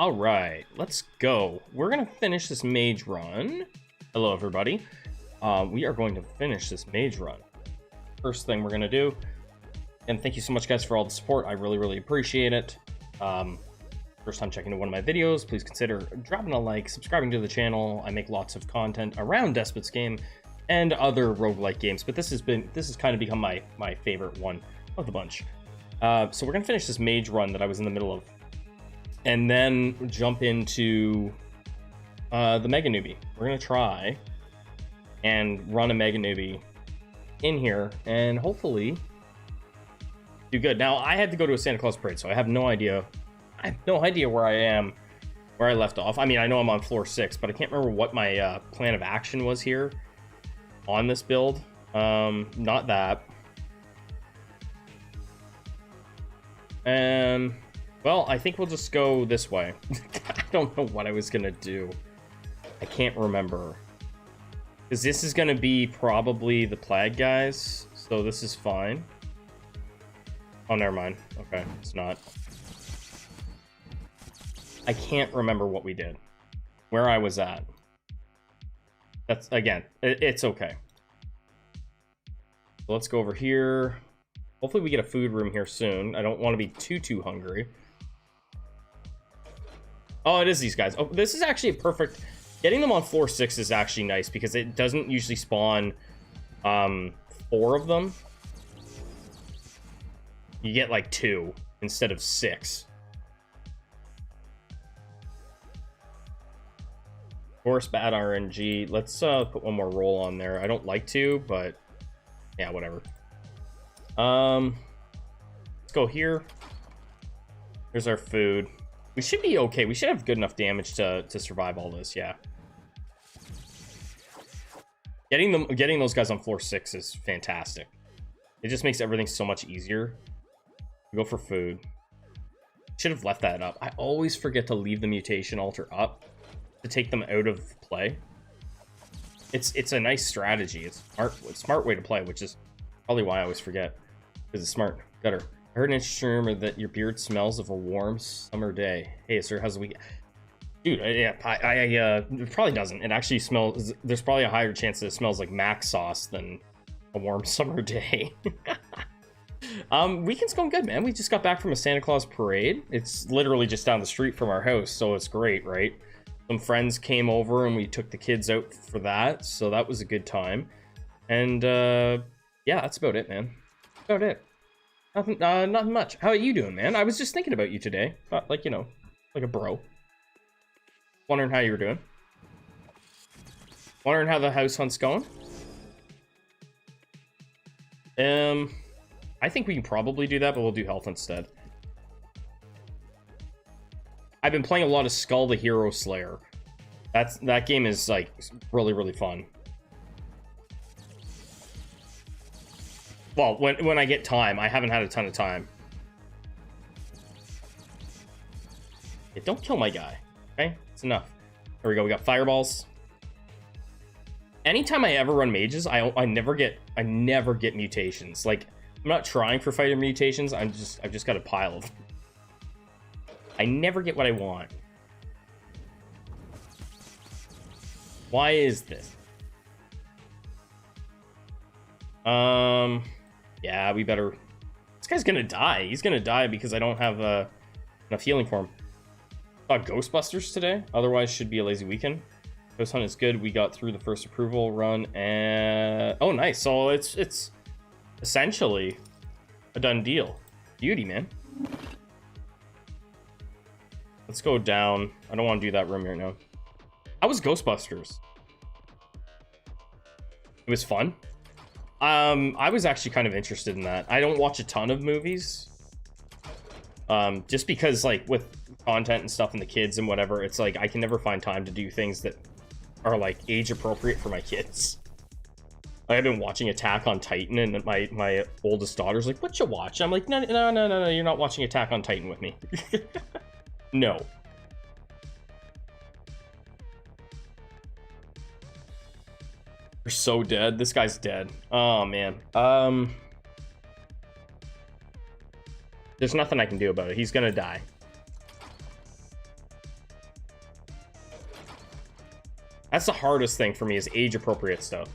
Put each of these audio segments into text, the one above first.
All right, let's go. We're gonna finish this mage run. Hello, everybody. We are going to finish this mage run. First thing we're gonna do, and thank you so much, guys, for all the support. I really appreciate it. First time checking out one of my videos, please consider dropping a like, subscribing to the channel. I make lots of content around Despot's game and other roguelike games, but this has kind of become my favorite one of the bunch. So we're gonna finish this mage run that I was in the middle of, and then jump into the Mega Newbie. We're gonna try and run a Mega Newbie in here and hopefully do good. Now, I had to go to a Santa Claus parade, so I have no idea. I have no idea where I am, where I left off. I mean, I know I'm on floor 6, but I can't remember what my plan of action was here on this build. Not that. And well, I think we'll just go this way. I don't know what I was gonna do. I can't remember. Because this is gonna be probably the plague guys, so this is fine. Oh, never mind. Okay, it's not. I can't remember what we did. Where I was at. That's, again, it's okay. So let's go over here. Hopefully we get a food room here soon. I don't want to be too hungry. Oh, it is these guys. Oh, this is actually a perfect... Getting them on floor 6 is actually nice because it doesn't usually spawn 4 of them. You get like 2 instead of 6. Of course, bad RNG. Let's put one more roll on there. I don't like to, but yeah, whatever. Let's go here. Here's our food. We should be okay. We should have good enough damage to survive all this. Yeah. Getting those guys on floor 6 is fantastic. It just makes everything so much easier. We go for food. Should have left that up. I always forget to leave the mutation altar up to take them out of play. It's a nice strategy. It's a smart way to play, which is probably why I always forget. Because it's smart. Got her. I heard an interesting rumor that your beard smells of a warm summer day. Hey, sir, how's the week? Dude, yeah, it probably doesn't. It actually smells... There's probably a higher chance that it smells like Mac sauce than a warm summer day. Weekend's going good, man. We just got back from a Santa Claus parade. It's literally just down the street from our house, so it's great, right? Some friends came over and we took the kids out for that, so that was a good time. And, yeah, that's about it, man. About it. Nothing much. How are you doing, man? I was just thinking about you today. Like, you know, like a bro. Wondering how you were doing. Wondering how the house hunt's going. I think we can probably do that, but we'll do health instead. I've been playing a lot of Skull the Hero Slayer. That game is like really fun. Well, when I get time. I haven't had a ton of time. Yeah, don't kill my guy. Okay, it's enough. There we go. We got fireballs. Anytime I ever run mages, I never get mutations. Like, I'm not trying for fighter mutations. I've just got a pile of them. I never get what I want. Why is this? Yeah, we better... This guy's gonna die. He's gonna die because I don't have enough healing for him. Ghostbusters today. Otherwise, should be a lazy weekend. Ghost Hunt is good. We got through the first approval run and... Oh, nice. So it's essentially a done deal. Beauty, man. Let's go down. I don't want to do that room right now. How was Ghostbusters? It was fun. I was actually kind of interested in that. I don't watch a ton of movies. Just because, like, with content and stuff and the kids and whatever, it's like I can never find time to do things that are, like, age appropriate for my kids. Like, I've been watching Attack on Titan, and my oldest daughter's like, "What you watch?" I'm like, no, you're not watching Attack on Titan with me. No. You're so dead. This guy's dead. Oh, man. There's nothing I can do about it. He's gonna die. That's the hardest thing for me, is age appropriate stuff.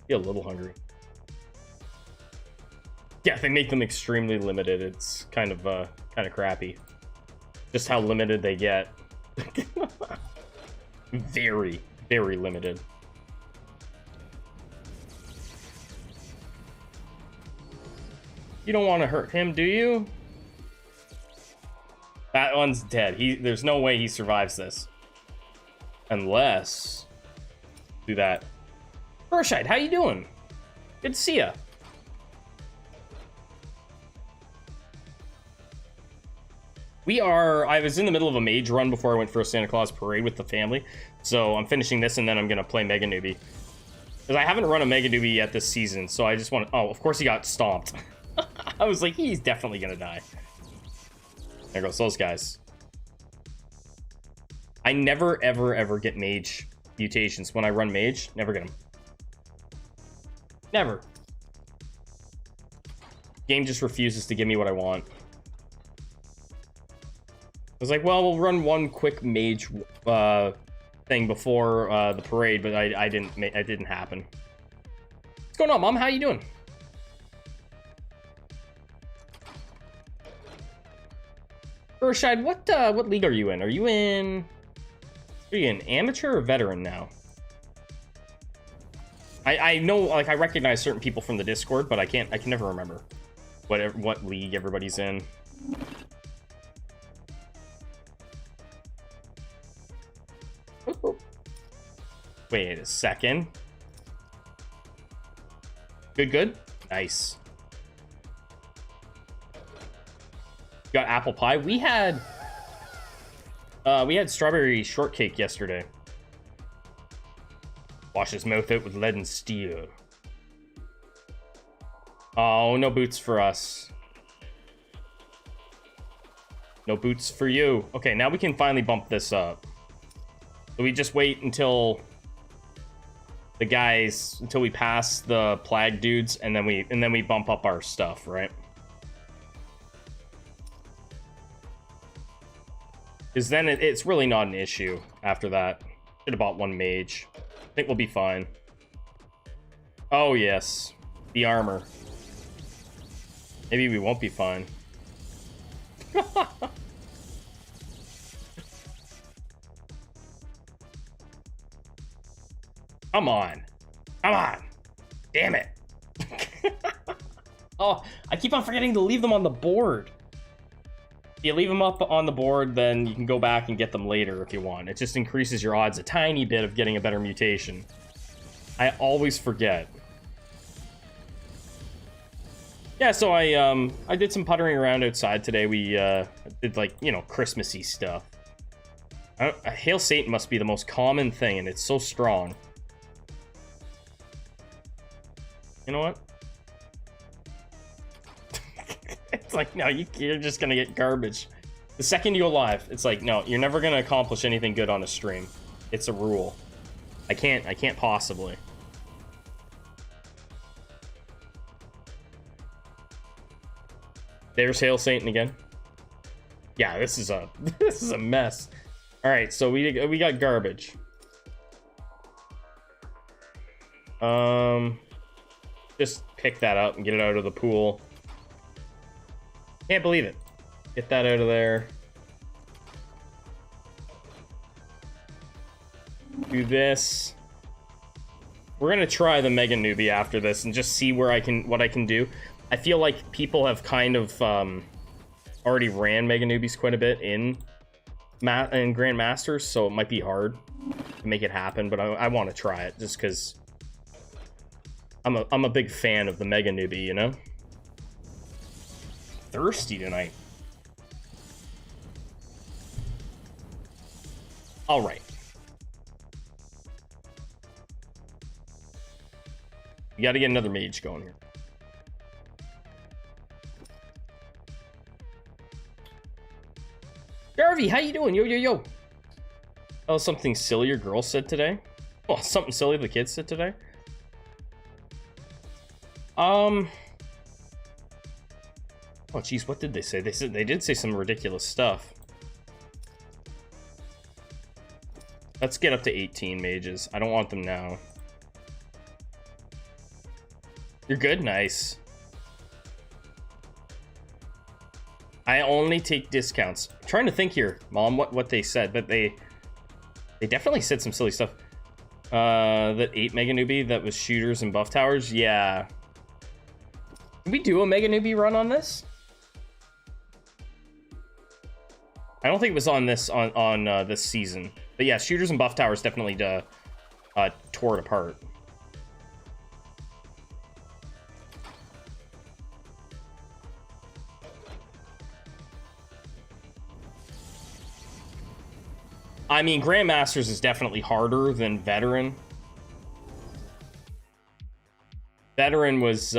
Be a little hungry. Yeah, they make them extremely limited. It's kind of crappy. Just how limited they get. Very, very limited. You don't want to hurt him, do you? That one's dead. There's no way he survives this. Unless... do that. Burshide, how you doing? Good to see ya. I was in the middle of a mage run before I went for a Santa Claus parade with the family. So I'm finishing this and then I'm going to play Mega Newbie. Because I haven't run a Mega Newbie yet this season. So I just want to... oh, of course he got stomped. I was like, he's definitely going to die. There goes those guys. I never, ever, ever get mage mutations. When I run mage, never get them. Never. Game just refuses to give me what I want. I was like, well, we'll run one quick mage thing before the parade, but it didn't happen. What's going on, Mom? How you doing? Urshide, what league are you in? Are you in amateur or veteran now? I know, like, I recognize certain people from the Discord, but I can never remember what league everybody's in. Ooh. Wait a second. Good. Nice. Got apple pie. We had strawberry shortcake yesterday. Wash his mouth out with lead and steel. Oh, no boots for us. No boots for you. Okay, now we can finally bump this up. So we just wait until until we pass the plague dudes, and then we bump up our stuff, right? Because then it's really not an issue after that. Should have bought one mage. I think we'll be fine. Oh yes, the armor. Maybe we won't be fine. Come on. Damn it. Oh, I keep on forgetting to leave them on the board. If you leave them up on the board, then you can go back and get them later if you want. It just increases your odds a tiny bit of getting a better mutation. I always forget. Yeah, so I did some puttering around outside today. We did, like, you know, Christmassy stuff. Hail Satan must be the most common thing, and it's so strong. You know what? It's like, no, you're just gonna get garbage. The second you go live, it's like, no, you're never gonna accomplish anything good on a stream. It's a rule. I can't possibly. There's Hail Satan again. Yeah, this is a mess. All right, so we got garbage. Just pick that up and get it out of the pool. Can't believe it. Get that out of there. Do this. We're gonna try the Mega Newbie after this and just see what I can do. I feel like people have kind of already ran Mega Newbies quite a bit in Grandmasters, so it might be hard to make it happen, but I want to try it just because I'm a big fan of the Mega Newbie, you know? Thirsty tonight. All right. We got to get another mage going here. Jarvie, how you doing? Yo. Oh, something silly your girl said today? Oh, something silly the kids said today? Oh, geez, what did they say? They did say some ridiculous stuff. Let's get up to 18 mages. I don't want them now. You're good? Nice. I only take discounts. I'm trying to think here, Mom, what they said, but they definitely said some silly stuff. That 8 Mega Newbie that was shooters and buff towers. Yeah. Did we do a Mega Newbie run on this? I don't think it was on this this season. But yeah, shooters and buff towers definitely tore it apart. I mean, Grandmasters is definitely harder than Veteran. Veteran was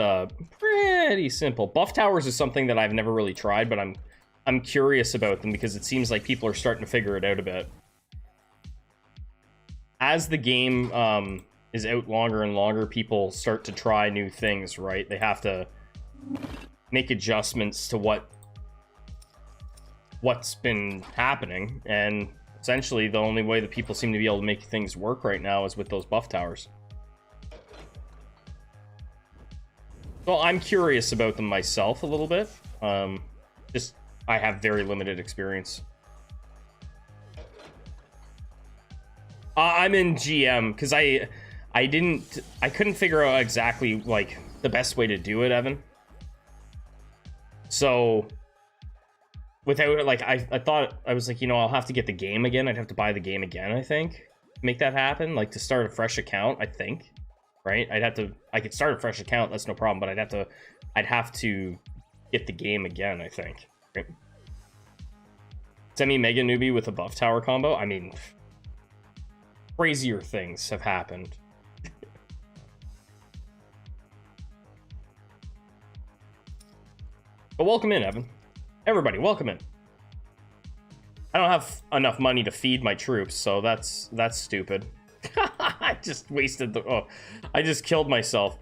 pretty simple. Buff towers is something that I've never really tried, but I'm curious about them because it seems like people are starting to figure it out a bit. As the game is out longer and longer, people start to try new things, right? They have to make adjustments to what's been happening, and essentially the only way that people seem to be able to make things work right now is with those buff towers. Well, I'm curious about them myself a little bit. Just I have very limited experience. I'm in GM because I couldn't figure out exactly like the best way to do it, Evan. So without it, like I thought I was like, you know, I'll have to get the game again. I'd have to buy the game again, I think, to make that happen. Like to start a fresh account, I think. Right? I could start a fresh account, that's no problem, but I'd have to get the game again, I think. Right? Semi Mega Newbie with a buff tower combo. I mean, crazier things have happened. But welcome in, Evan. Everybody, welcome in. I don't have enough money to feed my troops, so that's stupid. I just wasted the... Oh, I just killed myself,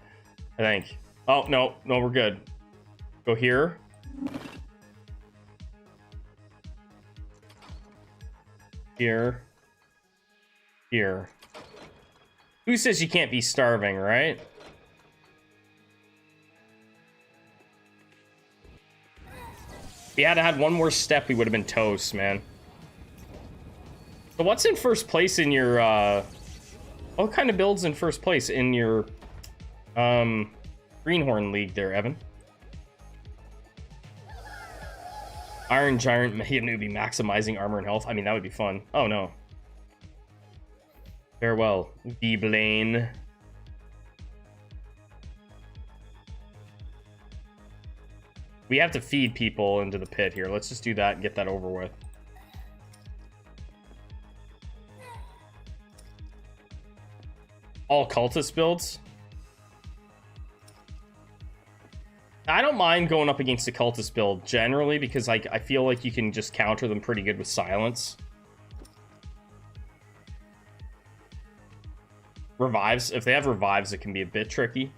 I think. Oh, no, we're good. Go here. Here. Here. Who says you can't be starving, right? If we had had one more step, we would have been toast, man. So what's in first place in your, what kind of builds in first place in your, Greenhorn League there, Evan? Iron Giant Mega Newbie maximizing armor and health. I mean, that would be fun. Oh, no. Farewell, D-Blaine. We have to feed people into the pit here. Let's just do that and get that over with. All cultist builds. I don't mind going up against a cultist build generally because I feel like you can just counter them pretty good with silence. Revives. If they have revives, it can be a bit tricky.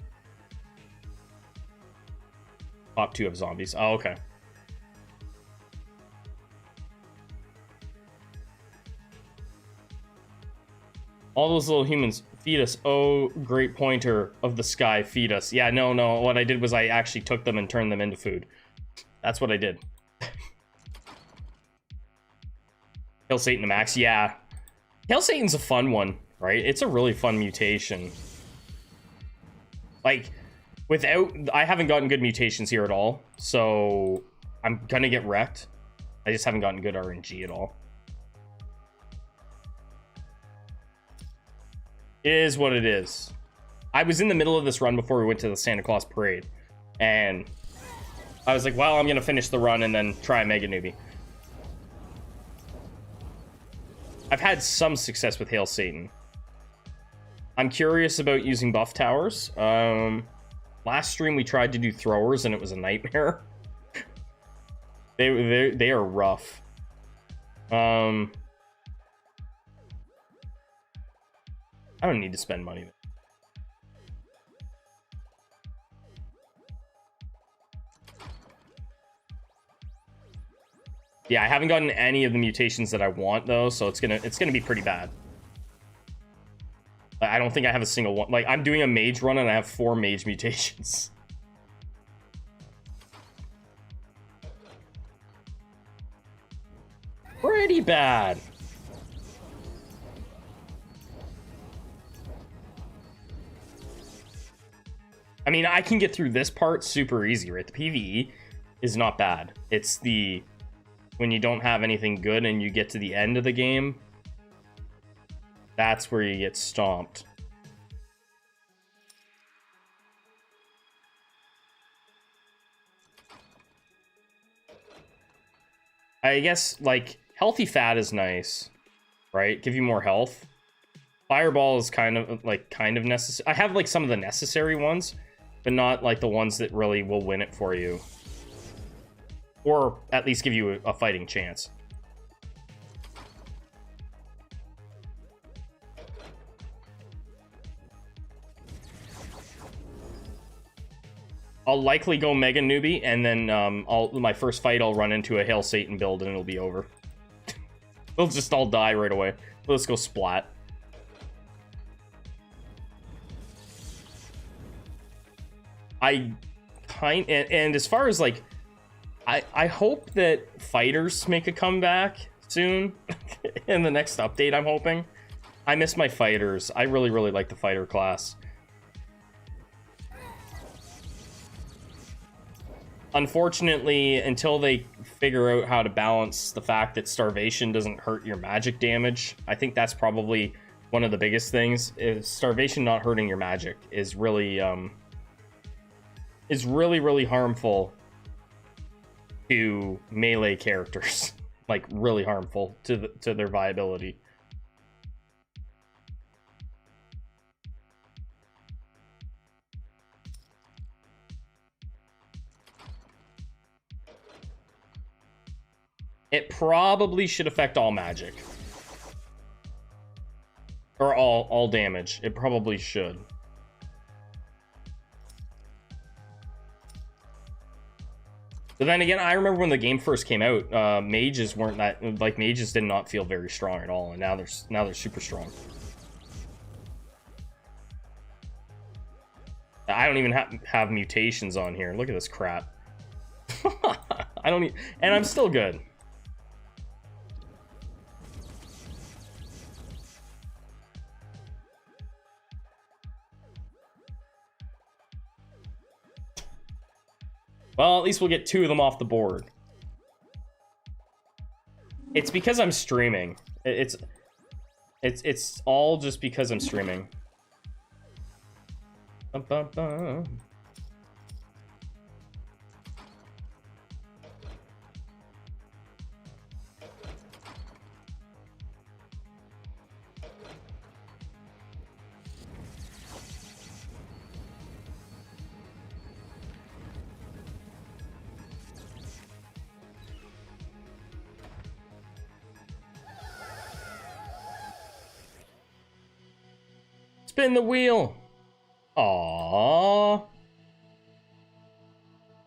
Top 2 of zombies. Oh, okay. All those little humans, feed us. Oh, great pointer of the sky, feed us. Yeah, no. What I did was I actually took them and turned them into food. That's what I did. Hail Satan to max. Yeah. Hail Satan's a fun one, right? It's a really fun mutation. Like, I haven't gotten good mutations here at all, so I'm gonna get wrecked. I just haven't gotten good RNG at all. It is what it is. I was in the middle of this run before we went to the Santa Claus parade, and I was like, well, I'm gonna finish the run and then try Mega Newbie. I've had some success with Hail Satan. I'm curious about using buff towers. Last stream we tried to do throwers and it was a nightmare. They are rough. I don't need to spend money. Yeah, I haven't gotten any of the mutations that I want though, so it's gonna be pretty bad. I don't think I have a single one. Like, I'm doing a mage run and I have 4 mage mutations. Pretty bad. I mean, I can get through this part super easy, right? The PvE is not bad. It's the when you don't have anything good and you get to the end of the game, that's where you get stomped. I guess, like, healthy fat is nice, right? Give you more health. Fireball is kind of necessary. I have, like, some of the necessary ones, but not, like, the ones that really will win it for you. Or at least give you a fighting chance. I'll likely go Mega Newbie, and then my first fight I'll run into a Hail Satan build, and it'll be over. They'll just all die right away. Let's go Splat. And as far as, like, I hope that fighters make a comeback soon. In the next update, I'm hoping. I miss my fighters. I really, really like the fighter class. Unfortunately, until they figure out how to balance the fact that starvation doesn't hurt your magic damage, I think that's probably one of the biggest things. Is starvation not hurting your magic is really really harmful to melee characters. Like, really harmful to their viability. It probably should affect all magic. Or all damage. It probably should. But then again, I remember when the game first came out, mages weren't that, like, mages did not feel very strong at all, and now they're super strong. I don't even have mutations on here. Look at this crap. And I'm still good. Well, at least we'll get 2 of them off the board. It's because I'm streaming. It's all just because I'm streaming. Bum, bum, bum. Spin the wheel. Aww.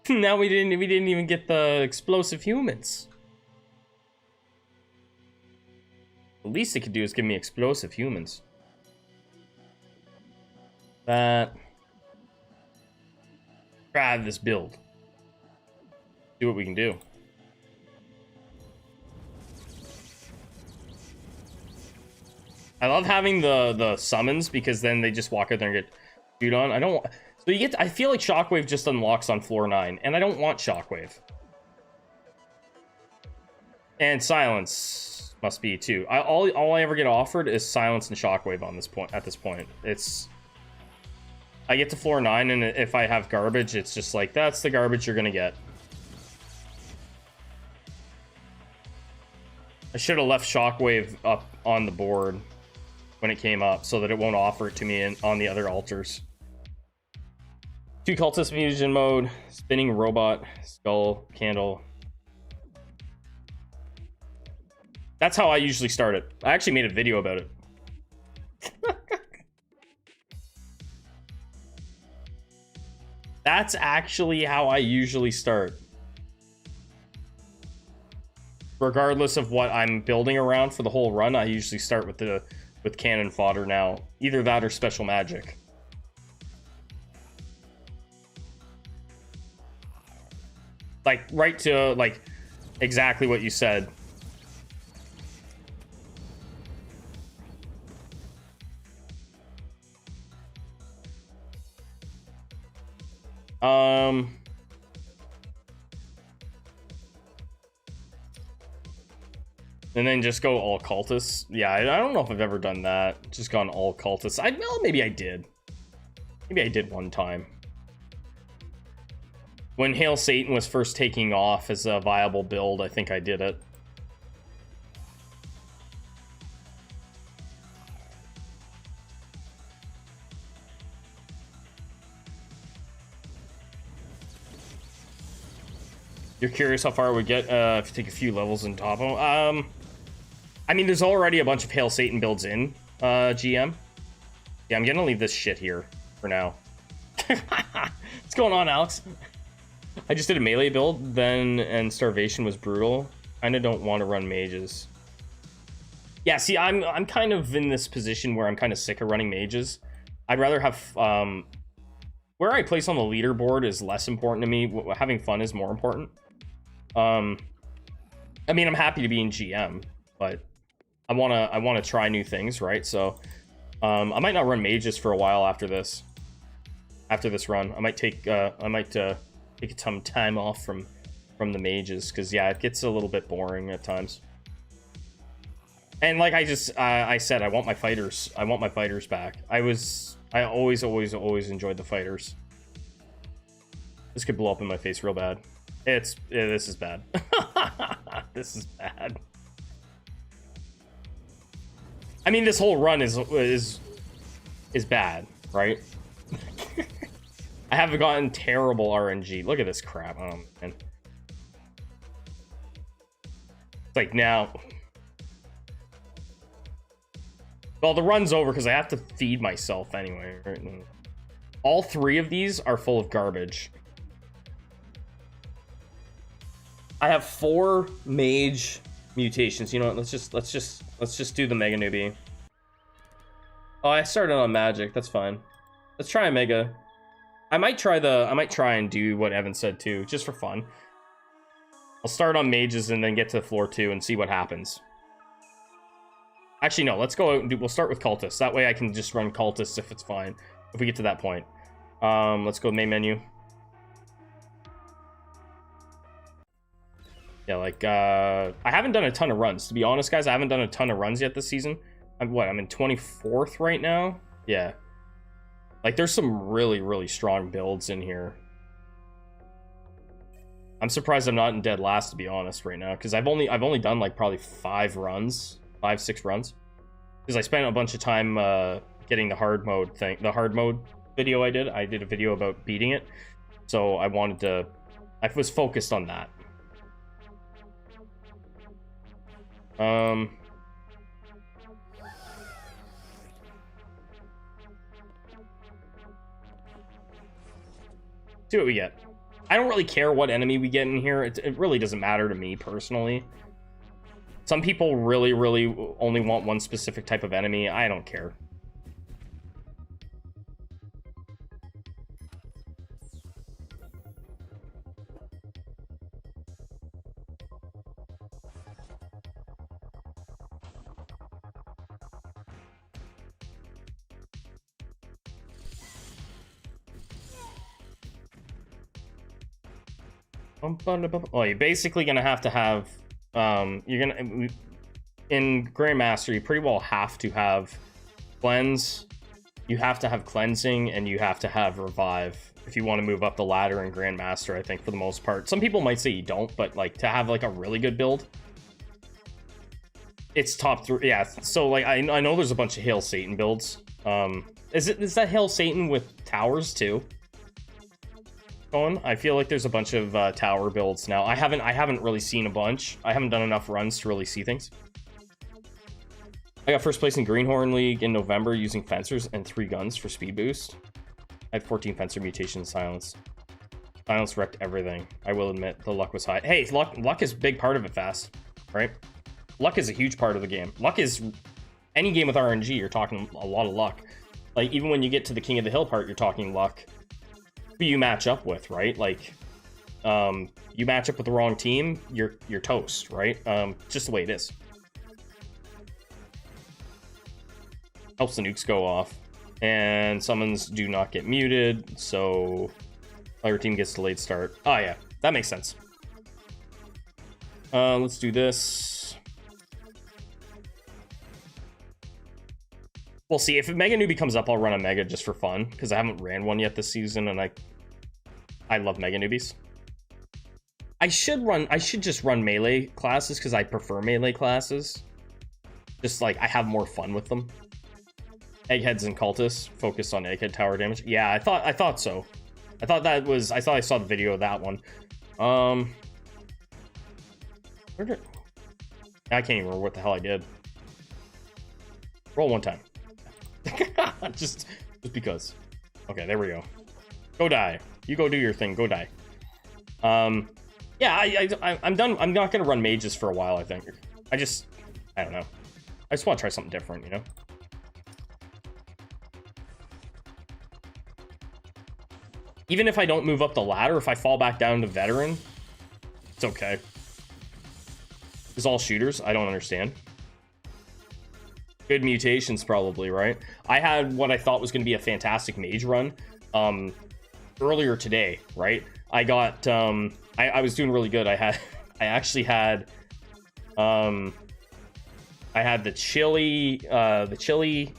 Now we didn't even get the explosive humans. The least it could do is give me explosive humans. Try this build. See what we can do. I love having the summons, because then they just walk out there and get shoot on. I feel like Shockwave just unlocks on floor 9, and I don't want Shockwave. And Silence must be too. All I ever get offered is Silence and Shockwave on this point. At this point, I get to floor 9, and if I have garbage, it's just like, that's the garbage you're gonna get. I should have left Shockwave up on the board when it came up, so that it won't offer it to me on the other altars. 2 cultist fusion mode, spinning robot, skull, candle. That's how I usually start it. I actually made a video about it. That's actually how I usually start. regardless of what I'm building around for the whole run, I usually start with cannon fodder now. Either that or special magic. Like, right to, like, exactly what you said. And then just go all cultists. Yeah, I don't know if I've ever done that. Just gone all cultists. Well, maybe I did. Maybe I did one time. When Hail Satan was first taking off as a viable build, I think I did it. You're curious how far it would get if you take a few levels in Topo? I mean, there's already a bunch of Hail Satan builds in GM. Yeah, I'm gonna leave this shit here for now. What's going on, Alex? I just did a melee build then, and Starvation was brutal. Kinda don't want to run mages. Yeah, see, I'm kind of in this position where I'm kind of sick of running mages. I'd rather have where I place on the leaderboard is less important to me. Having fun is more important. I mean, I'm happy to be in GM, but I wanna try new things, right? So I might not run mages for a while after this. After this run, I might take some time off from the mages, because yeah, it gets a little bit boring at times. And like I said, I want my fighters. I want my fighters back. I always enjoyed the fighters. This could blow up in my face real bad. This is bad. This is bad. I mean, this whole run is bad, right? I haven't gotten terrible RNG. Look at this crap. Oh, man. It's like now. Well, the run's over because I have to feed myself anyway. Right? All three of these are full of garbage. I have 4 mage mutations. You know what? Let's just do the mega newbie. Oh, I started on magic. That's fine. Let's try a mega. I might try and do what Evan said too, just for fun. I'll start on mages and then get to floor 2 and see what happens. Actually, no, let's go out and we'll start with cultists. That way I can just run cultists if it's fine. If we get to that point. Let's go main menu. Yeah, like, I haven't done a ton of runs. To be honest, guys, I haven't done a ton of runs yet this season. I'm in 24th right now? Yeah. Like, there's some really, really strong builds in here. I'm surprised I'm not in dead last, to be honest, right now. Because I've only done, like, probably 5 runs. 5-6 runs. Because I spent a bunch of time getting the hard mode thing. The hard mode video I did a video about beating it. So I was focused on that. See what we get. I don't really care what enemy we get in here. It really doesn't matter to me personally. Some people really, really only want one specific type of enemy. I don't care. Well, you're basically gonna have to have in Grandmaster, you pretty well have to have cleanse, you have to have cleansing, and you have to have revive if you want to move up the ladder in Grandmaster, I think, for the most part. Some people might say you don't, but like to have like a really good build, it's top 3. Yeah, so like I know there's a bunch of Hail Satan builds. Is that Hail Satan with towers too? I feel like there's a bunch of tower builds now. I haven't really seen a bunch. I haven't done enough runs to really see things. I got first place in Greenhorn League in November using fencers and 3 guns for speed boost. I had 14 fencer mutations. Silence wrecked everything. I will admit the luck was high. Hey, luck is a big part of it. Fast. right? Luck is a huge part of the game. Luck is any game with RNG, you're talking a lot of luck. Like, even when you get to the King of the Hill part, you're talking luck. Who you match up with, right? Like, you match up with the wrong team, you're toast, right? Just the way it is. Helps the nukes go off. And summons do not get muted, so player team gets delayed start. Oh yeah, that makes sense. Let's do this. We'll see. If Mega Newbie comes up, I'll run a Mega just for fun, because I haven't ran one yet this season, and I love Mega Newbies. I should just run melee classes, because I prefer melee classes. Just like, I have more fun with them. Eggheads and cultists focused on egghead tower damage. Yeah, I thought so. I thought I saw the video of that one. Where did I can't even remember what the hell I did. Roll one time. just because. Okay, there we go. Go die. You go do your thing. Go die. Yeah, I'm done. I'm not gonna run mages for a while, I think. I don't know. I just want to try something different, you know? Even if I don't move up the ladder, if I fall back down to veteran, it's okay. It's all shooters. I don't understand. Good mutations, probably, right? I had what I thought was going to be a fantastic mage run earlier today, right? I got I was doing really good. I actually had I had the chili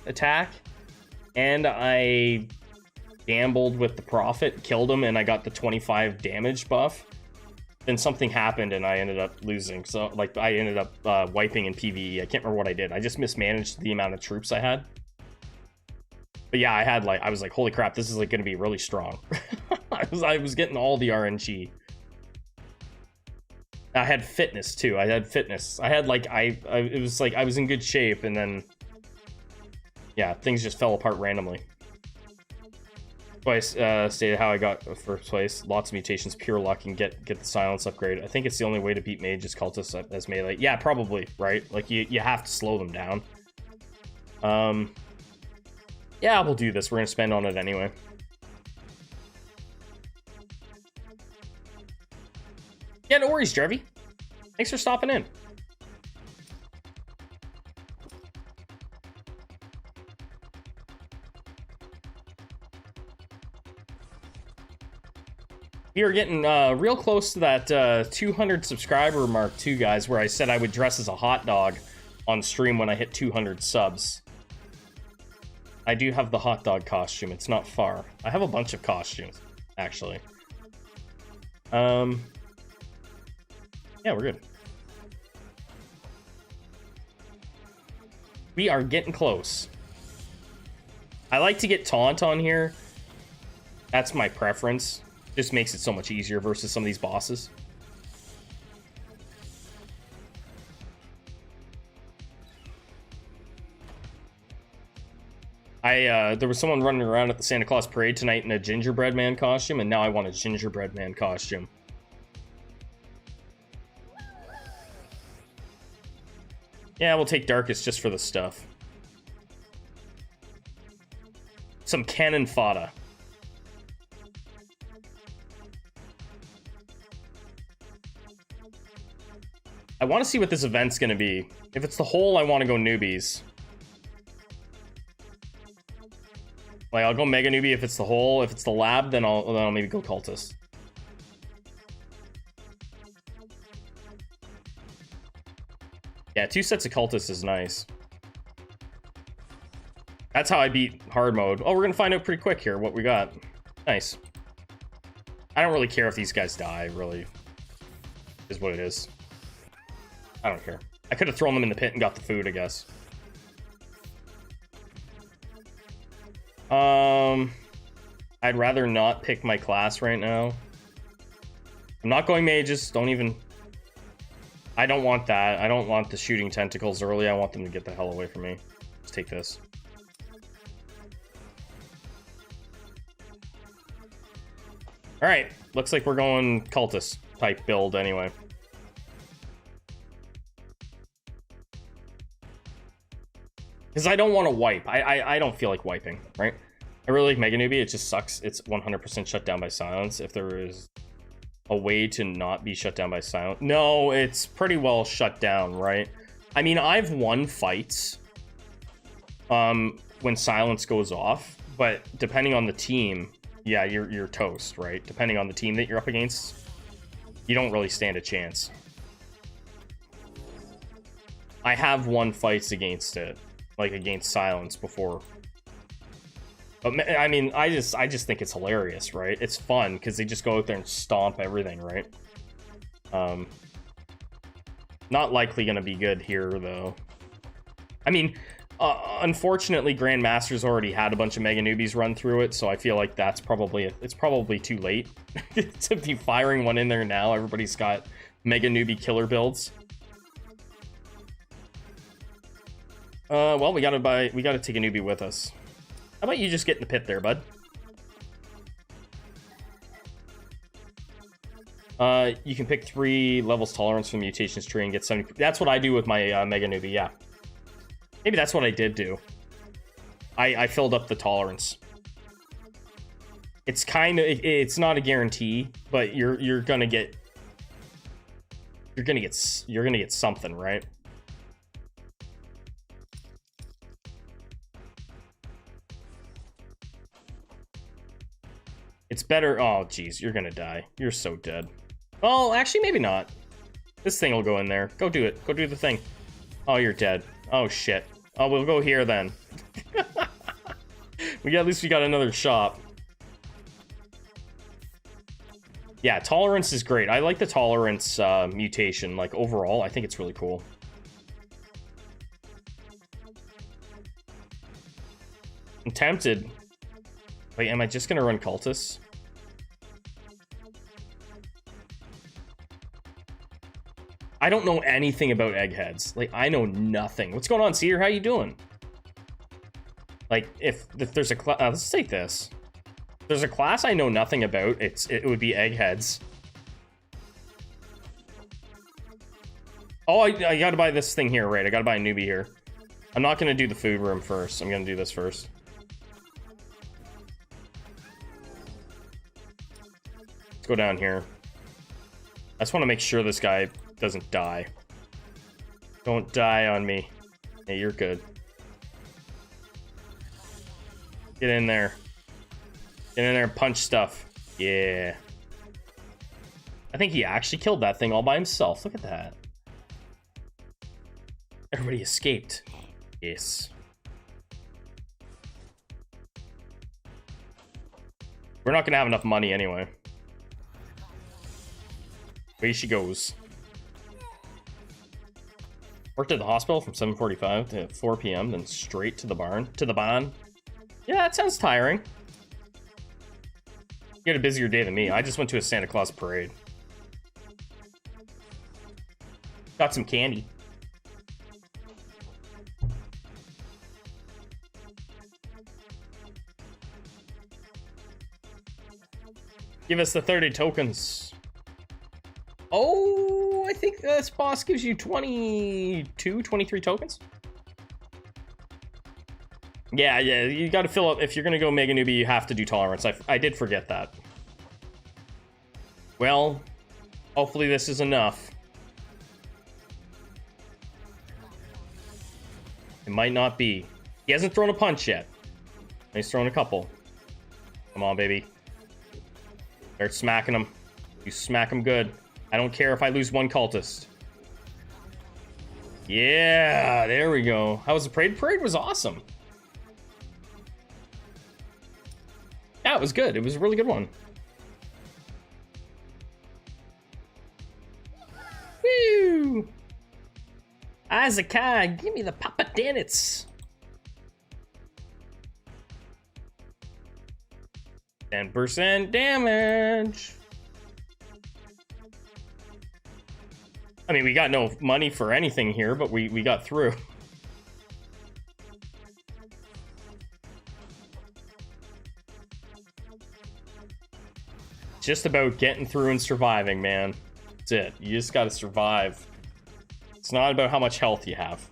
attack, and I gambled with the prophet, killed him, and I got the 25 damage buff. Then something happened and I ended up losing. So like I ended up wiping in PvE. I can't remember what I did. I just mismanaged the amount of troops I had. But yeah, I was like, holy crap, this is like going to be really strong. I was getting all the RNG. I had fitness too. I had fitness. I had like it was like I was in good shape, and then yeah, things just fell apart randomly. Twice stated how I got first place. Lots of mutations, pure luck, and get the silence upgrade. I think it's the only way to beat mages, cultists as melee. Yeah, probably, right? Like you have to slow them down. Yeah, we'll do this. We're gonna spend on it anyway. Yeah, no worries, Jervy. Thanks for stopping in. We are getting real close to that 200 subscriber mark too, guys, where I said I would dress as a hot dog on stream when I hit 200 subs. I do have the hot dog costume. It's not far. I have a bunch of costumes, actually. Yeah, we're good. We are getting close. I like to get taunt on here. That's my preference. Just makes it so much easier versus some of these bosses. There was someone running around at the Santa Claus parade tonight in a gingerbread man costume, and now I want a gingerbread man costume. Yeah, we'll take Darkest just for the stuff. Some cannon fodder. I want to see what this event's going to be. If it's the hole, I want to go newbies. Like, I'll go Mega Newbie if it's the hole. If it's the lab, then I'll maybe go cultist. Yeah, 2 sets of cultists is nice. That's how I beat hard mode. Oh, we're going to find out pretty quick here what we got. Nice. I don't really care if these guys die, really. Is what it is. I don't care. I could have thrown them in the pit and got the food, I guess. I'd rather not pick my class right now. I'm not going mages. Don't even... I don't want that. I don't want the shooting tentacles early. I want them to get the hell away from me. Let's take this. Alright. Looks like we're going cultist type build anyway. Because I don't want to wipe. I don't feel like wiping, right? I really like Mega Newbie. It just sucks. It's 100% shut down by silence. If there is a way to not be shut down by silence. No, it's pretty well shut down, right? I mean, I've won fights when silence goes off, but depending on the team, yeah, you're toast, right? Depending on the team that you're up against, you don't really stand a chance. I have won fights against it, like against silence before. But I mean, I just think it's hilarious, right? It's fun because they just go out there and stomp everything, right? Not likely gonna be good here though. I mean, unfortunately, Grandmasters already had a bunch of Mega Newbies run through it, so I feel like it's probably too late to be firing one in there now. Everybody's got Mega Newbie killer builds. Well, we gotta take a newbie with us. How about you just get in the pit there, bud? You can pick 3 levels tolerance from the mutations tree and get 70. That's what I do with my Mega Newbie, yeah. Maybe that's what I did do. I filled up the tolerance. It's kind of, it's not a guarantee, but you're gonna get something, right? It's better. Oh, geez, you're gonna die. You're so dead. Well, actually, maybe not. This thing will go in there. Go do it. Go do the thing. Oh, you're dead. Oh, shit. Oh, we'll go here then. At least we got another shop. Yeah, tolerance is great. I like the tolerance mutation. Like, overall, I think it's really cool. I'm tempted. Wait, am I just gonna run cultists? I don't know anything about eggheads. Like, I know nothing. What's going on, Cedar? How you doing? Like, if there's a class, let's take this. If there's a class I know nothing about, it would be eggheads. Oh, I gotta buy this thing here, right? I gotta buy a newbie here. I'm not gonna do the food room first. I'm gonna do this first. Let's go down here. I just want to make sure this guy doesn't die. Don't die on me. Hey, you're good. Get in there. Get in there and punch stuff. Yeah. I think he actually killed that thing all by himself. Look at that. Everybody escaped. Yes. We're not gonna have enough money anyway. Away she goes. Worked at the hospital from 7:45 to 4 p.m., then straight to the barn. Yeah, that sounds tiring. You had a busier day than me. I just went to a Santa Claus parade. Got some candy. Give us the 30 tokens. Oh, I think this boss gives you 23 tokens. Yeah, you got to fill up. If you're going to go Mega Newbie, you have to do tolerance. I did forget that. Well, hopefully this is enough. It might not be. He hasn't thrown a punch yet. He's thrown a couple. Come on, baby. Start smacking him. You smack him good. I don't care if I lose one cultist. Yeah, there we go. How was the parade? Parade was awesome. Yeah, it was good. It was a really good one. Woo! Azakai, give me the Papa Danitz. 10% damage. I mean, we got no money for anything here, but we got through. Just about getting through and surviving, man. That's it. You just gotta survive. It's not about how much health you have.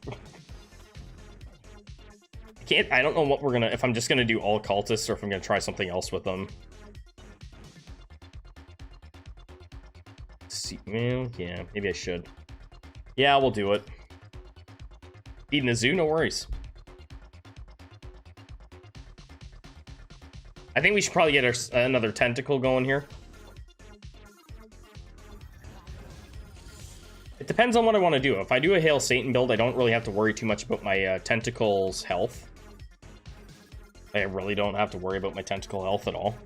I don't know what we're gonna, if I'm just gonna do all cultists or if I'm gonna try something else with them. See, well, yeah, maybe I should. Yeah, we'll do it. Feeding the zoo, no worries. I think we should probably get another tentacle going here. It depends on what I want to do. If I do a Hail Satan build, I don't really have to worry too much about my tentacles health. I really don't have to worry about my tentacle health at all.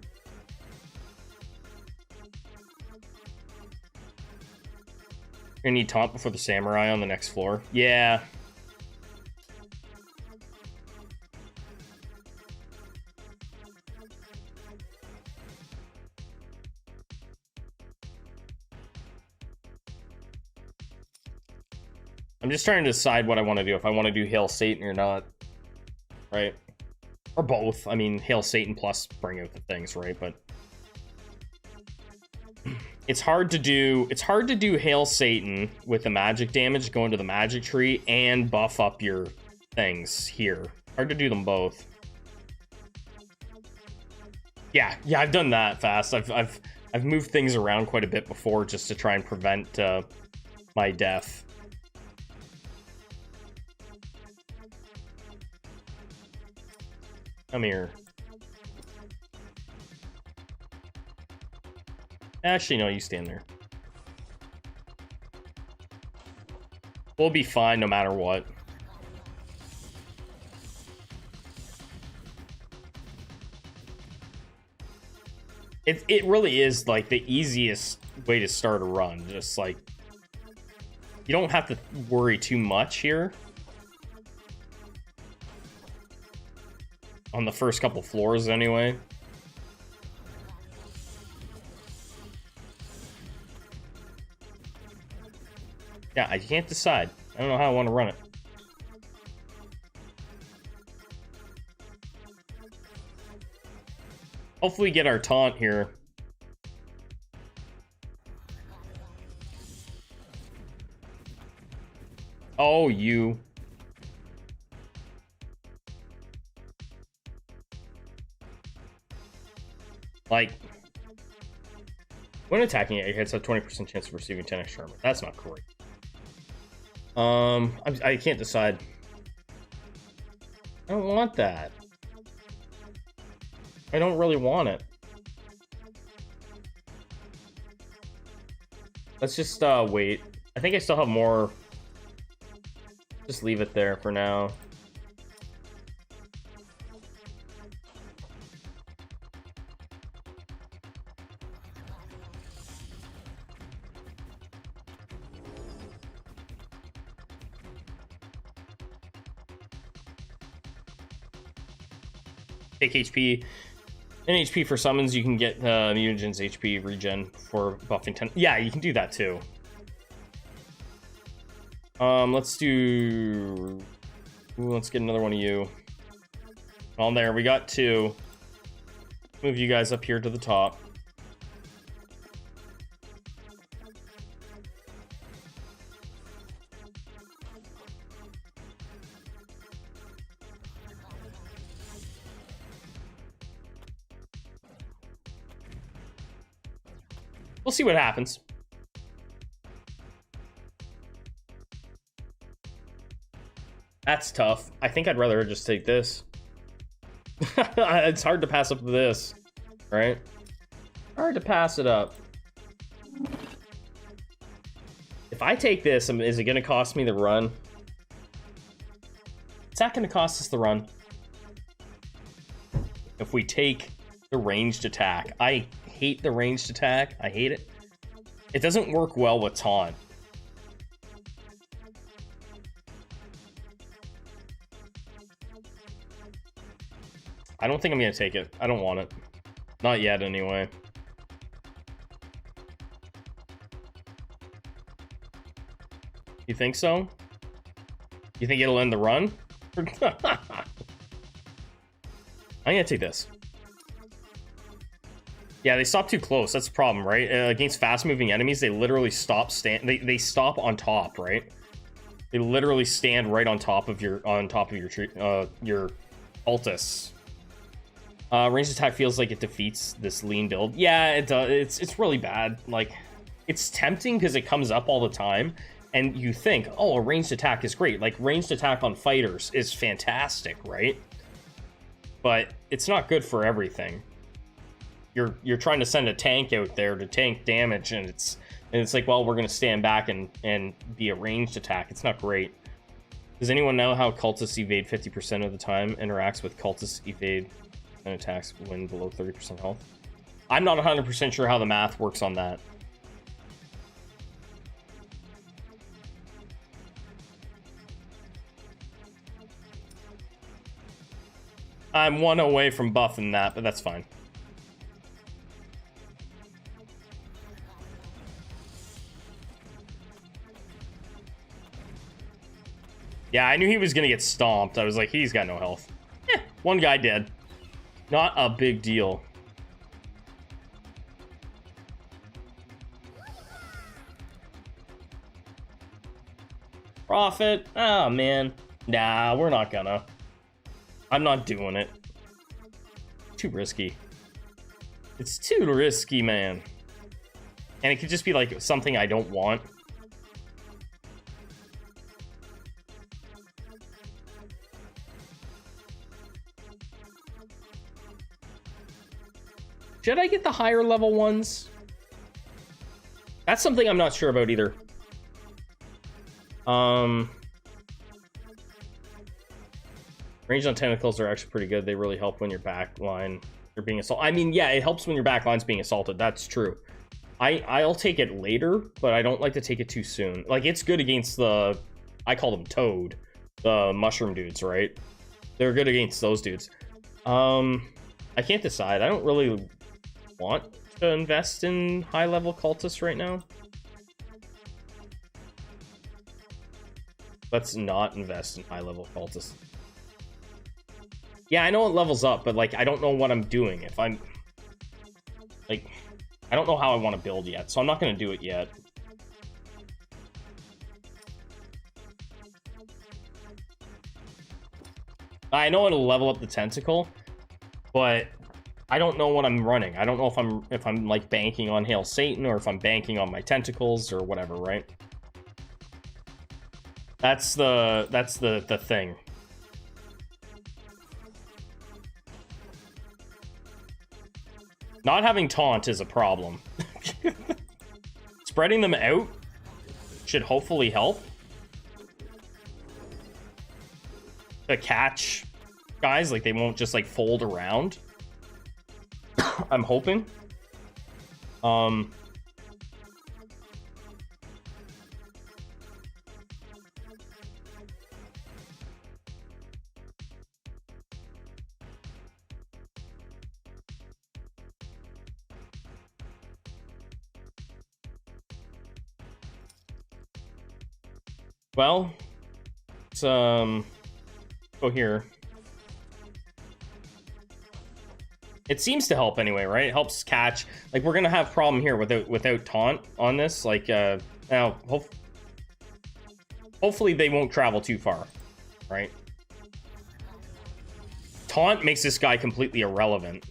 You're gonna need taunt before the samurai on the next floor. Yeah. I'm just trying to decide what I want to do. If I want to do Hail Satan or not. Right? Or both. I mean, Hail Satan plus bring out the things, right? But it's hard to do Hail Satan with the magic damage, go into the magic tree, and buff up your things here. Hard to do them both. Yeah, I've done that fast. I've moved things around quite a bit before just to try and prevent my death. Come here. Actually, no, you stand there. We'll be fine no matter what. It really is like the easiest way to start a run. Just like, you don't have to worry too much here. On the first couple floors anyway. Yeah, I can't decide. I don't know how I want to run it. Hopefully get our taunt here. Oh, you. Like, when attacking it, it has a 20% chance of receiving 10 extra armor. That's not great. I can't decide. I don't want that. I don't really want it. Let's just wait. I think I still have more. Just leave it there for now. Take HP. And HP for summons, you can get mutagen's HP regen for buffing 10. Yeah, you can do that too. Let's do... Ooh, let's get another one of you. On there, we got 2. Move you guys up here to the top. We'll see what happens. That's tough. I think I'd rather just take this. It's hard to pass up this, right? Hard to pass it up. If I take this, is it going to cost me the run? It's not going to cost us the run. If we take the ranged attack. I hate the ranged attack. I hate it. It doesn't work well with taunt. I don't think I'm going to take it. I don't want it. Not yet, anyway. You think so? You think it'll end the run? I'm going to take this. Yeah, they stop too close. That's the problem, right? Against fast-moving enemies, they literally stop they stop on top, right? They literally stand right on top of your tree, your Cultists. Ranged attack feels like it defeats this lean build. Yeah, it does. It's really bad. Like, it's tempting because it comes up all the time, and you think, oh, a ranged attack is great. Like, ranged attack on fighters is fantastic, right? But it's not good for everything. You're trying to send a tank out there to tank damage, and it's like, well, we're gonna stand back and be a ranged attack. It's not great. Does anyone know how cultists evade 50% of the time interacts with cultists evade and attacks when below 30% health? I'm not 100% sure how the math works on that. I'm one away from buffing that, but that's fine. Yeah, I knew he was gonna get stomped. I was like, he's got no health. One guy dead. Not a big deal. Profit? Oh, man. Nah, we're not gonna. I'm not doing it. Too risky. It's too risky, man. And it could just be like something I don't want. Should I get the higher level ones? That's something I'm not sure about either. Range on tentacles are actually pretty good. They really help when your backline you're being assaulted. I mean, yeah, it helps when your backline's being assaulted. That's true. I'll take it later, but I don't like to take it too soon. Like, it's good against the, I call them Toad, the mushroom dudes, right? They're good against those dudes. I can't decide. I don't really want to invest in high-level cultists right now. Let's not invest in high-level cultists. Yeah, I know it levels up, but, like, I don't know what I'm doing. If I'm... Like, I don't know how I want to build yet, so I'm not going to do it yet. I know it'll level up the tentacle, but I don't know what I'm running. I don't know if I'm like banking on Hail Satan or if I'm banking on my tentacles or whatever, right? That's the thing. Not having taunt is a problem. Spreading them out should hopefully help to catch guys, like they won't just like fold around. I'm hoping. Well, let's go here. It seems to help anyway, right? It helps catch. Like, we're gonna have problem here without taunt on this. Like, now hopefully they won't travel too far, right? Taunt makes this guy completely irrelevant.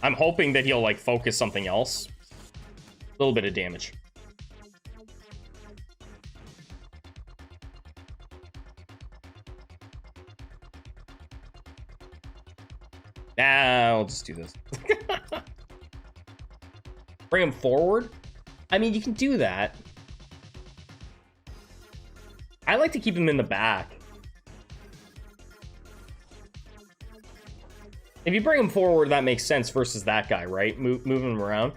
I'm hoping that he'll like focus something else. A little bit of damage. I'll just do this. Bring him forward? I mean, you can do that. I like to keep him in the back. If you bring him forward, that makes sense versus that guy, right? Move him around.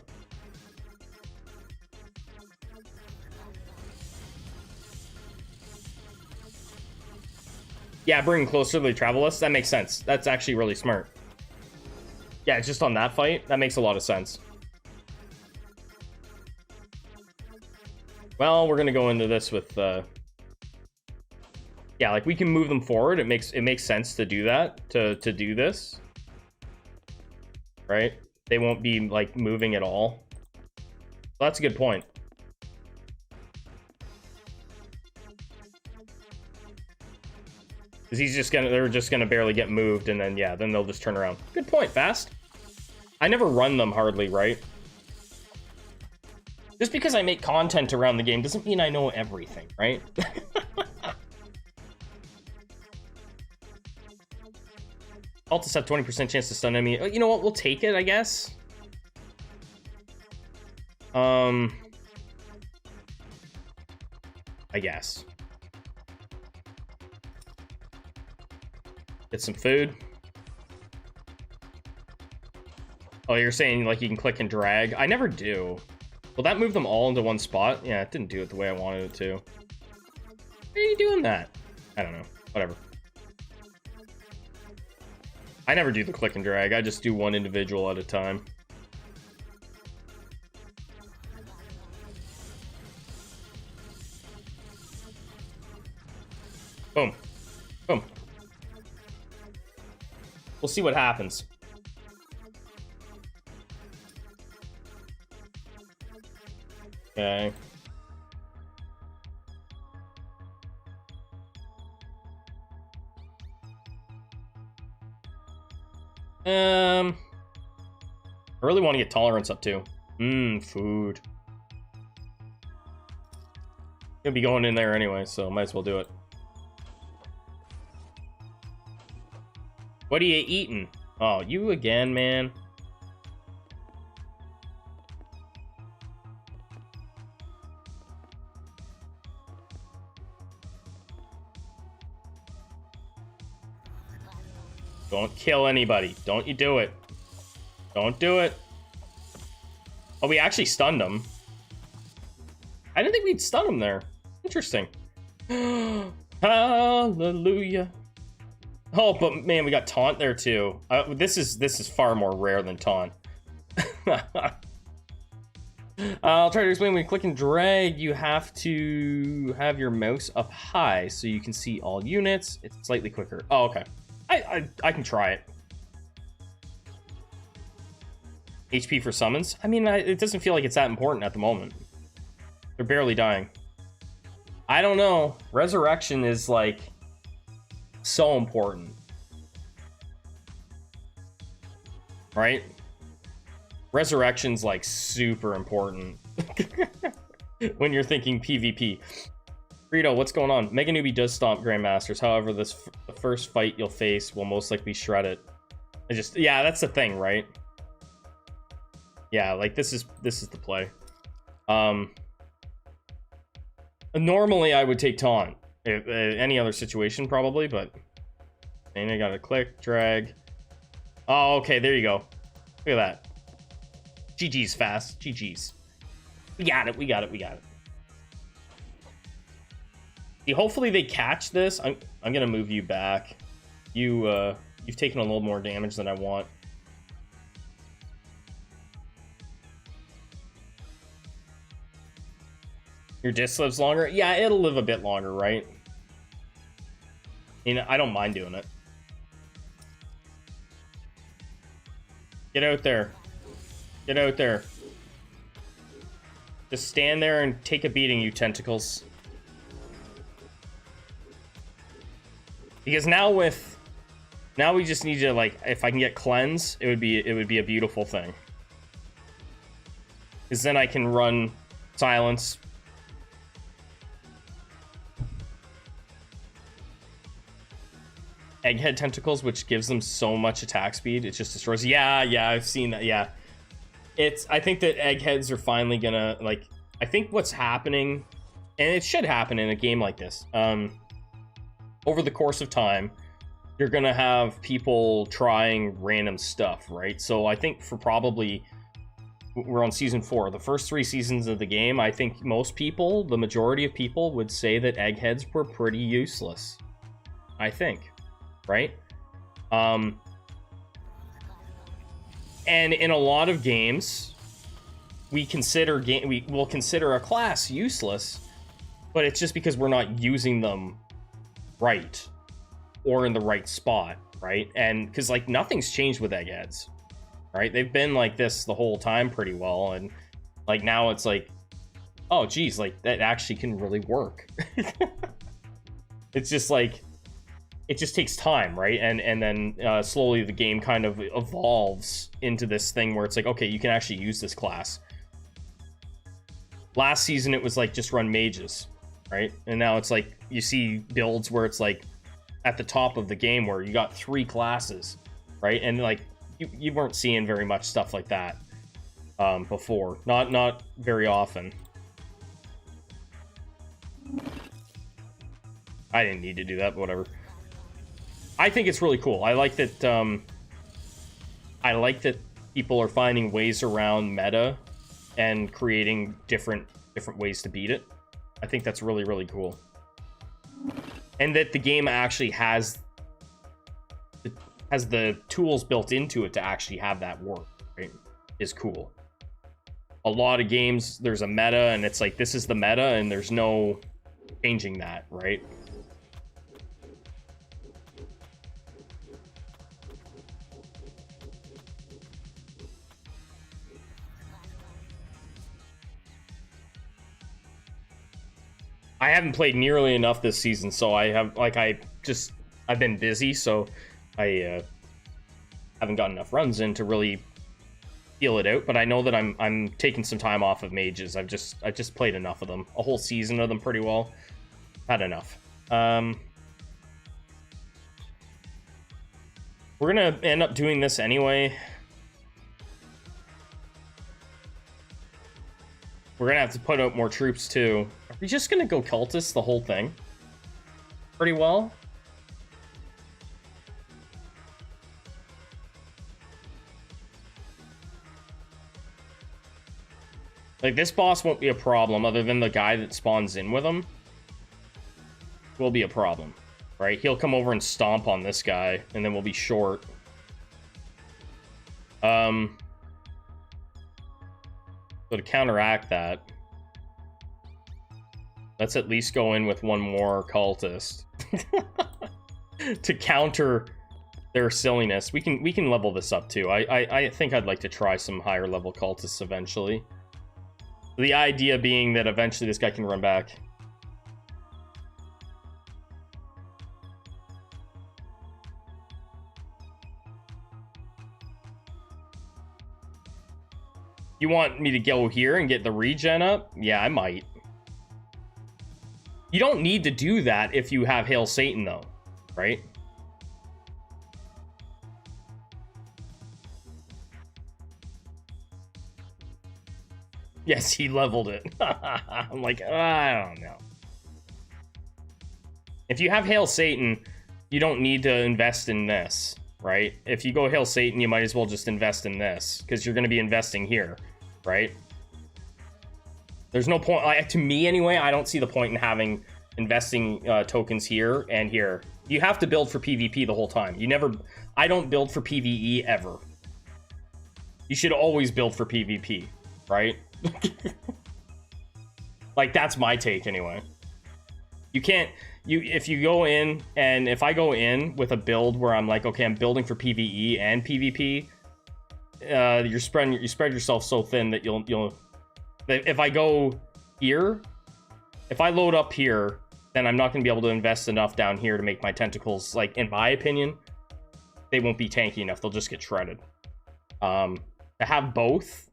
Yeah, bring him closer to the travel list. That makes sense. That's actually really smart. Yeah, just on that fight, that makes a lot of sense. Well, we're gonna go into this with yeah, like we can move them forward. It makes sense to do that, to do this. Right? They won't be like moving at all. Well, that's a good point. Because they're just gonna barely get moved, and then, yeah, then they'll just turn around. Good point, Fast. I never run them hardly, right? Just because I make content around the game doesn't mean I know everything, right? Cultists have 20% chance to stun enemy. You know what? We'll take it, I guess. I guess. Get some food. Oh, you're saying like you can click and drag? I never do. Will that move them all into one spot? Yeah, it didn't do it the way I wanted it to. Why are you doing that? I don't know. Whatever. I never do the click and drag. I just do one individual at a time. Boom. Boom. We'll see what happens. Okay. I really want to get tolerance up too. Food. Gonna be going in there anyway, so might as well do it. What are you eating? Oh, you again, man. Don't kill anybody. Don't you do it. Don't do it. Oh, we actually stunned him. I didn't think we'd stun him there. Interesting. Hallelujah. Oh, but man, we got taunt there too. This is far more rare than taunt. I'll try to explain. When you click and drag, you have to have your mouse up high so you can see all units. It's slightly quicker. Oh, okay. I can try it. HP for summons? I mean, it doesn't feel like it's that important at the moment. They're barely dying. I don't know. Resurrection is like so important. Right? Resurrection's like super important when you're thinking PvP. Rito, what's going on? Mega Newbie does stomp Grandmasters. However, the first fight you'll face will most likely shred it. Yeah, that's the thing, right? Yeah, like this is the play. Normally I would take taunt. Any other situation probably, but and I gotta click, drag. Oh, okay, there you go. Look at that. GG's Fast. GG's. We got it. We got it. We got it. See, hopefully they catch this. I'm gonna move you back. You've taken a little more damage than I want. Your disc lives longer? Yeah, it'll live a bit longer, right? I don't mind doing it. Get out there. Get out there. Just stand there and take a beating, you tentacles. Because now we just need to, like, if I can get cleanse, it would be a beautiful thing. Because then I can run silence. Egghead tentacles, which gives them so much attack speed, it just destroys. Yeah, I've seen that. Yeah, I think that eggheads are finally gonna, like, I think what's happening, and it should happen in a game like this, over the course of time, you're gonna have people trying random stuff, right? So I think for probably, we're on season 4, the first 3 seasons of the game, I think most people, the majority of people, would say that eggheads were pretty useless. I think. Right? And in a lot of games, we'll consider a class useless, but it's just because we're not using them right or in the right spot, right? And because, like, nothing's changed with eggheads, right? They've been like this the whole time pretty well, and like now it's like, oh geez, like that actually can really work. It's just like, it just takes time, right? And then slowly the game kind of evolves into this thing where it's like, okay, you can actually use this class. Last season it was like just run mages, right? And now it's like you see builds where it's like at the top of the game where you got 3 classes, right? And like you weren't seeing very much stuff like that before. Not very often. I didn't need to do that, but whatever. I think it's really cool. I like that people are finding ways around meta and creating different ways to beat it. I think that's really, really cool. And that the game actually has the tools built into it to actually have that work, right? Is cool. A lot of games, there's a meta, and it's like, this is the meta, and there's no changing that, right? I haven't played nearly enough this season, so I've been busy, so I haven't got enough runs in to really feel it out. But I know that I'm taking some time off of mages. I've just played enough of them, a whole season of them pretty well. Had enough. We're gonna end up doing this anyway. We're gonna have to put out more troops too. Are we just gonna go cultist the whole thing? Pretty well. Like, this boss won't be a problem other than the guy that spawns in with him will be a problem, right? He'll come over and stomp on this guy, and then we'll be short. So to counteract that, let's at least go in with one more cultist to counter their silliness. We can level this up too. I think I'd like to try some higher level cultists eventually. The idea being that eventually this guy can run back. You want me to go here and get the regen up? Yeah, I might. You don't need to do that if you have Hail Satan, though, right? Yes, he leveled it. I'm like, I don't know. If you have Hail Satan, you don't need to invest in this, right? If you go Hail Satan, you might as well just invest in this, because you're going to be investing here, right? There's no point, like, to me anyway, I don't see the point in investing tokens here and here. You have to build for PvP the whole time. I don't build for PvE ever. You should always build for PvP, right? Like, that's my take anyway. If you go in, and if I go in with a build where I'm like, okay, I'm building for PvE and PvP, you spread yourself so thin that you'll if I go here, if I load up here, then I'm not going to be able to invest enough down here to make my tentacles, like, in my opinion, they won't be tanky enough. They'll just get shredded. To have both,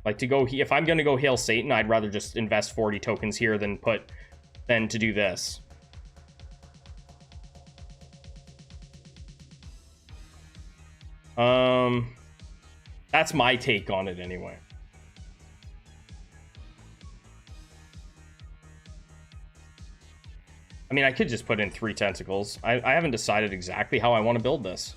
like, to go here, if I'm going to go Hail Satan, I'd rather just invest 40 tokens here than to do this. That's my take on it anyway. I mean, I could just put in 3 tentacles. I haven't decided exactly how I want to build this.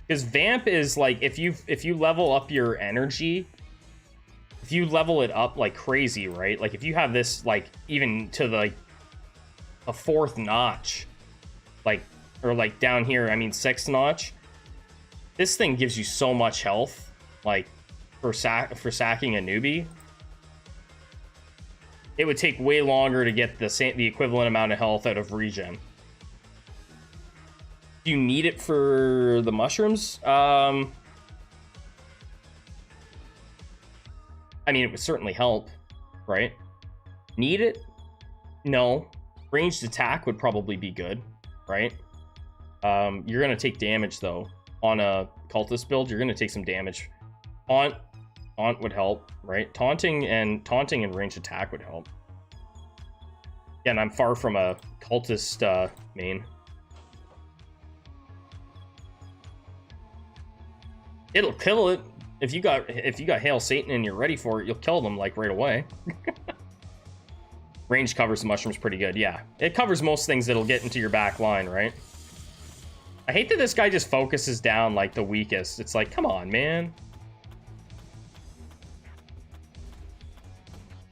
Because Vamp is like, if you level up your energy, if you level it up like crazy, right? Like, if you have this, like, even to the, like, a 4th notch, like, or like down here, I mean 6th notch, this thing gives you so much health, like, for sacking a newbie. It would take way longer to get the equivalent amount of health out of regen. Do you need it for the mushrooms? I mean, it would certainly help, right? Need it? No. Ranged attack would probably be good, right? You're gonna take damage though. On a cultist build, you're gonna take some damage. Taunt would help, right? Taunting and ranged attack would help. Yeah, and I'm far from a cultist main. It'll kill it. If you got Hail Satan and you're ready for it, you'll kill them like right away. Range covers the mushrooms pretty good. Yeah, it covers most things that'll get into your back line, right? I hate that this guy just focuses down like the weakest. It's like, come on, man.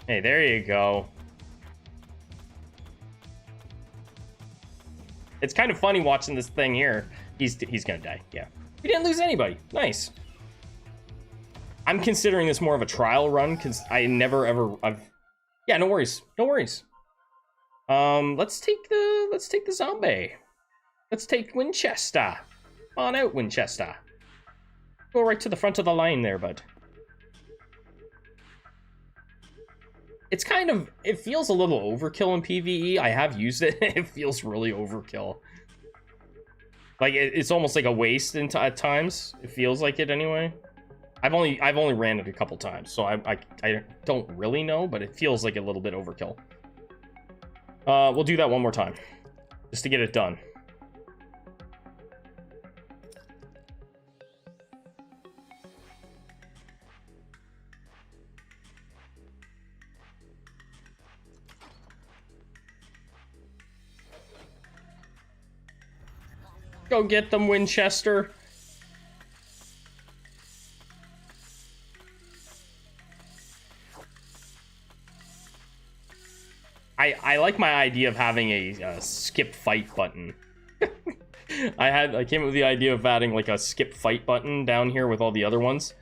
Hey, there you go. It's kind of funny watching this thing here. He's gonna die. Yeah, we didn't lose anybody. Nice. I'm considering this more of a trial run because I never ever. Yeah, no worries. No worries. Let's take the zombie. Let's take Winchester. Come on out, Winchester. Go right to the front of the line there, bud. It's kind of, it feels a little overkill in PvE. I have used it. It feels really overkill. Like it's almost like a waste at times. It feels like it anyway. I've only ran it a couple times, so I don't really know, but it feels like a little bit overkill. We'll do that one more time, just to get it done. Go get them, Winchester. I like my idea of having a skip fight button. I came up with the idea of adding like a skip fight button down here with all the other ones.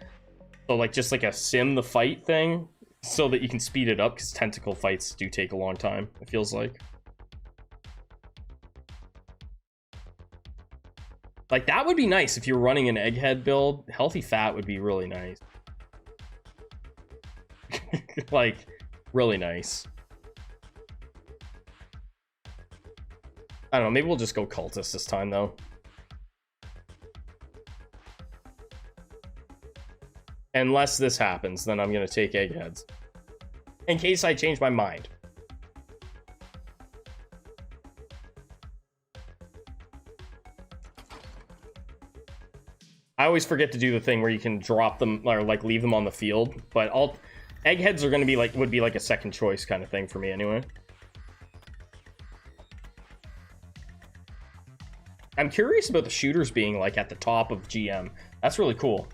So like just like a sim the fight thing so that you can speed it up because tentacle fights do take a long time, it feels like. Like that would be nice if you're running an egghead build. Healthy fat would be really nice. Like really nice. I don't know, maybe we'll just go cultist this time, though. Unless this happens, then I'm going to take eggheads. In case I change my mind. I always forget to do the thing where you can drop them, or like leave them on the field, but eggheads are going to be like, would be like a second choice kind of thing for me anyway. I'm curious about the shooters being like at the top of GM. That's really cool.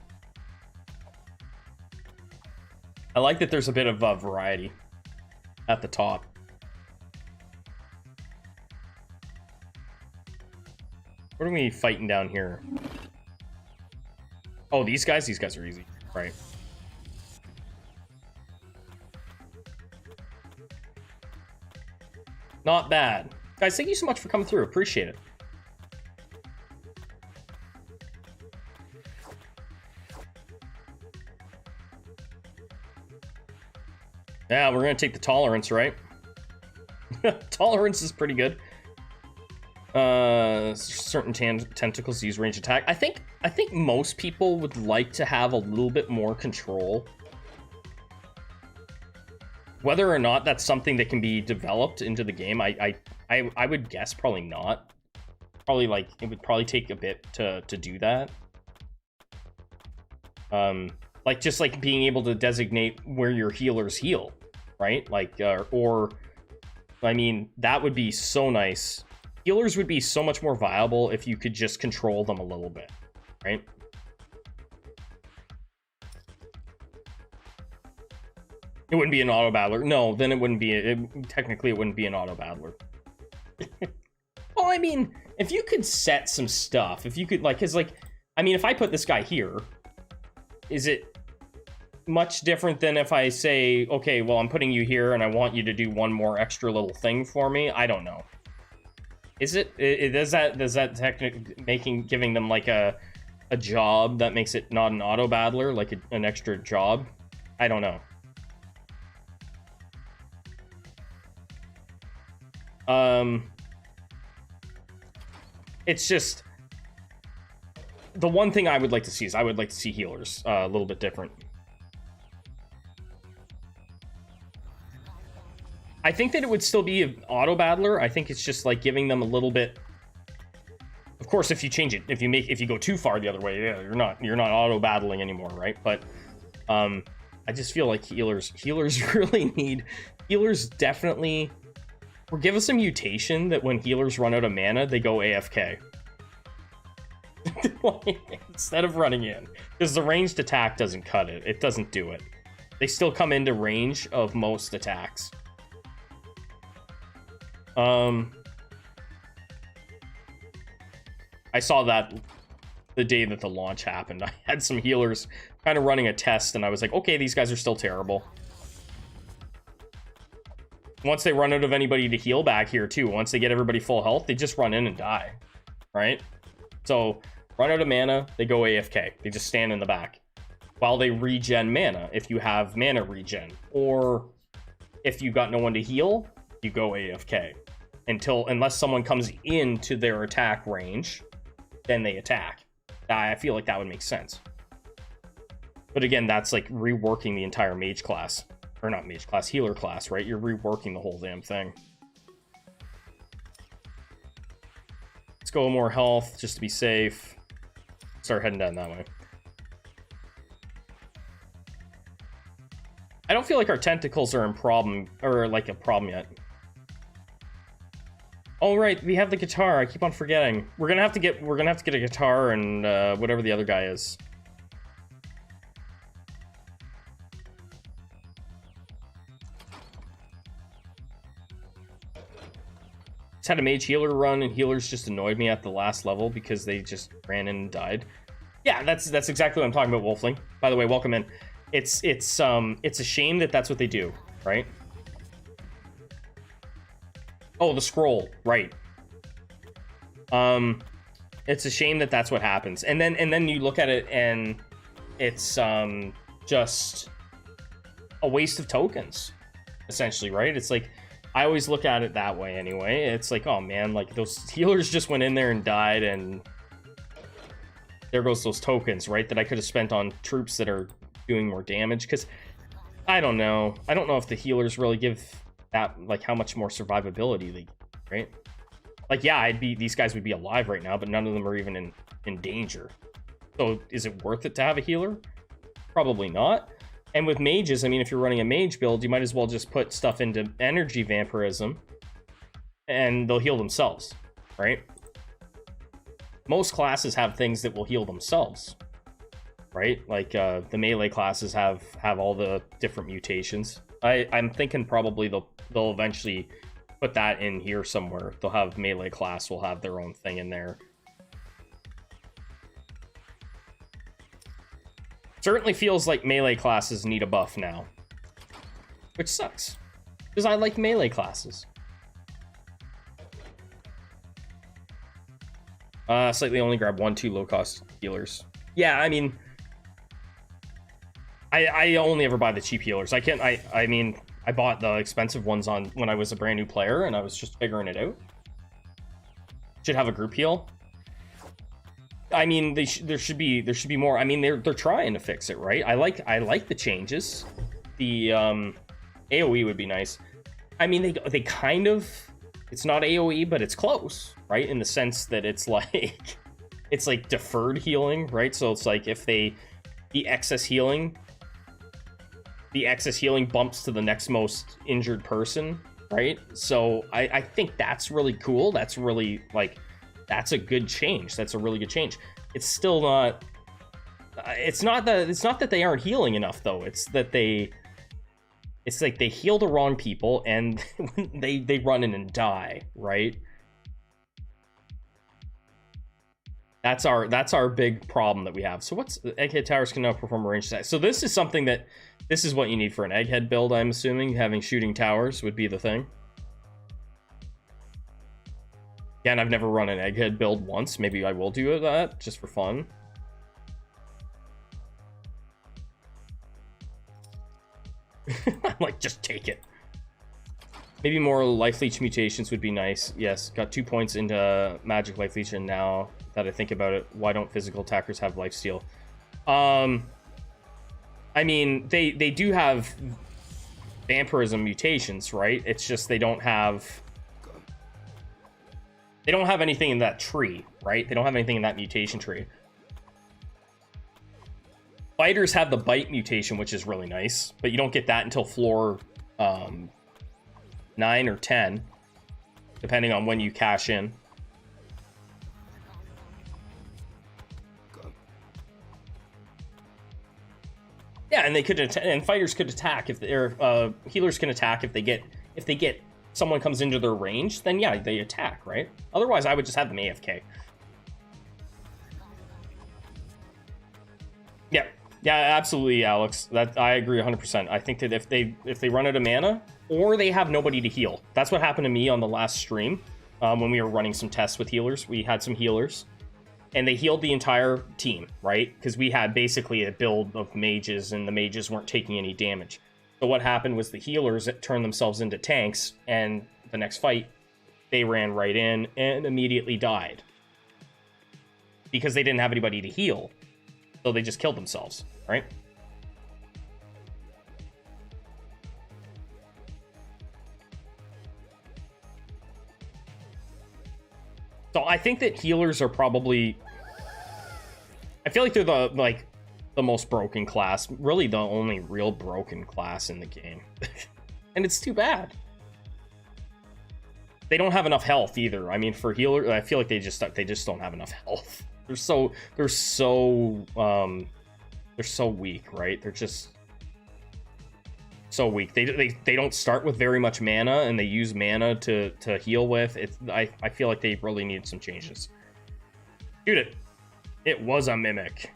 I like that there's a bit of variety at the top. What are we fighting down here? Oh, these guys are easy, right? Not bad. Guys, thank you so much for coming through. Appreciate it. Yeah, we're gonna take the tolerance, right? Tolerance is pretty good. Certain tentacles use range attack. I think most people would like to have a little bit more control. Whether or not that's something that can be developed into the game, I would guess probably not. Probably like it would probably take a bit to do that. Like just like being able to designate where your healers heal, right? Like or I mean that would be so nice. Healers would be so much more viable if you could just control them a little bit, right? It wouldn't be an auto battler. No, then it wouldn't be. Technically, it wouldn't be an auto battler. Well, I mean, if you could set some stuff, if you could like, cause like, I mean, if I put this guy here, is it much different than if I say, okay, well, I'm putting you here and I want you to do one more extra little thing for me? I don't know. Is it does that technically giving them like a job that makes it not an auto battler, like an extra job? I don't know. It's just the one thing I would like to see is I would like to see healers a little bit different. I think that it would still be an auto battler. I think it's just like giving them a little bit. Of course, if you change it, if you go too far the other way, yeah, you're not auto battling anymore, right? But I just feel like healers really need definitely. Or give us a mutation that when healers run out of mana, they go AFK. Instead of running in. Because the ranged attack doesn't cut it. It doesn't do it. They still come into range of most attacks. I saw that the day that the launch happened. I had some healers kind of running a test, and I was like, okay, these guys are still terrible. Once they run out of anybody to heal back here too, once they get everybody full health, they just run in and die, right? So run out of mana, they go AFK. They just stand in the back while they regen mana if you have mana regen, or if you got no one to heal, you go AFK unless someone comes into their attack range, then they attack. I feel like that would make sense. But again, that's like reworking the entire mage class. Or not mage class, healer class, right? You're reworking the whole damn thing. Let's go more health, just to be safe. Start heading down that way. I don't feel like our tentacles are a problem yet. Oh right, we have the guitar. I keep on forgetting. We're gonna have to get a guitar and whatever the other guy is. Had a mage healer run, and healers just annoyed me at the last level because they just ran in and died. Yeah, that's exactly what I'm talking about, Wolfling. By the way, welcome in. It's a shame that that's what they do, right? Oh, the scroll, right? It's a shame that that's what happens, and then you look at it and it's just a waste of tokens, essentially, right? It's like, I always look at it that way anyway. It's like, oh man, like those healers just went in there and died, and there goes those tokens, right? That I could have spent on troops that are doing more damage. Because I don't know if the healers really give that, like, how much more survivability they, right? Like, yeah, these guys would be alive right now, but none of them are even in danger. So is it worth it to have a healer? Probably not. And with mages, I mean, if you're running a mage build, you might as well just put stuff into energy vampirism and they'll heal themselves, right? Most classes have things that will heal themselves, right? Like the melee classes have all the different mutations. I'm thinking probably they'll eventually put that in here somewhere. They'll have melee class will have their own thing in there. Certainly feels like melee classes need a buff now, which sucks because I like melee classes. Slightly only grab 1-2 low-cost healers. Yeah, I mean, I only ever buy the cheap healers. I mean, I bought the expensive ones when I was a brand new player and I was just figuring it out. Should have a group heal. I mean, there should be more. I mean, they're trying to fix it, right? I like the changes. The AoE would be nice. I mean, they kind of, it's not AoE, but it's close, right? In the sense that it's like deferred healing, right? So it's like if the excess healing bumps to the next most injured person, right? So I think that's really cool. That's really like, that's a good change. That's a really good change. It's still not. It's not that they aren't healing enough though. It's like they heal the wrong people and they run in and die, right? That's our big problem that we have. So what's egghead towers can now perform a range attack. So this is what you need for an egghead build. I'm assuming having shooting towers would be the thing. Again, I've never run an egghead build once. Maybe I will do that just for fun. I'm like, just take it. Maybe more life leech mutations would be nice. Yes, got 2 points into magic life leech, and now that I think about it, why don't physical attackers have life steal? I mean, they do have vampirism mutations, right? It's just they don't have anything in that tree, right? They don't have anything in that mutation tree. Fighters have the bite mutation, which is really nice, but you don't get that until floor 9 or 10, depending on when you cash in. Yeah, and they could and fighters could attack if they're healers can attack if they get someone comes into their range, then yeah, they attack, right? Otherwise, I would just have them AFK. Yeah, absolutely, Alex. That I agree 100%. I think that if they run out of mana or they have nobody to heal, that's what happened to me on the last stream when we were running some tests with healers. We had some healers, and they healed the entire team, right? Because we had basically a build of mages, and the mages weren't taking any damage. So what happened was the healers turned themselves into tanks, and the next fight, they ran right in and immediately died because they didn't have anybody to heal. So they just killed themselves, right? So I think that healers are probably... I feel like they're the most broken class. Really the only real broken class in the game. And it's too bad. They don't have enough health either. I mean, for healer, I feel like they just don't have enough health. They're so weak, right? They're just so weak. They don't start with very much mana, and they use mana to heal with. I feel like they really need some changes. Shoot it. It was a mimic.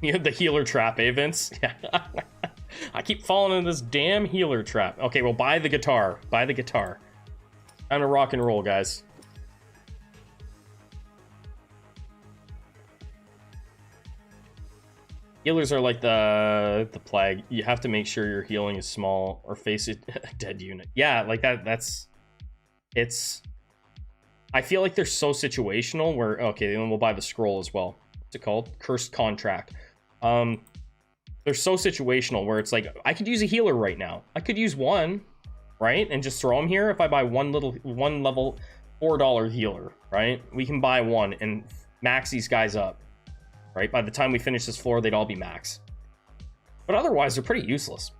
You had the healer trap, eh, Vince? Yeah. I keep falling into this damn healer trap. Okay, well, buy the guitar. Buy the guitar. Time to rock and roll, guys. Healers are like the plague. You have to make sure your healing is small or face a dead unit. Yeah, like that's... It's... I feel like they're so situational where... Okay, then we'll buy the scroll as well. What's it called? Cursed Contract. They're so situational where it's like, I could use a healer right now. I could use one, right? And just throw them here. If I buy one level $4 healer, right? We can buy one and max these guys up, right? By the time we finish this floor, they'd all be max. But otherwise, they're pretty useless.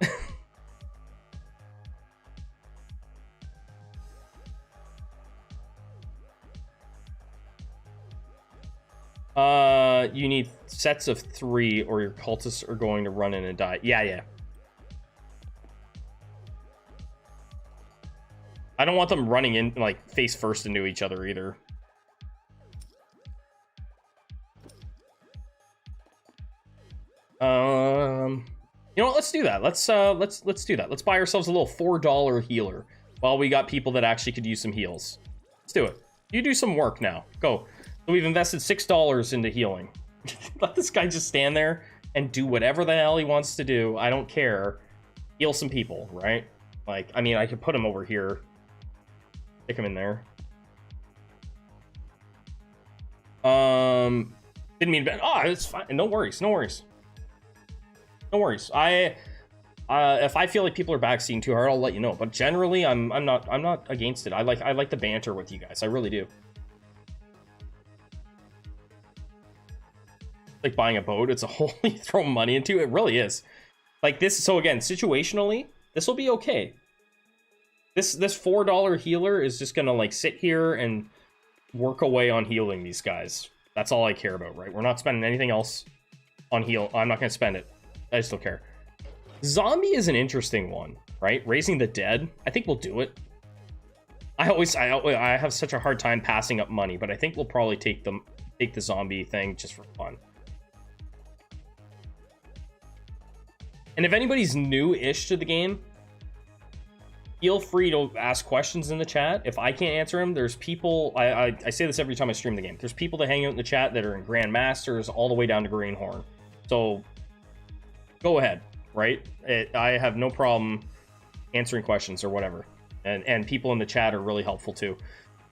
You need sets of 3 or your cultists are going to run in and die. Yeah. I don't want them running in, like, face first into each other either. You know what? Let's do that. Let's do that. Let's buy ourselves a little $4 healer while we got people that actually could use some heals. Let's do it. You do some work now. Go. So we've invested $6 into healing. Let this guy just stand there and do whatever the hell he wants to do. I don't care. Heal some people, right? Like, I mean, I could put him over here. Stick him in there. Didn't mean to... Oh, it's fine. No worries. No worries. No worries. If I feel like people are backseating too hard, I'll let you know. But generally, I'm not against it. I like the banter with you guys. I really do. Like buying a boat, it's a hole you throw money into. It really is. Like this. So again, situationally, this will be okay. This $4 healer is just gonna like sit here and work away on healing these guys. That's all I care about, right? We're not spending anything else on heal. I'm not gonna spend it. I just don't care. Zombie is an interesting one, right? Raising the dead. I think we'll do it. I have such a hard time passing up money, but I think we'll probably take the zombie thing just for fun. And if anybody's new-ish to the game, feel free to ask questions in the chat. If I can't answer them, there's people... I say this every time I stream the game. There's people that hang out in the chat that are in Grandmasters all the way down to Greenhorn. So, go ahead. right? I have no problem answering questions or whatever. And people in the chat are really helpful too.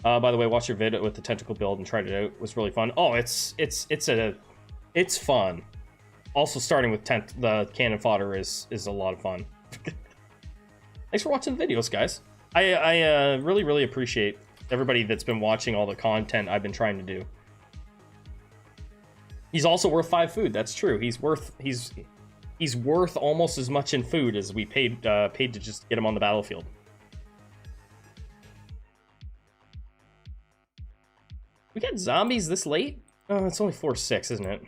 By the way, watch your vid with the tentacle build and tried it out. It was really fun. Oh, it's fun. Also, starting with the cannon fodder is a lot of fun. Thanks for watching the videos, guys. I really appreciate everybody that's been watching all the content I've been trying to do. He's also worth 5 food. That's true. He's worth almost as much in food as we paid to just get him on the battlefield. We got zombies this late? Oh, it's only 4-6, isn't it?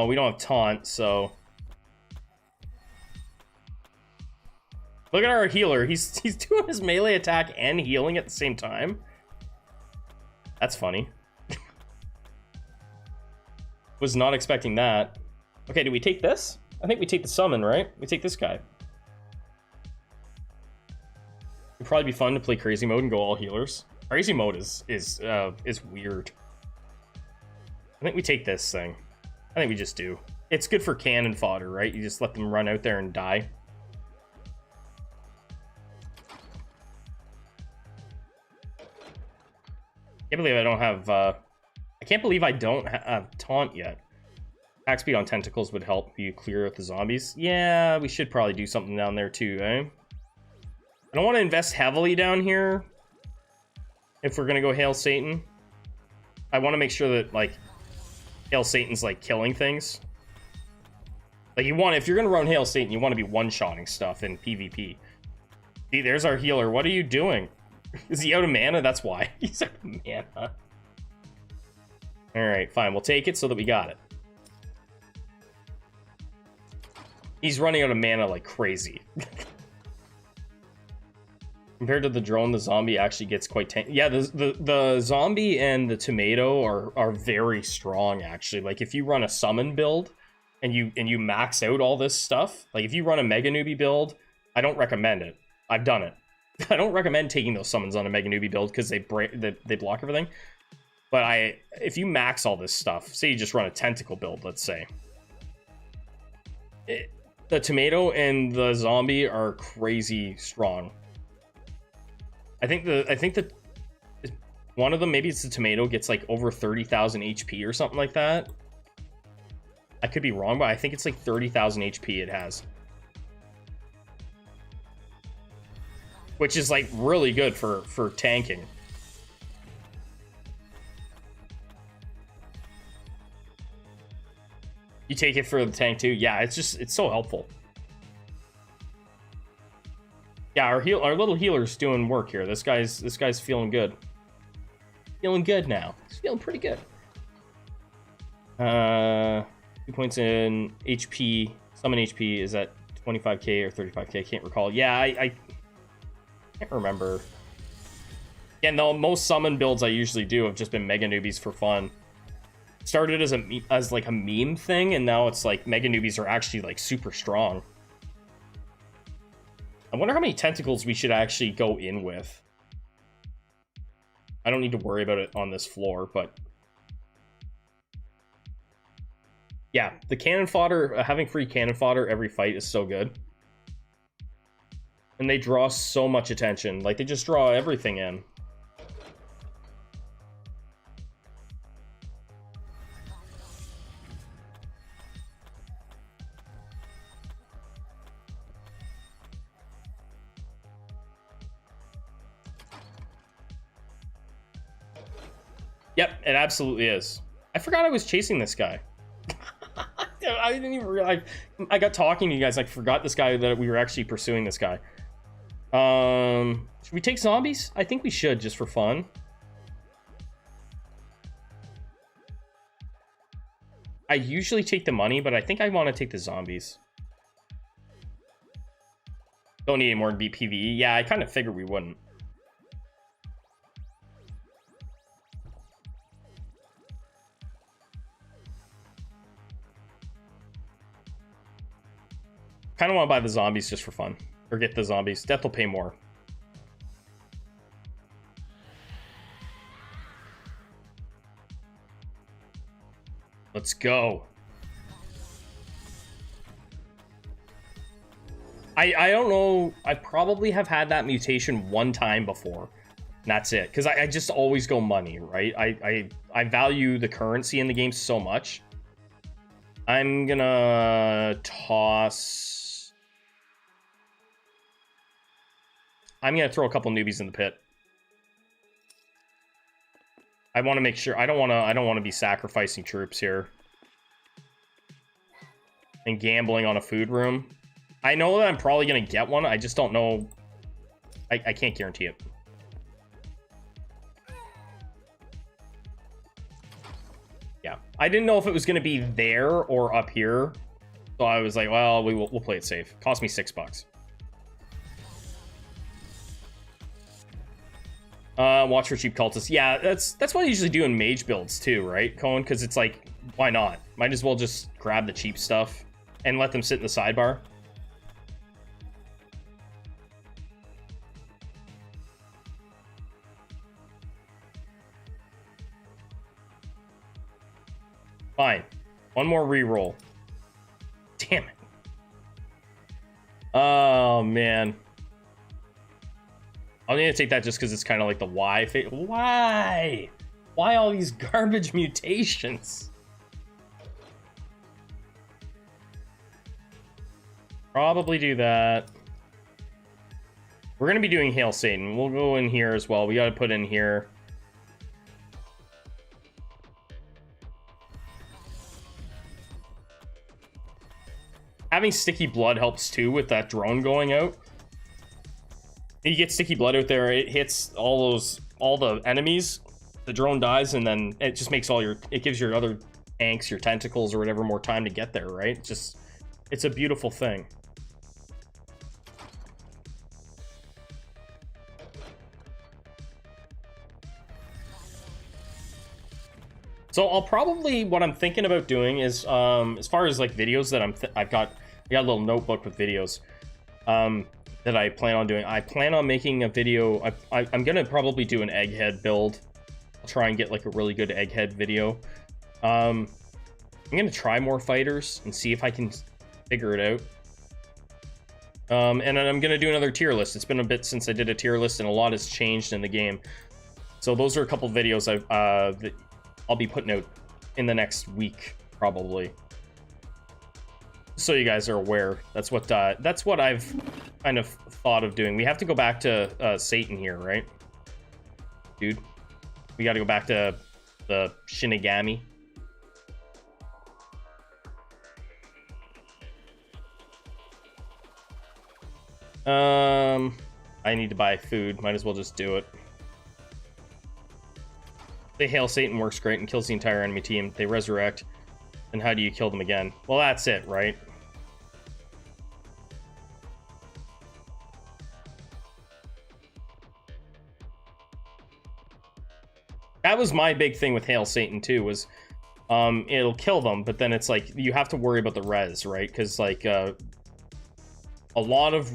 We don't have taunt, so... Look at our healer. He's doing his melee attack and healing at the same time. That's funny. Was not expecting that. Okay, do we take this? I think we take the summon, right? We take this guy. It'd probably be fun to play crazy mode and go all healers. Crazy mode is weird. I think we take this thing. I think we just do. It's good for cannon fodder, right? You just let them run out there and die. Can't believe I don't have. I can't believe I don't have taunt yet. Attack speed on tentacles would help you clear out the zombies. Yeah, we should probably do something down there too, eh? I don't want to invest heavily down here if we're gonna go Hail Satan. I want to make sure that like Hail Satan's like killing things. Like if you're gonna run Hail Satan, you want to be one-shotting stuff in PvP. See, there's our healer. What are you doing? Is he out of mana? That's why. He's out of mana. Alright, fine. We'll take it so that we got it. He's running out of mana like crazy. Compared to the drone, the zombie actually gets quite tanky. Yeah, the zombie and the tomato are very strong, actually. Like, if you run a summon build and you max out all this stuff, like, if you run a Mega Newbie build, I don't recommend it. I've done it. I don't recommend taking those summons on a Mega Newbie build because they block everything. But if you max all this stuff, say you just run a tentacle build, let's say, the tomato and the zombie are crazy strong. I think that one of them, maybe it's the tomato, gets like over 30,000 HP or something like that. I could be wrong, but I think it's like 30,000 HP it has. Which is like really good for tanking. You take it for the tank too? Yeah, it's so helpful. Yeah, our little healer's doing work here. This guy's feeling good. Feeling good now. He's feeling pretty good. 2 points in HP. Summon HP is at 25k or 35k. I can't recall. Yeah, I can't remember. Again, though, most summon builds I usually do have just been Mega Newbies for fun. Started as like a meme thing, and now it's like Mega Newbies are actually like super strong. I wonder how many tentacles we should actually go in with. I don't need to worry about it on this floor, but yeah, the cannon fodder, having free cannon fodder every fight is so good. And they draw so much attention. Like, they just draw everything in. Yep, it absolutely is. I forgot I was chasing this guy. I didn't even realize. I got talking to you guys. I forgot this guy, that we were actually pursuing this guy. Should we take zombies? I think we should, just for fun. I usually take the money, but I think I want to take the zombies. Don't need any more BPVE. Yeah, I kind of figured we wouldn't. Kind of want to buy the zombies just for fun. Or get the zombies. Death will pay more. Let's go. I don't know. I probably have had that mutation one time before. And that's it. Because I just always go money, right? I value the currency in the game so much. I'm gonna toss... I'm gonna throw a couple newbies in the pit. I want to make sure... I don't want to be sacrificing troops here. And gambling on a food room. I know that I'm probably going to get one. I just don't know. I can't guarantee it. Yeah. I didn't know if it was going to be there or up here. So I was like, well, we'll play it safe. Cost me $6. Watch for cheap cultists. Yeah, that's what I usually do in mage builds too, right, Cohen? Because it's like, why not? Might as well just grab the cheap stuff and let them sit in the sidebar. Fine. One more reroll. Damn it. Oh, man. I'm going to take that just because it's kind of like the why. Why? Why all these garbage mutations? Probably do that. We're going to be doing Hail Satan. We'll go in here as well. We got to put in here. Having sticky blood helps too with that drone going out. You get sticky blood out there, it hits all the enemies, the drone dies, and then it just makes it gives your other tanks, your tentacles or whatever, more time to get there, right? It's a beautiful thing. So I'll probably, what I'm thinking about doing is, as far as like videos that I got a little notebook with videos that I plan on doing. I plan on making a video. I'm gonna probably do an egghead build. I'll try and get like a really good egghead video. I'm gonna try more fighters and see if I can figure it out. And then I'm gonna do another tier list. It's been a bit since I did a tier list, and a lot has changed in the game. So those are a couple videos that I'll be putting out in the next week, probably. So you guys are aware. That's what I've kind of thought of doing. We have to go back to Satan here, right? Dude. We got to go back to the Shinigami. I need to buy food. Might as well just do it. The Hail Satan works great and kills the entire enemy team. They resurrect. And how do you kill them again? Well, that's it, right? That was my big thing with Hail Satan too, was it'll kill them, but then it's like you have to worry about the res, right? Because like a lot of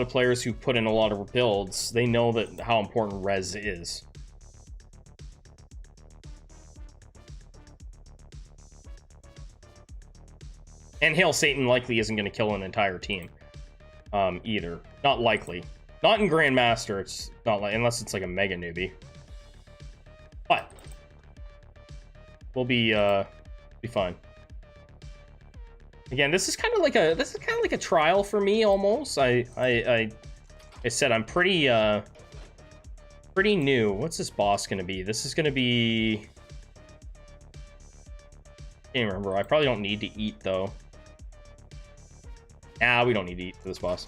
players who put in a lot of builds, they know that how important res is. And Hail Satan likely isn't going to kill an entire team either. Not likely. Not in Grandmaster. It's not like, unless it's like a mega newbie. But we'll be fine. Again, this is kind of like a trial for me almost. I said I'm pretty new. What's this boss going to be? This is going to be, I can't remember. I probably don't need to eat though. Nah, we don't need to eat for this boss.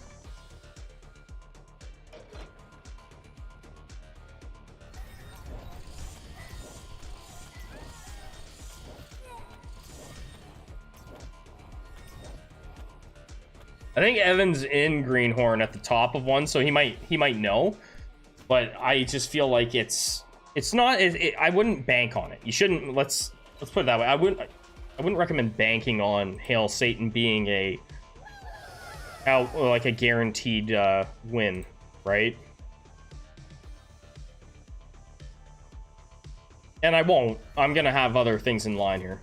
I think Evan's in Greenhorn at the top of one, so he might know. But I just feel like it's not. I wouldn't bank on it. You shouldn't. Let's put it that way. I wouldn't recommend banking on Hail Satan being like a guaranteed win, right? And I won't. I'm gonna have other things in line here.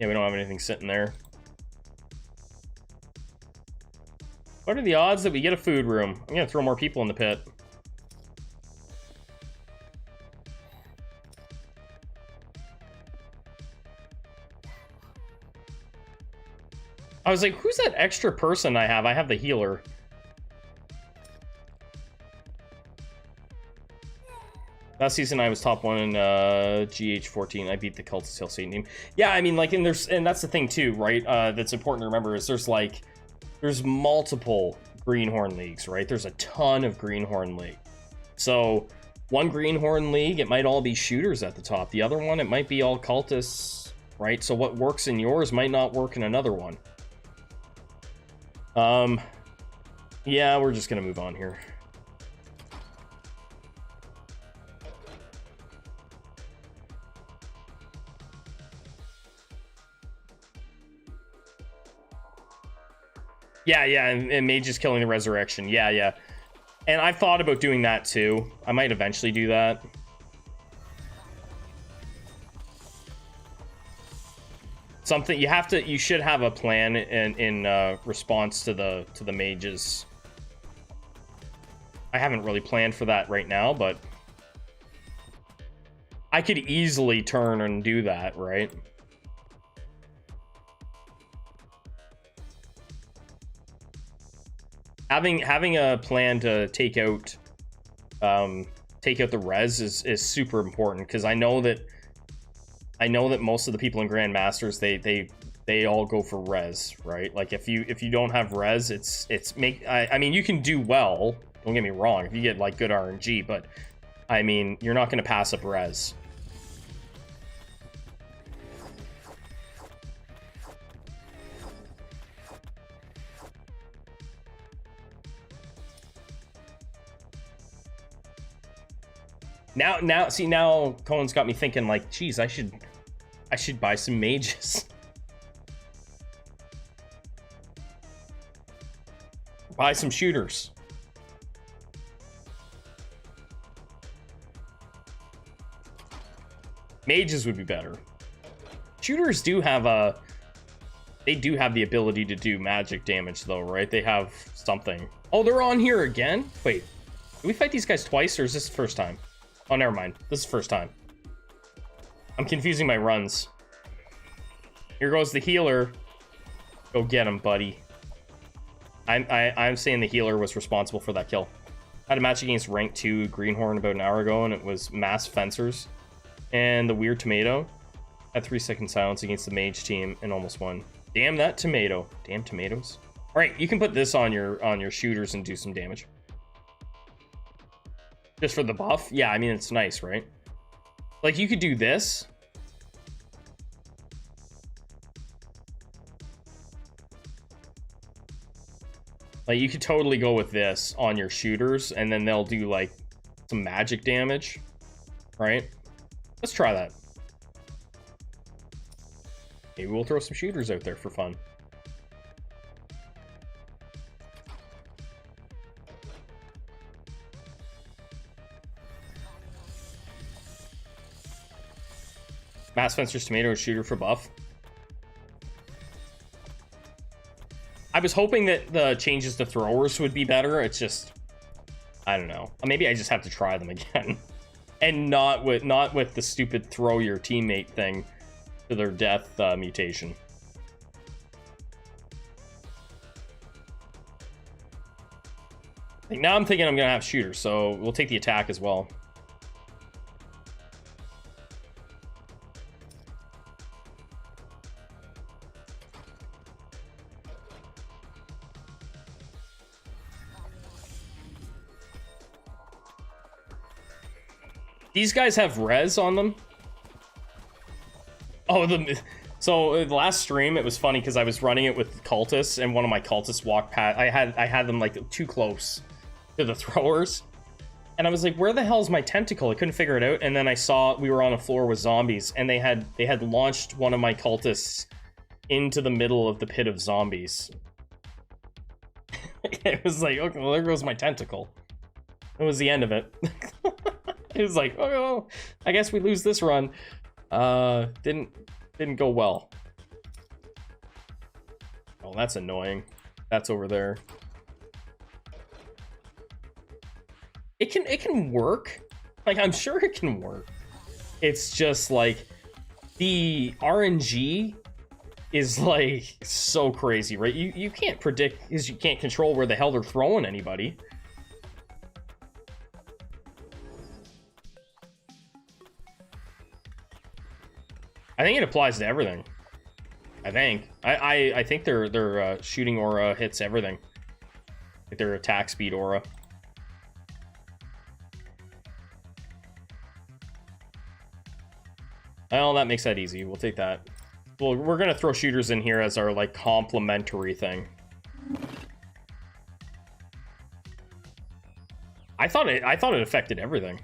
Yeah, we don't have anything sitting there. What are the odds that we get a food room? I'm gonna throw more people in the pit. I was like, who's that extra person I have? I have the healer. Last season I was top 1 in GH14. I beat the cultist Hill Satan team. Yeah, I mean, like, and that's the thing too, right? That's important to remember is there's multiple greenhorn leagues, right? There's a ton of greenhorn league. So one greenhorn league, it might all be shooters at the top. The other one, it might be all cultists, right? So what works in yours might not work in another one. Yeah, we're just gonna move on here. Yeah, and mage is killing the resurrection. Yeah. And I've thought about doing that too. I might eventually do that. Something you should have a plan in response to the mages. I haven't really planned for that right now, but I could easily turn and do that, right? Having a plan to take out the res is super important, because I know that most of the people in Grandmasters they all go for res, right? Like if you don't have res, I mean, you can do well, don't get me wrong, if you get like good RNG, but I mean, you're not going to pass up res. Now Cohen's got me thinking, like, geez, I should buy some mages. Buy some shooters. Mages would be better. Shooters do have the ability to do magic damage though, right? They have something. Oh, they're on here again? Wait, did we fight these guys twice, or is this the first time? Oh, never mind. This is the first time. I'm confusing my runs. Here goes the healer. Go get him, buddy. I'm saying the healer was responsible for that kill. I had a match against rank 2 Greenhorn about an hour ago, and it was Mass Fencers and the Weird Tomato. I had 3-second silence against the mage team and almost won. Damn that tomato. Damn tomatoes. All right, you can put this on your shooters and do some damage. Just for the buff? Yeah, I mean, it's nice, right? Like, you could do this. Like, you could totally go with this on your shooters, and then they'll do, like, some magic damage, right? Let's try that. Maybe we'll throw some shooters out there for fun. Mass Fencer's Tomato shooter for buff. I was hoping that the changes to throwers would be better. It's just, I don't know. Maybe I just have to try them again, and not with the stupid throw your teammate thing to their death mutation. Now I'm thinking I'm gonna have shooters, so we'll take the attack as well. These guys have res on them. Oh, so the last stream, it was funny because I was running it with cultists, and one of my cultists walked past. I had them like too close to the throwers, and I was like, "Where the hell is my tentacle?" I couldn't figure it out, and then I saw we were on a floor with zombies, and they had launched one of my cultists into the middle of the pit of zombies. It was like, okay, well, there goes my tentacle. It was the end of it. It was like, oh, I guess we lose this run. Didn't go well. Oh, that's annoying. That's over there. It can work. Like, I'm sure it can work. It's just like the RNG is like so crazy, right? You can't predict, because you can't control where the hell they're throwing anybody. I think it applies to everything. I think their shooting aura hits everything. Like their attack speed aura. Well, that makes that easy. We'll take that. Well, we're gonna throw shooters in here as our like complementary thing. I thought it affected everything.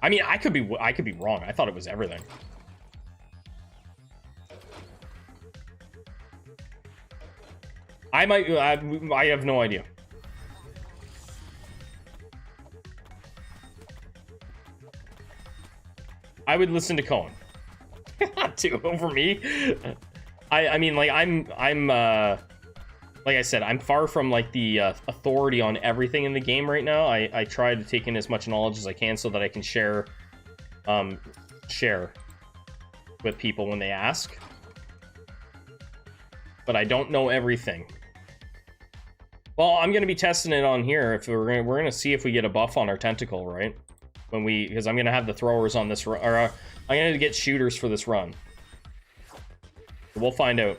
I mean, I could be wrong. I thought it was everything. I have no idea. I would listen to Cohen. Too, over me. I mean, like, I'm like I said, I'm far from like the authority on everything in the game right now. I try to take in as much knowledge as I can so that I can share with people when they ask. But I don't know everything. Well, I'm gonna be testing it on here. If we're gonna see if we get a buff on our tentacle, right? Because I'm gonna have the throwers on this, or I'm gonna get shooters for this run. We'll find out.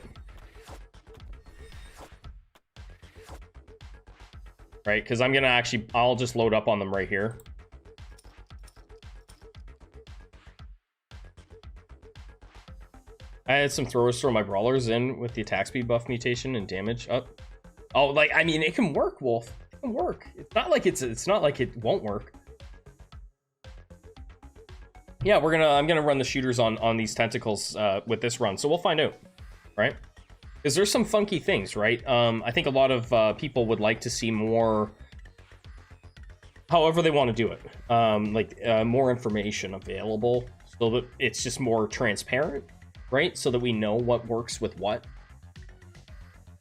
Right, because I'm gonna I'll just load up on them right here. I had some throwers throw my brawlers in with the attack speed buff mutation and damage up. Oh, like, I mean, it can work, Wolf. It can work. It's not like it won't work. Yeah, I'm gonna run the shooters on these tentacles with this run, so we'll find out, right? Because there's some funky things, right? I think a lot of people would like to see more, however they want to do it, more information available so that it's just more transparent, right? So that we know what works with what.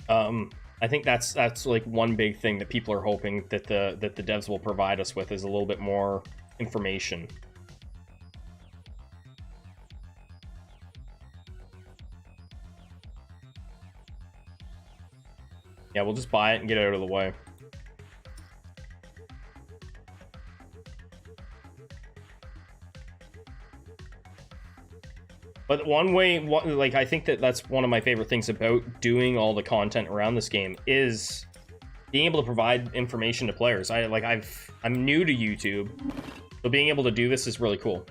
I think that's like one big thing that people are hoping that the devs will provide us with, is a little bit more information. Yeah, we'll just buy it and get it out of the way. But like, I think that's one of my favorite things about doing all the content around this game is being able to provide information to players. I'm new to YouTube, so being able to do this is really cool.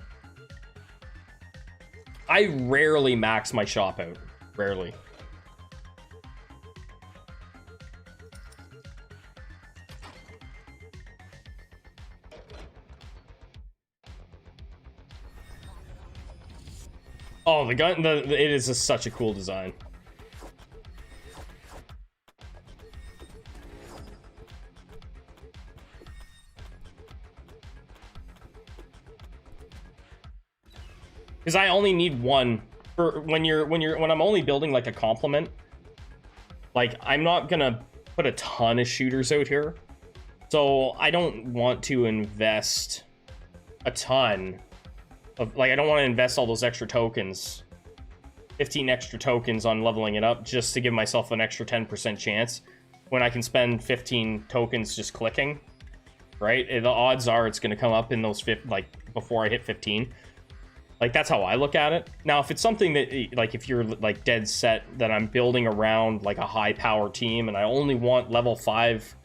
I rarely max my shop out. Rarely. Oh, the gun, it is such a cool design. Because I only need one for when I'm only building like a complement. Like, I'm not gonna put a ton of shooters out here, so I don't want to invest a ton. I don't want to invest all those extra tokens, 15 extra tokens on leveling it up just to give myself an extra 10% chance when I can spend 15 tokens just clicking, right? The odds are it's going to come up in those before I hit 15. Like, that's how I look at it. Now, if it's something that, like, if you're like dead set that I'm building around like a high power team and I only want level 5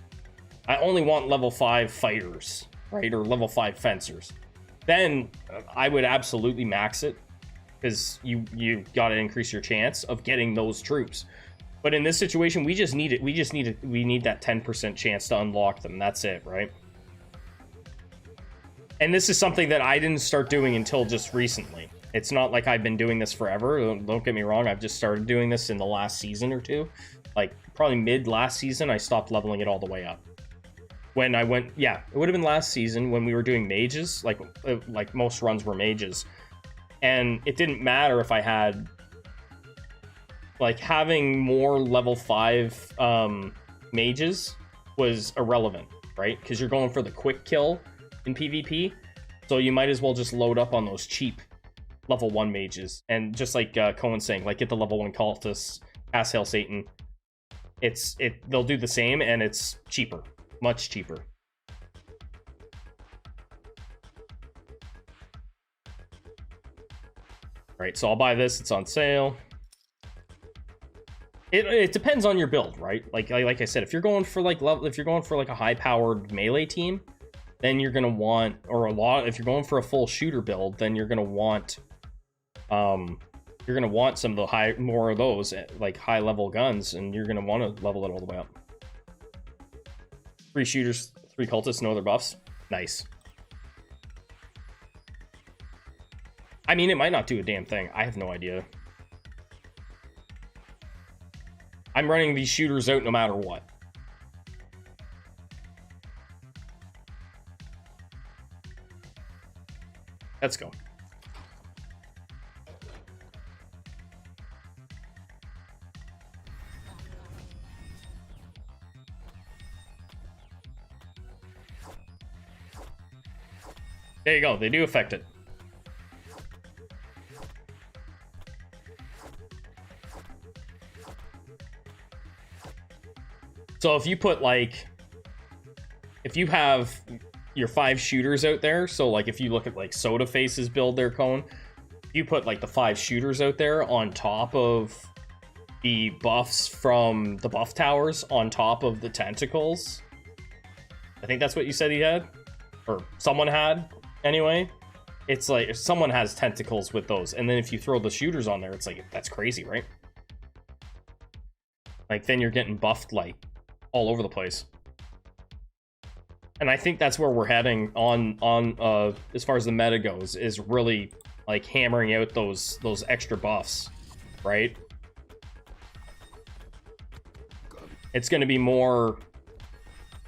fighters, right? Or level 5 fencers. Then I would absolutely max it, because you got to increase your chance of getting those troops. But in this situation, we need that 10% chance to unlock them. That's it, right? And this is something that I didn't start doing until just recently. It's not like I've been doing this forever. Don't get me wrong. I've just started doing this in the last season or two. Like, probably mid last season, I stopped leveling it all the way up. When I went, yeah, it would have been last season when we were doing mages, like most runs were mages, and it didn't matter if I had like having more level 5 mages was irrelevant, right? Because you're going for the quick kill in PvP, so you might as well just load up on those cheap level 1 mages. And just like Cohen's saying, like get the level 1 cultists, cast Hail Satan. They'll do the same, and it's cheaper, much cheaper. Right, so I'll buy this. It's on sale. It depends on your build, right? Like I said, if you're going for like a high-powered melee team, then you're gonna want, if you're going for a full shooter build, then you're gonna want some of the more of those like high-level guns, and you're gonna want to level it all the way up. 3 shooters, 3 cultists, no other buffs. Nice. I mean, it might not do a damn thing. I have no idea. I'm running these shooters out no matter what. Let's go. There you go. They do affect it. So if you put if you have your 5 shooters out there, so like if you look at like Soda Face's build their cone, you put like the 5 shooters out there on top of the buffs from the buff towers on top of the tentacles. I think that's what you said he had, or someone had anyway. It's like if someone has tentacles with those, and then if you throw the shooters on there, it's like, that's crazy, right? Like then you're getting buffed like all over the place. And I think that's where we're heading on as far as the meta goes, is really like hammering out those extra buffs, right? It's going to be more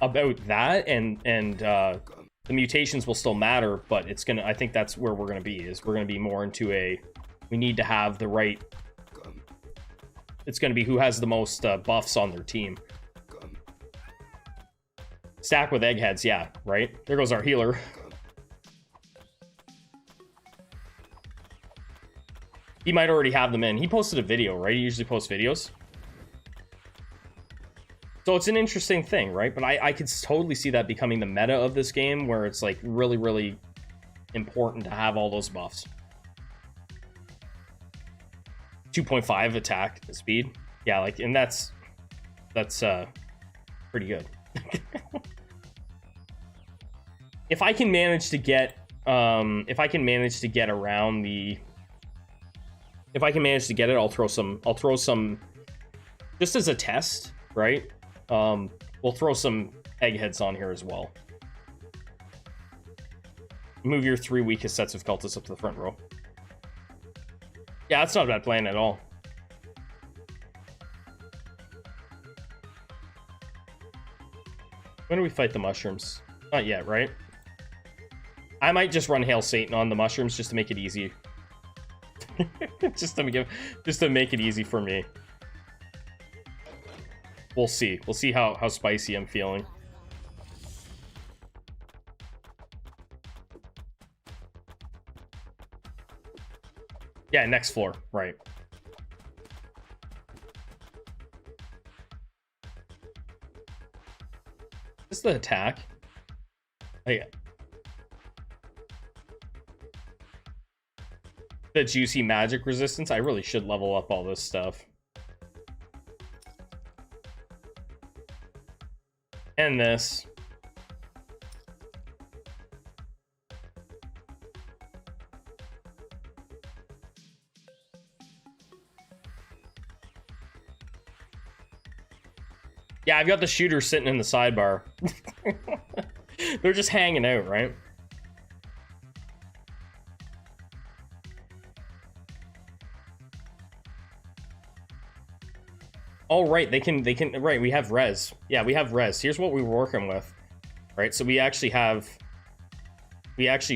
about that, and the mutations will still matter, but it's gonna, I think that's where we're going to be, is we're going to be more into we need to have the right, it's going to be who has the most buffs on their team. Stack with eggheads, yeah, right? There goes our healer. He might already have them in. He posted a video, right? He usually posts videos. So it's an interesting thing, right? But I could totally see that becoming the meta of this game, where it's like really, really important to have all those buffs. 2.5 attack speed. Yeah, like, and that's pretty good. If I can manage to get around the, if I can manage to get it, I'll throw some just as a test, right? We'll throw some eggheads on here as well. Move your 3 weakest sets of cultists up to the front row. Yeah, that's not a bad plan at all. When do we fight the mushrooms? Not yet, right? I might just run Hail Satan on the mushrooms just to make it easy. just to make it easy for me. We'll see. We'll see how spicy I'm feeling. Yeah, next floor, right. This is the attack. Oh, yeah. The juicy magic resistance. I really should level up all this stuff. And this. Yeah, I've got the shooter sitting in the sidebar. They're just hanging out, right? Oh, right, they can, right, we have res. Yeah, we have res. Here's what we were working with. Right, so we actually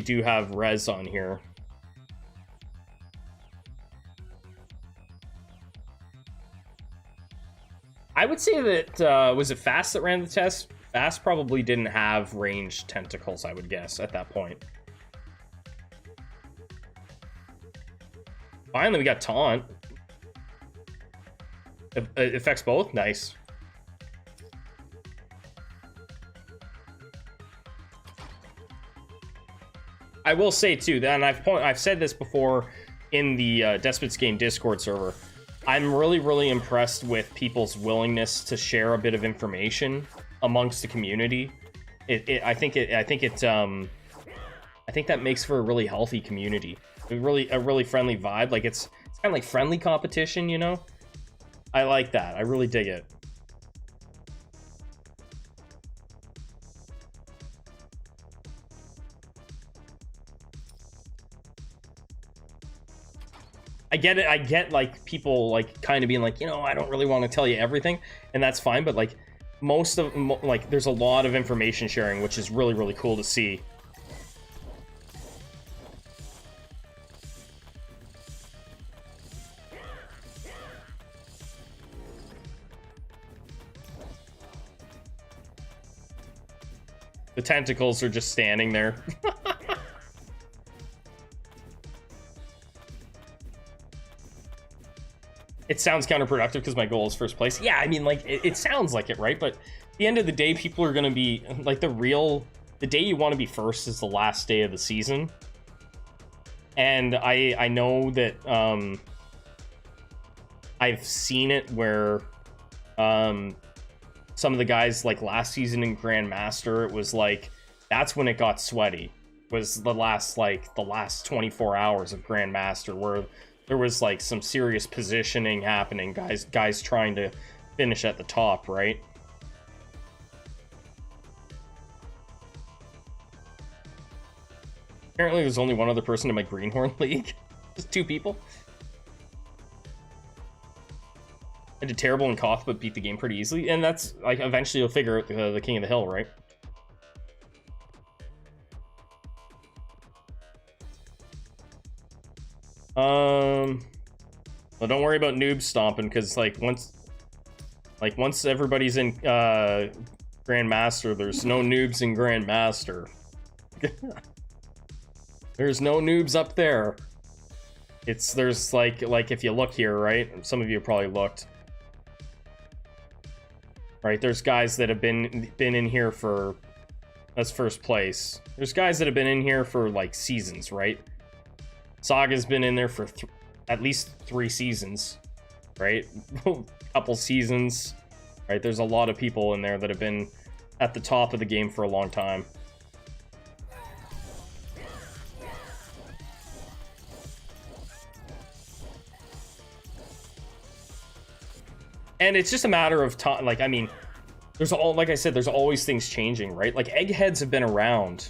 do have res on here. I would say that, was it Fast that ran the test? Fast probably didn't have ranged tentacles, I would guess, at that point. Finally, we got Taunt. It affects both? Nice. I will say, too, and I've said this before in the Despot's Game Discord server, I'm really, really impressed with people's willingness to share a bit of information amongst the community. I think that makes for a really healthy community. A really friendly vibe. Like it's kind of like friendly competition, you know? I like that. I really dig it. I get it. I get like people like kind of being like, you know, I don't really want to tell you everything, and that's fine. But like like there's a lot of information sharing, which is really, really cool to see. The tentacles are just standing there. It sounds counterproductive because my goal is first place. Yeah, I mean, like, it sounds like it, right? But at the end of the day, people are going to be, like, the day you want to be first is the last day of the season. And I know that, I've seen it where, some of the guys, like, last season in Grandmaster, it was, like, that's when it got sweaty. Was the last 24 hours of Grandmaster, where there was like some serious positioning happening, guys trying to finish at the top, right? Apparently there's only one other person in my Greenhorn League. Just 2 people. I did terrible in Koth, but beat the game pretty easily, and that's like eventually you'll figure out the King of the Hill, right? Well, don't worry about noob stomping, because like once everybody's in Grandmaster, there's no noobs in Grandmaster. There's no noobs up there. There's like if you look here, right? Some of you probably looked. Right, there's guys that have been in here for, that's first place. There's guys that have been in here for like seasons, right? Saga's been in there for at least 3 seasons, right? Couple seasons, right? There's a lot of people in there that have been at the top of the game for a long time. And it's just a matter of time. Like, I mean, like I said, there's always things changing, right? Like, eggheads have been around.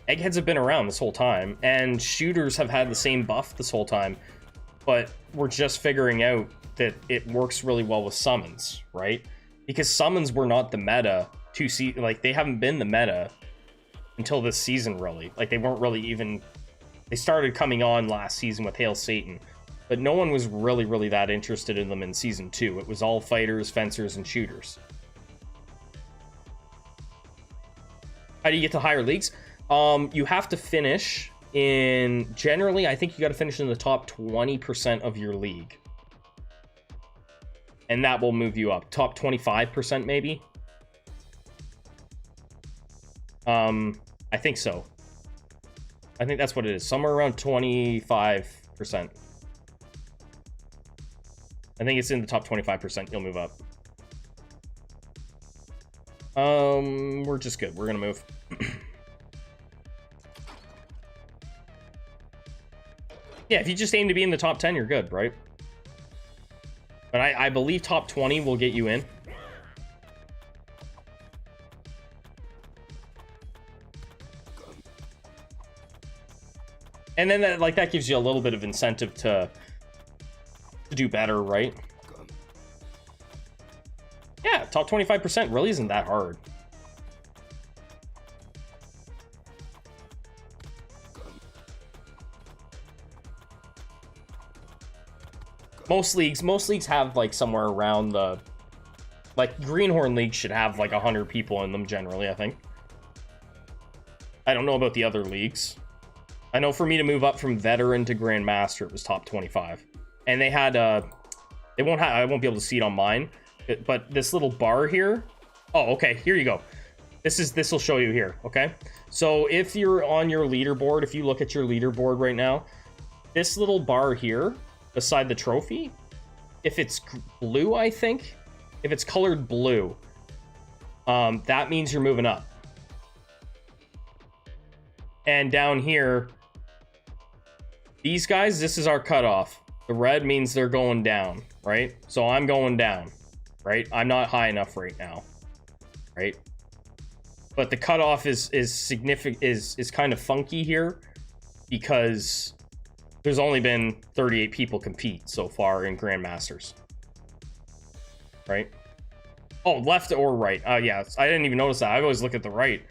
Eggheads have been around this whole time, and shooters have had the same buff this whole time, but we're just figuring out that it works really well with summons, right? Because summons were not the meta like, they haven't been the meta until this season, really. Like, they weren't really even, they started coming on last season with Hail Satan, but no one was really that interested in them in season 2. It was all fighters, fencers, and shooters. How do you get to higher leagues? You have to finish in, generally, I think you got to finish in the top 20% of your league. And that will move you up. Top 25%, maybe? I think so. I think that's what it is. Somewhere around 25%. I think it's in the top 25%. You'll move up. We're just good. We're gonna move. Yeah, if you just aim to be in the top 10, you're good, right? But I believe top 20 will get you in. And then that gives you a little bit of incentive to do better, right? Yeah, top 25% really isn't that hard. Most leagues have like somewhere around the, like Greenhorn League should have like 100 people in them generally, I think. I don't know about the other leagues. I know for me to move up from veteran to Grandmaster, it was top 25. And they had I won't be able to see it on mine, but this little bar here. Oh, okay, here you go. This will show you here, okay? So if you're on your leaderboard, if you look at your leaderboard right now, this little bar here beside the trophy, if it's blue, I think, if it's colored blue, that means you're moving up. And down here, these guys, this is our cutoff. The red means they're going down, right? So I'm going down, right? I'm not high enough right now, right? But the cutoff is significant, is kind of funky here because there's only been 38 people compete so far in Grandmasters, right? Oh, left or right? Yeah, I didn't even notice that. I always look at the right.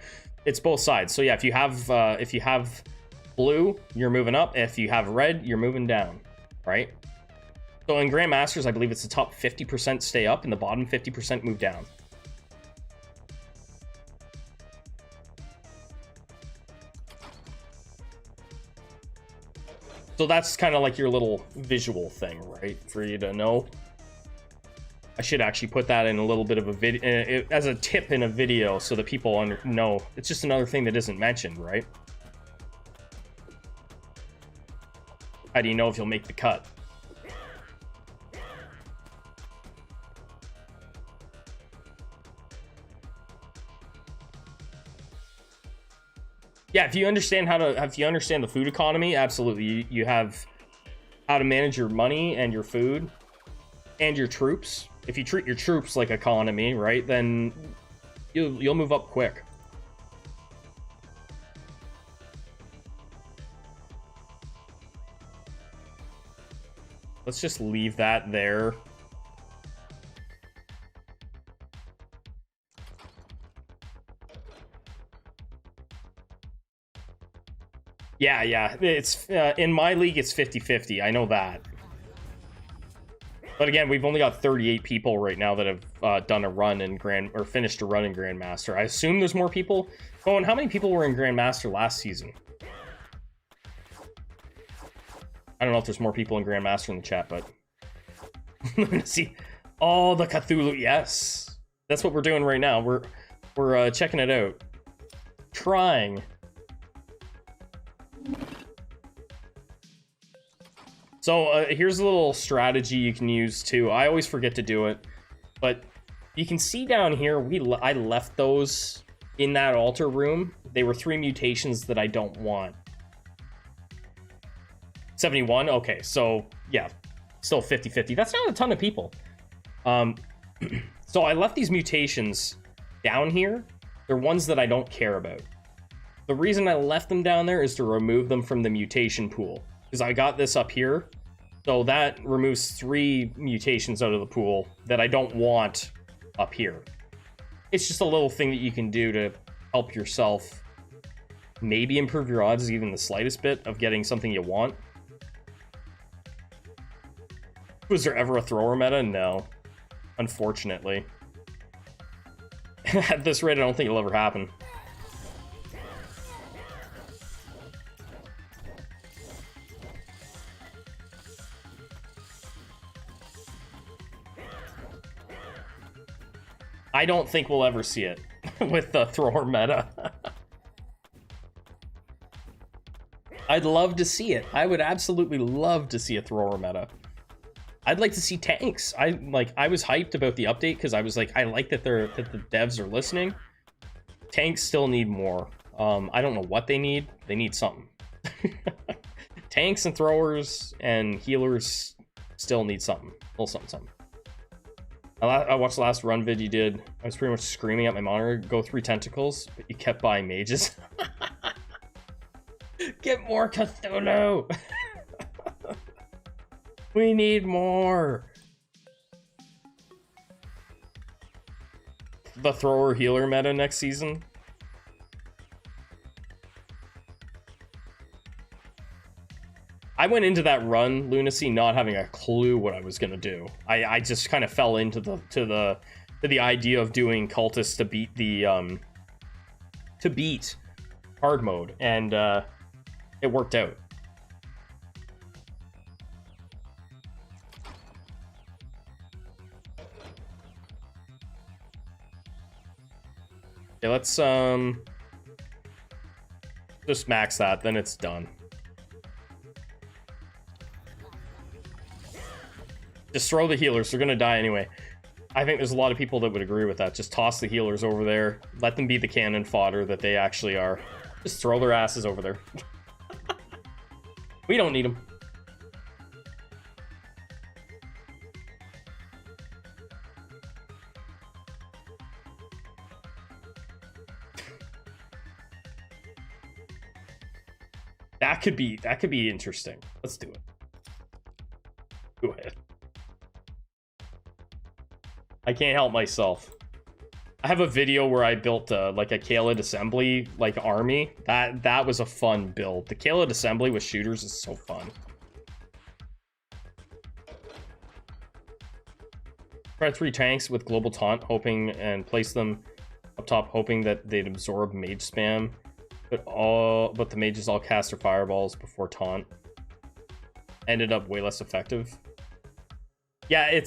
It's both sides. So yeah, if you have blue, you're moving up. If you have red, you're moving down, right? So in Grandmasters, I believe it's the top 50% stay up and the bottom 50% move down. So that's kind of like your little visual thing, right? For you to know. I should actually put that in a little bit of a video, as a tip in a video so that people know. It's just another thing that isn't mentioned, right? How do you know if you'll make the cut? Yeah, if you understand the food economy, absolutely. You have how to manage your money and your food and your troops. If you treat your troops like economy, right, then you'll move up quick. Let's just leave that there. Yeah, it's in my league it's 50-50. I know that. But again, we've only got 38 people right now that have done a run in finished a run in Grandmaster. I assume there's more people. Oh, and how many people were in Grandmaster last season? I don't know if there's more people in Grandmaster in the chat, but let's see. Oh, the Cthulhu, yes. That's what we're doing right now. We're checking it out. Trying. So here's a little strategy you can use too. I always forget to do it, but you can see down here, I left those in that altar room. They were 3 mutations that I don't want. 71, okay, so yeah, still 50-50. That's not a ton of people. So I left these mutations down here. They're ones that I don't care about. The reason I left them down there is to remove them from the mutation pool. Because I got this up here, so that removes 3 mutations out of the pool that I don't want up here. It's just a little thing that you can do to help yourself maybe improve your odds even the slightest bit of getting something you want. Was there ever a thrower meta? No, unfortunately. At this rate, I don't think it'll ever happen. I don't think we'll ever see it with the thrower meta. I'd love to see it. I would absolutely love to see a thrower meta. I'd like to see tanks. I was hyped about the update because I was like, I like that the devs are listening. Tanks still need more. I don't know what they need. They need something. Tanks and throwers and healers still need something. A little something. I watched the last run vid you did. I was pretty much screaming at my monitor, go 3 tentacles, but you kept buying mages. Get more Cthulhu! We need more! The thrower healer meta next season. I went into that run, Lunacy, not having a clue what I was gonna do. I just kind of fell into the idea of doing cultists to beat the hard mode, and it worked out. Okay, let's just max that, then it's done. Just throw the healers, they're gonna die anyway. I think there's a lot of people that would agree with that. Just toss the healers over there, let them be the cannon fodder that they actually are. Just throw their asses over there. We don't need them. That could be interesting. Let's do it. Go ahead. I can't help myself. I have a video where I built like a Kaled assembly like army. That was a fun build. The Kaled assembly with shooters is so fun. Try 3 tanks with global taunt, hoping and place them up top, hoping that they'd absorb mage spam. But the mages all cast their fireballs before taunt. Ended up way less effective. Yeah, it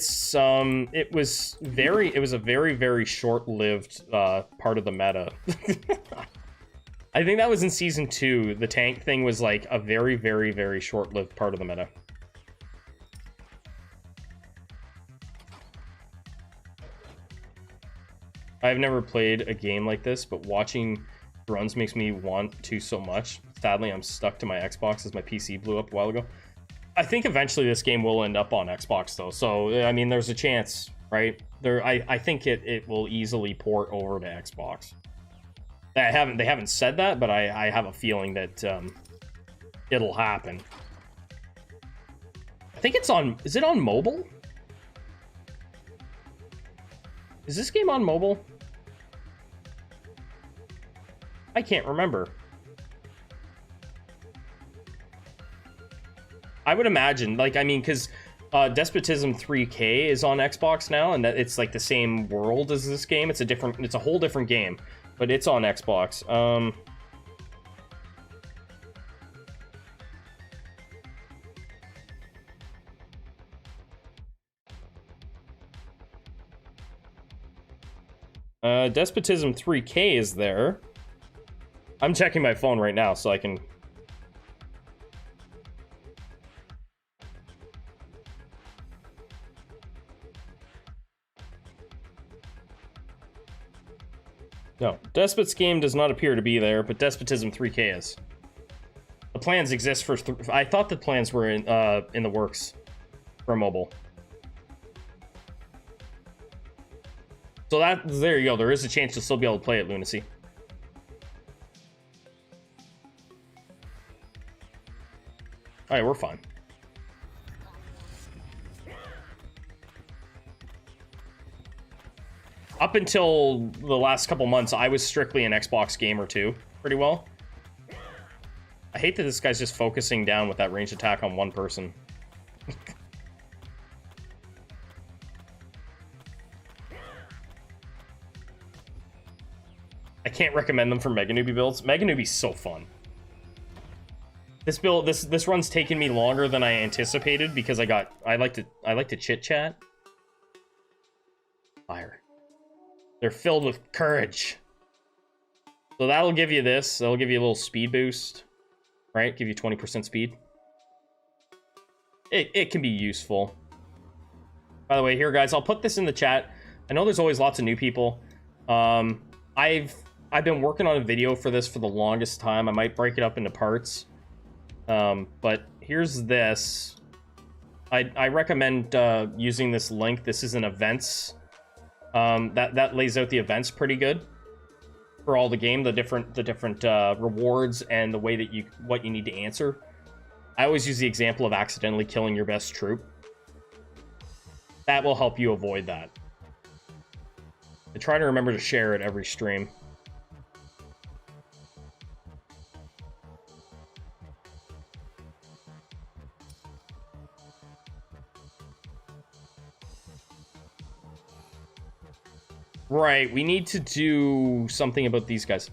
was a very short-lived part of the meta. I think that was in season 2. The tank thing was like a very short-lived part of the meta. I've never played a game like this, but watching runs makes me want to so much. Sadly, I'm stuck to my Xbox as my PC blew up a while ago. I think eventually this game will end up on Xbox though, so I mean there's a chance, right? I think it will easily port over to Xbox. They haven't said that, but I have a feeling that it'll happen. I think it's on, is it on mobile? Is this game on mobile? I can't remember. I would imagine, like, I mean, because Despotism 3K is on Xbox now, and that it's like the same world as this game. It's a whole different game, but it's on Xbox. Despotism 3K is there. I'm checking my phone right now so I can... No, Despot's game does not appear to be there, but Despotism 3K is. The plans exist for... I thought the plans were in the works for mobile. So there you go. There is a chance you'll still be able to play it, Lunacy. Alright, we're fine. Up until the last couple months, I was strictly an Xbox gamer too, pretty well. I hate that this guy's just focusing down with that ranged attack on one person. I can't recommend them for Mega Newbie builds. Mega Newbie's so fun. This build, this run's taken me longer than I anticipated because I like to chit chat. Fire. They're filled with courage. So that'll give you this. That'll give you a little speed boost, right? Give you 20% speed. It can be useful. By the way, here guys, I'll put this in the chat. I know there's always lots of new people. I've been working on a video for this for the longest time. I might break it up into parts. But here's this. I recommend using this link. This is an events. That lays out the events pretty good for all the game, the different rewards and the way that what you need to answer. I always use the example of accidentally killing your best troop. That will help you avoid that. I try to remember to share it every stream. Right, we need to do something about these guys.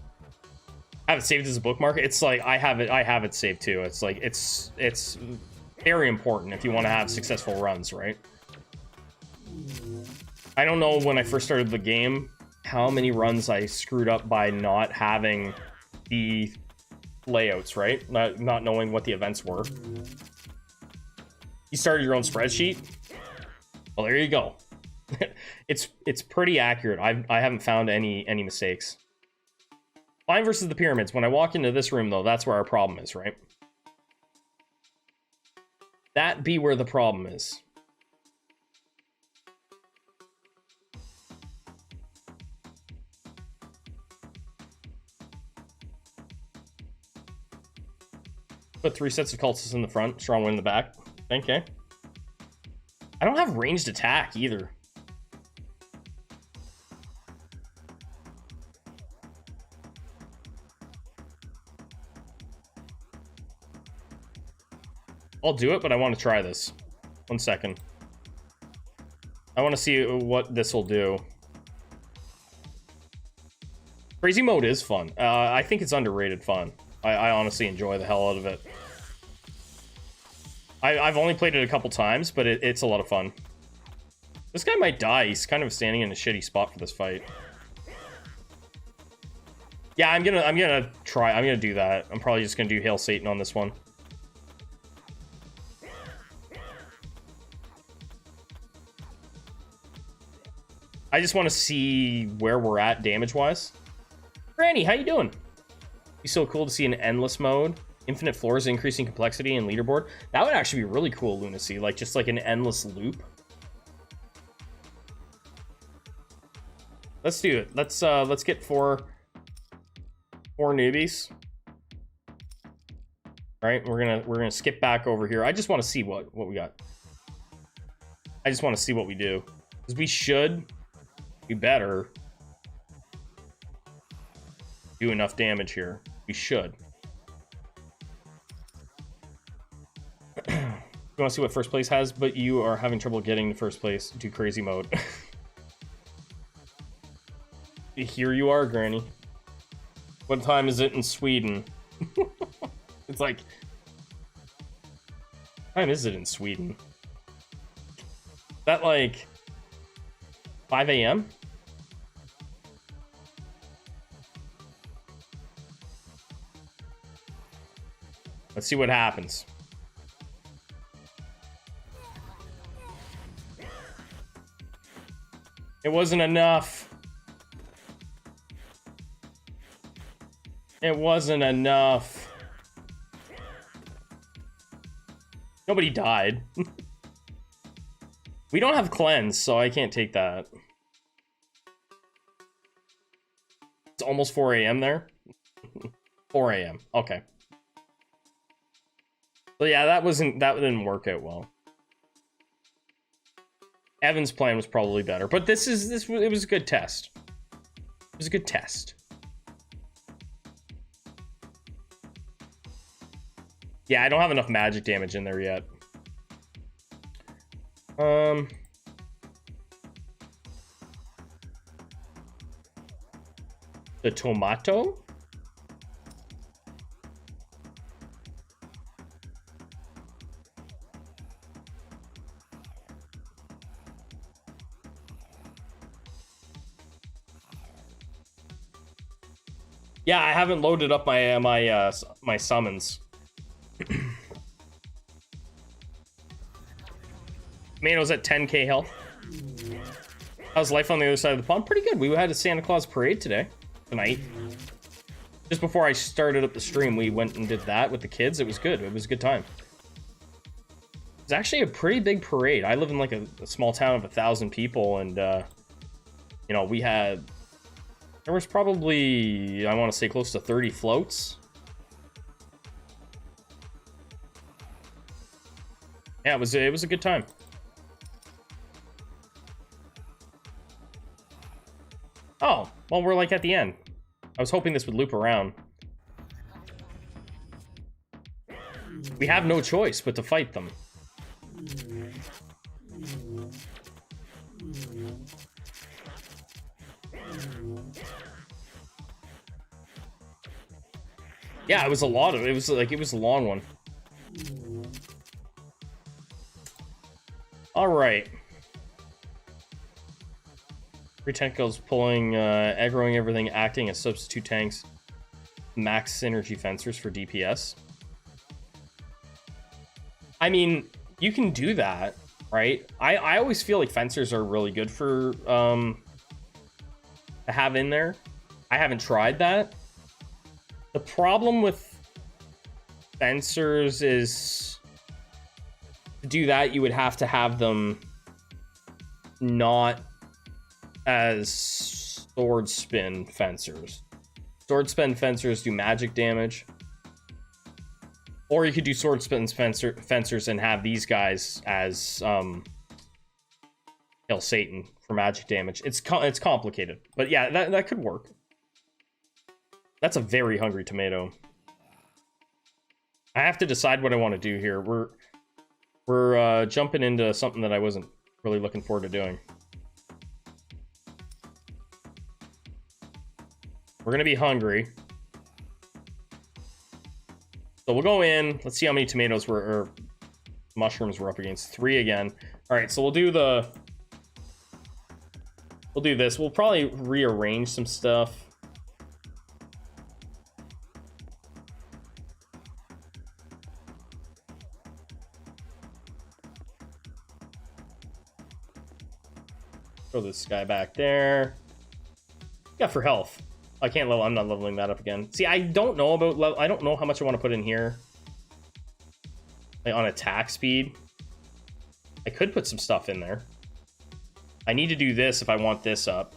I have it saved as a bookmark. It's like I have it saved too. It's like it's very important if you want to have successful runs, right? I don't know when I first started the game how many runs I screwed up by not having the layouts, right? Not knowing what the events were. You started your own spreadsheet? Well, there you go. It's pretty accurate. I haven't found any mistakes. Fine versus the pyramids. When I walk into this room, though, that's where our problem is, right? That be where the problem is. Put 3 sets of cultists in the front, strong one in the back. Okay. I don't have ranged attack either. I'll do it, but I want to try this. 1 second. I want to see what this will do. Crazy mode is fun. I think it's underrated fun. I honestly enjoy the hell out of it. I've only played it a couple times, but it's a lot of fun. This guy might die. He's kind of standing in a shitty spot for this fight. Yeah, I'm gonna try. I'm gonna do that. I'm probably just gonna do Hail Satan on this one. I just want to see where we're at damage-wise. Granny, how you doing? Be so cool to see an endless mode, infinite floors, increasing complexity, and leaderboard. That would actually be really cool, Lunacy. Like just like an endless loop. Let's do it. Let's get four newbies. All right, we're gonna skip back over here. I just want to see what we got. I just want to see what we do, because we should. We better do enough damage here. We should. You want to see what first place has, but you are having trouble getting to first place. Do crazy mode. Here you are, Granny. What time is it in Sweden? It's like... What time is it in Sweden? Is that like... 5 a.m.? Let's see what happens. It wasn't enough. It wasn't enough. Nobody died. We don't have cleanse, so I can't take that. It's almost 4 a.m. there. 4 a.m. Okay. So yeah, that didn't work out well. Evan's plan was probably better, but it was a good test. It was a good test. Yeah, I don't have enough magic damage in there yet. The tomato? Yeah, I haven't loaded up my summons. Mano's at 10k health. How's life on the other side of the pond? Pretty good. We had a Santa Claus parade tonight. Just before I started up the stream, we went and did that with the kids. It was good. It was a good time. It's actually a pretty big parade. I live in like a small town of 1,000 people, and you know, there was probably, I want to say, close to 30 floats. Yeah, it was a good time. Oh, well, we're like at the end. I was hoping this would loop around. We have no choice but to fight them. Yeah, it was a lot of it. It was a long one. All right. 3 tentacles pulling, aggroing everything, acting as substitute tanks. Max synergy fencers for DPS. I mean, you can do that, right? I always feel like fencers are really good for to have in there. I haven't tried that. The problem with fencers is to do that, you would have to have them not as sword spin fencers. Sword spin fencers do magic damage. Or you could do sword spin fencers and have these guys as Hail Satan for magic damage. It's complicated. But yeah, that could work. That's a very hungry tomato. I have to decide what I want to do here. We're jumping into something that I wasn't really looking forward to doing. We're gonna be hungry. So we'll go in. Let's see how many tomatoes or mushrooms we're up against. 3 again. All right, so we'll do this. We'll probably rearrange some stuff. Throw this guy back there. Yeah, for health. I can't level. I'm not leveling that up again. See, I don't know about I don't know how much I want to put in here. Like on attack speed. I could put some stuff in there. I need to do this if I want this up.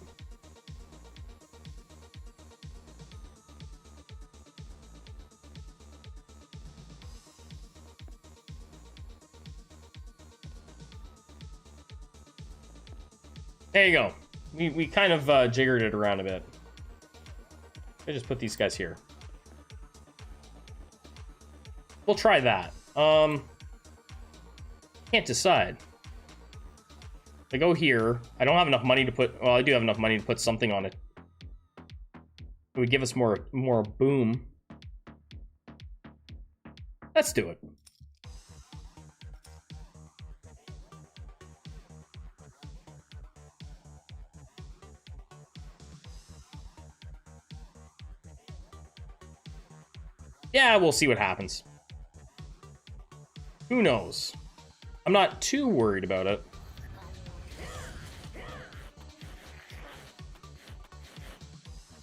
There you go. We kind of jiggered it around a bit. I just put these guys here. We'll try that. Can't decide. If I go here, I don't have enough money to put. Well, I do have enough money to put something on it. It would give us more boom. Let's do it. Yeah, we'll see what happens. Who knows? I'm not too worried about it.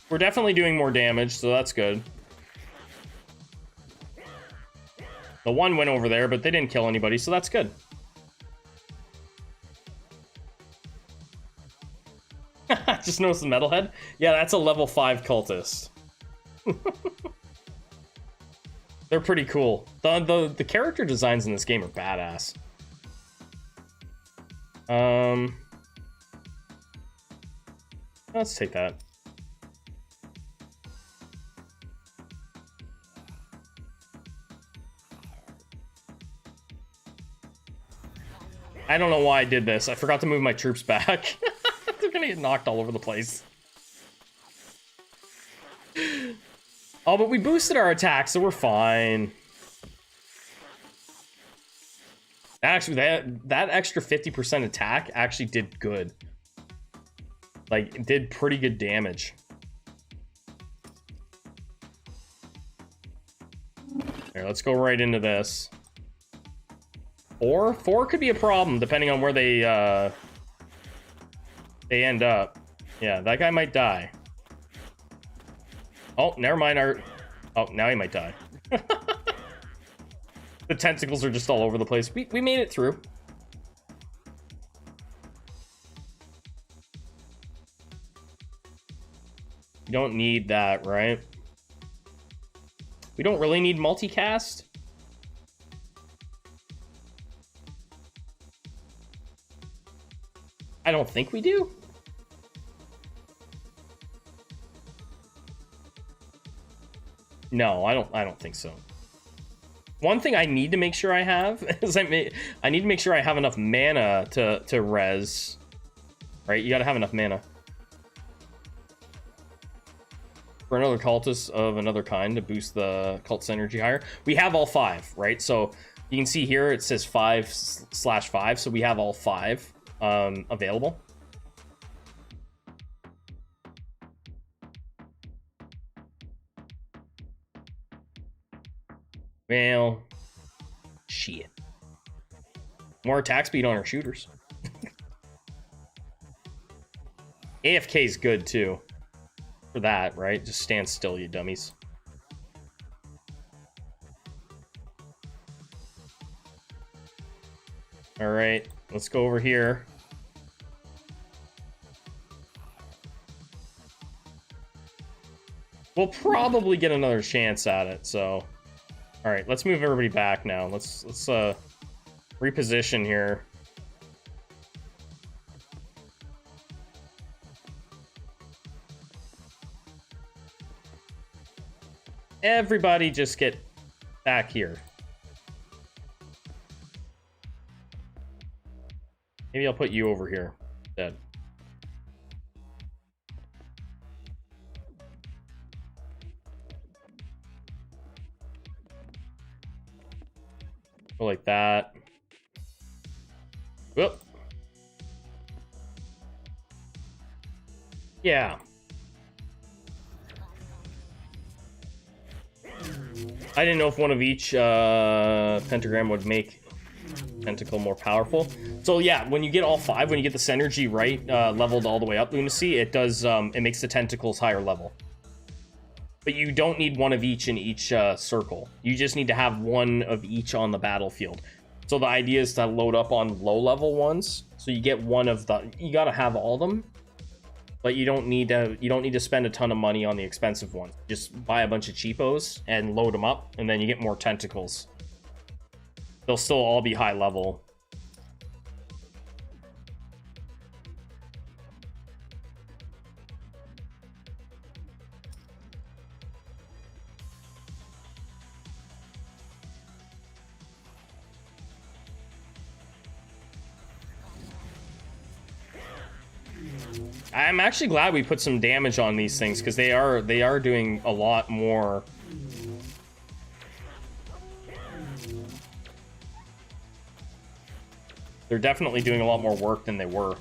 We're definitely doing more damage, so that's good. The one went over there, but they didn't kill anybody, so that's good. Just noticed the metalhead? Yeah, that's a level 5 cultist. They're pretty cool. The character designs in this game are badass. Let's take that. I don't know why I did this. I forgot to move my troops back. They're gonna get knocked all over the place. Oh, but we boosted our attack, so we're fine. Actually, that extra 50% attack actually did good. Like, it did pretty good damage. Here, let's go right into this. 4 could be a problem, depending on where they end up. Yeah, that guy might die. Oh, never mind. Oh, now he might die. The tentacles are just all over the place. We made it through. You don't need that, right? We don't really need multicast. I don't think we do. No, I don't think so. One thing I need to make sure I have is I need to make sure I have enough mana to res. Right? You gotta have enough mana. for another cultist of another kind to boost the cult synergy higher. We have all 5, right? So you can see here it says 5/5, so we have all 5 available. Well, shit. More attack speed on our shooters. AFK is good too. For that, right? Just stand still, you dummies. All right, let's go over here. We'll probably get another chance at it, so... All right, let's move everybody back now. Let's reposition here. Everybody just get back here. Maybe I'll put you over here instead. Go like that. Whoop. Yeah. I didn't know if one of each pentagram would make tentacle more powerful. So yeah, when you get all 5, when you get the synergy right, leveled all the way up, Lunacy, it does it makes the tentacles higher level. But you don't need one of each in each circle. You just need to have one of each on the battlefield. So the idea is to load up on low level ones. So you get one of the, you gotta have all of them. But you don't need to spend a ton of money on the expensive ones. Just buy a bunch of cheapos and load them up, and then you get more tentacles. They'll still all be high level. I'm actually glad we put some damage on these things, because they are doing a lot more. They're definitely doing a lot more work than they were.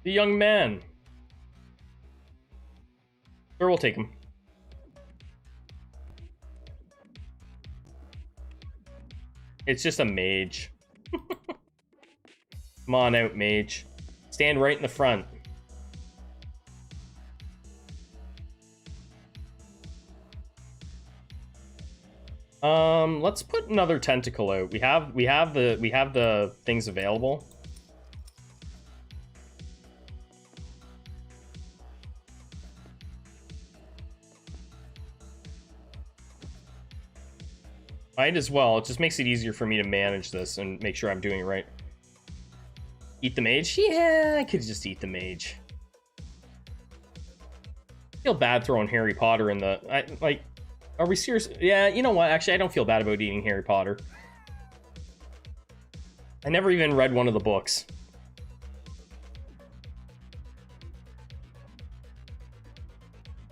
The young man. Sure, we'll take him. It's just a mage. Come on out, mage. Stand right in the front. Let's put another tentacle out. We have the things available. Might as well. It just makes it easier for me to manage this and make sure I'm doing it right. Eat the mage? Yeah, I could just eat the mage. I feel bad throwing Harry Potter in the... like, are we serious? Yeah, you know what? Actually, I don't feel bad about eating Harry Potter. I never even read one of the books.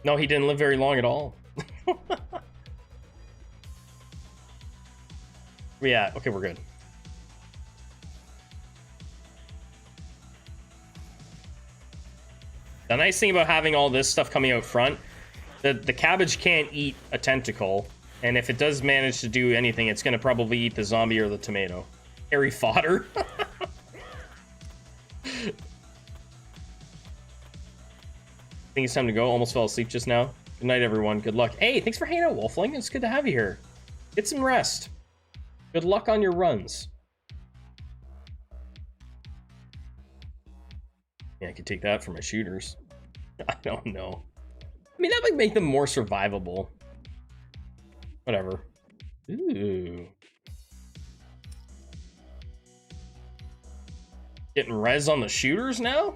No, he didn't live very long at all. Yeah, okay, we're good. The nice thing about having all this stuff coming out front, the cabbage can't eat a tentacle, and if it does manage to do anything, it's going to probably eat the zombie or the tomato. Harry fodder. I think it's time to go. Almost fell asleep just now. Good night, everyone. Good luck. Hey, thanks for hanging out, Wolfling. It's good to have you here. Get some rest. Good luck on your runs. Yeah, I could take that for my shooters. I don't know. I mean, that might make them more survivable. Whatever. Ooh. Getting res on the shooters now?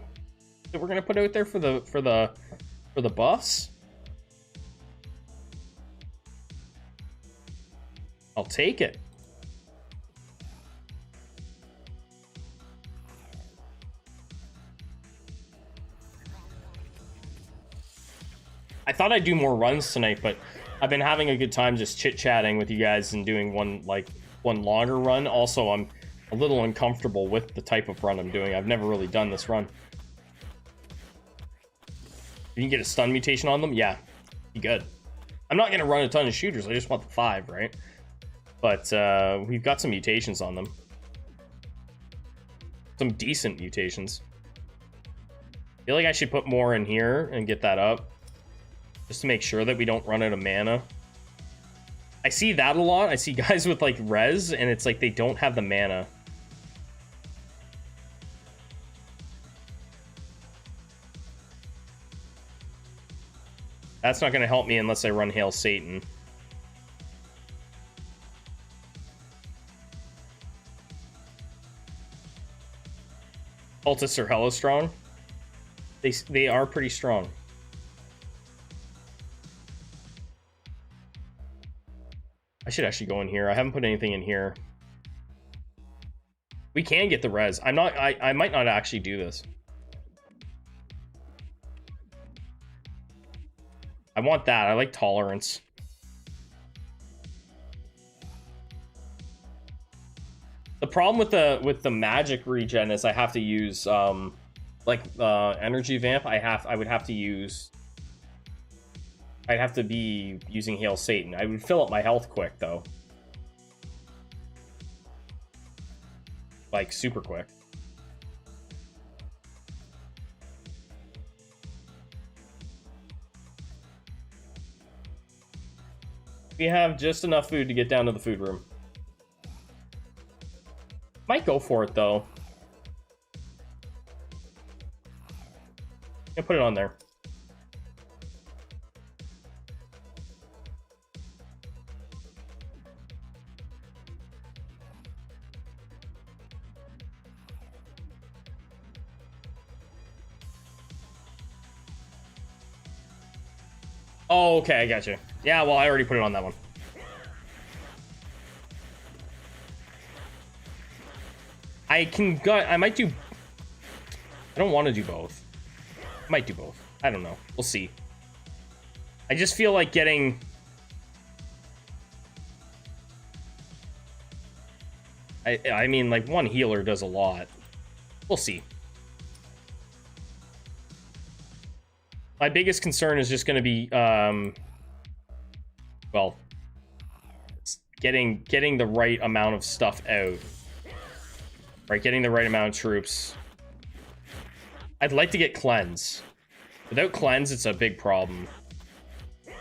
That we're gonna put out there for the buffs? I'll take it. I thought I'd do more runs tonight, but I've been having a good time just chit-chatting with you guys and doing one longer run. Also, I'm a little uncomfortable with the type of run I'm doing. I've never really done this run. You can get a stun mutation on them? Yeah, be good. I'm not going to run a ton of shooters. I just want the 5, right? But we've got some mutations on them. Some decent mutations. I feel like I should put more in here and get that up. Just to make sure that we don't run out of mana. I see that a lot. I see guys with like res and it's like they don't have the mana. That's not going to help me unless I run Hail Satan. Cultists are hella strong. They are pretty strong. I should actually go in here. I haven't put anything in here. We can get the res. I might not actually do this. I want that. I like tolerance. The problem with the magic regen is I have to use energy vamp. I'd have to be using Hail Satan. I would fill up my health quick though. Like super quick. We have just enough food to get down to the food room. Might go for it though. Yeah, put it on there. Oh, okay, I got you. Yeah, well, I already put it on that one. I might do... I don't want to do both. I might do both. I don't know. We'll see. I just feel like getting... I mean, like, one healer does a lot. We'll see. My biggest concern is just going to be, well, getting the right amount of stuff out. Right, getting the right amount of troops. I'd like to get cleanse. Without cleanse, it's a big problem. I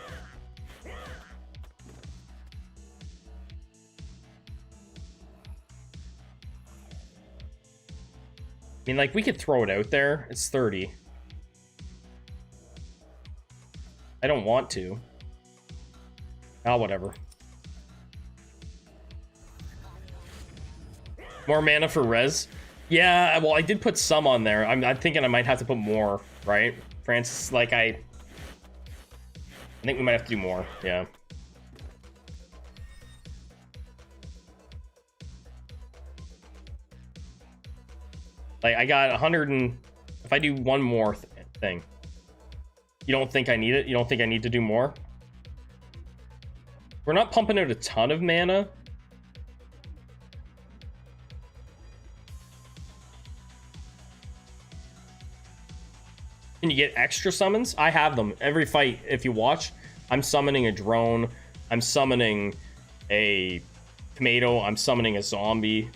mean, like, we could throw it out there. It's 30. I don't want to. Ah, whatever. More mana for res? Yeah, well, I did put some on there. I'm thinking I might have to put more, right? Francis, like, I think we might have to do more, yeah. Like, I got 100 and... If I do one more thing... You don't think I need it? You don't think I need to do more? We're not pumping out a ton of mana. Can you get extra summons? I have them. Every fight, if you watch, I'm summoning a drone. I'm summoning a tomato. I'm summoning a zombie.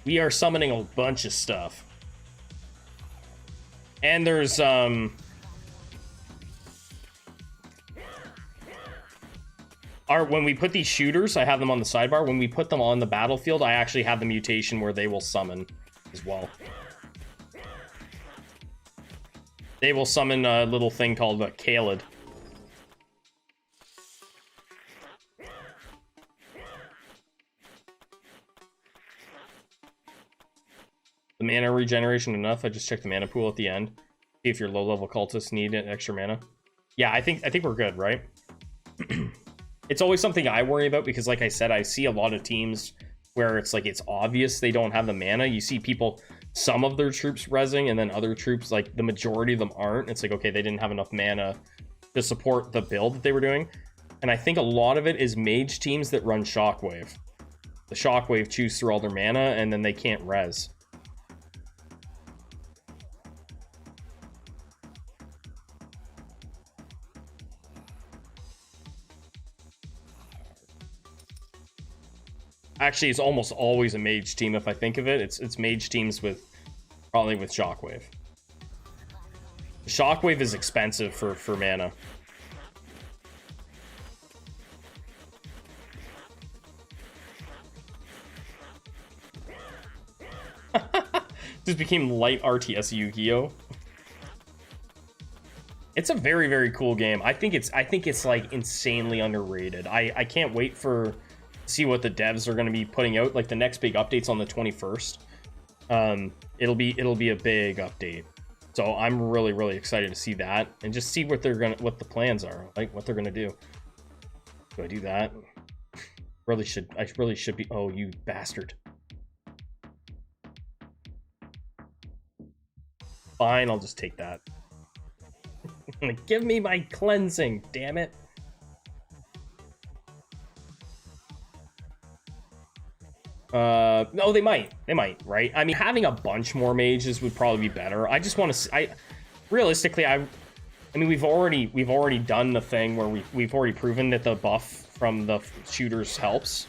We are summoning a bunch of stuff. And there's, when we put these shooters, I have them on the sidebar. When we put them on the battlefield, I actually have the mutation where they will summon as well. They will summon a little thing called a Khalid. The mana regeneration enough? I just checked the mana pool at the end. See if your low-level cultists need extra mana. Yeah, I think we're good, right? It's always something I worry about because, like I said, I see a lot of teams where it's like it's obvious they don't have the mana. You see people, some of their troops rezzing, and then other troops, like the majority of them aren't. It's like, okay, they didn't have enough mana to support the build that they were doing. And I think a lot of it is mage teams that run Shockwave. The Shockwave chews through all their mana, and then they can't res. Actually, it's almost always a mage team if I think of it. It's mage teams with probably with Shockwave. Shockwave is expensive for mana. Just became light RTS Yu-Gi-Oh. It's a very, very cool game. I think it's like insanely underrated. I can't wait for see what the devs are going to be putting out. Like the next big update's on the 21st. It'll be a big update. So I'm really, really excited to see that and just see what the plans are, like what they're gonna do. Do I do that? I really should be. Oh, you bastard. Fine, I'll just take that. Give me my cleansing, damn it. No, they might, right? I mean, having a bunch more mages would probably be better. I just want to, realistically, I mean, we've already done the thing where we've already proven that the buff from the shooters helps.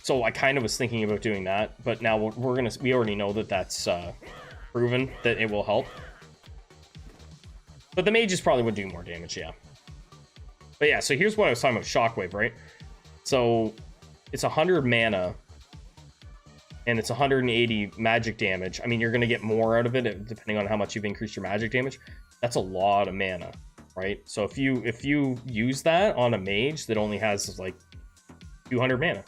So I kind of was thinking about doing that, but now we already know that that's proven that it will help. But the mages probably would do more damage, yeah. But yeah, so here's what I was talking about, Shockwave, right? So it's 100 mana, and it's 180 magic damage. I mean, you're going to get more out of it depending on how much you've increased your magic damage. That's a lot of mana, right? So if you use that on a mage that only has like 200 mana,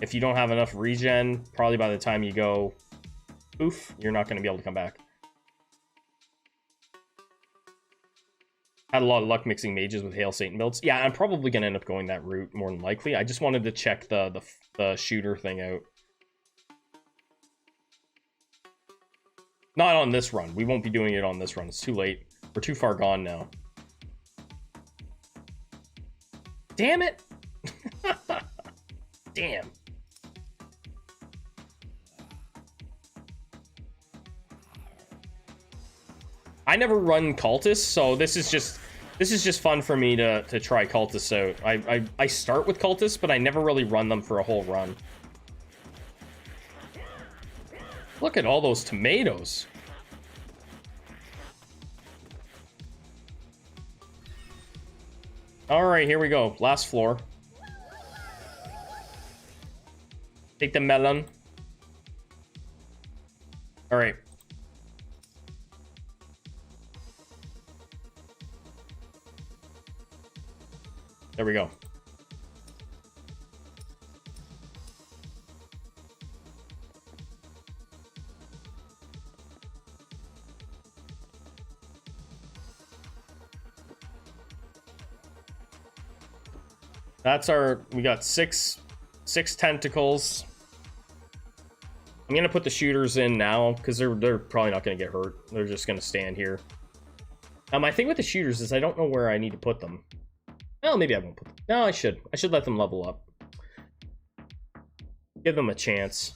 if you don't have enough regen, probably by the time you go poof, you're not going to be able to come back. Had a lot of luck mixing mages with Hail Satan builds. Yeah, I'm probably going to end up going that route more than likely. I just wanted to check the shooter thing out. Not on this run. We won't be doing it on this run. It's too late. We're too far gone now. Damn it! Damn. I never run cultists, so this is just fun for me to try cultists out. I start with cultists, but I never really run them for a whole run. Look at all those tomatoes. All right, here we go. Last floor. Take the melon. All right. There we go. That's we got six tentacles. I'm gonna put the shooters in now because they're probably not gonna get hurt. They're just gonna stand here. My thing with the shooters is I don't know where I need to put them. Well, maybe I won't put them. No, I should let them level up. Give them a chance.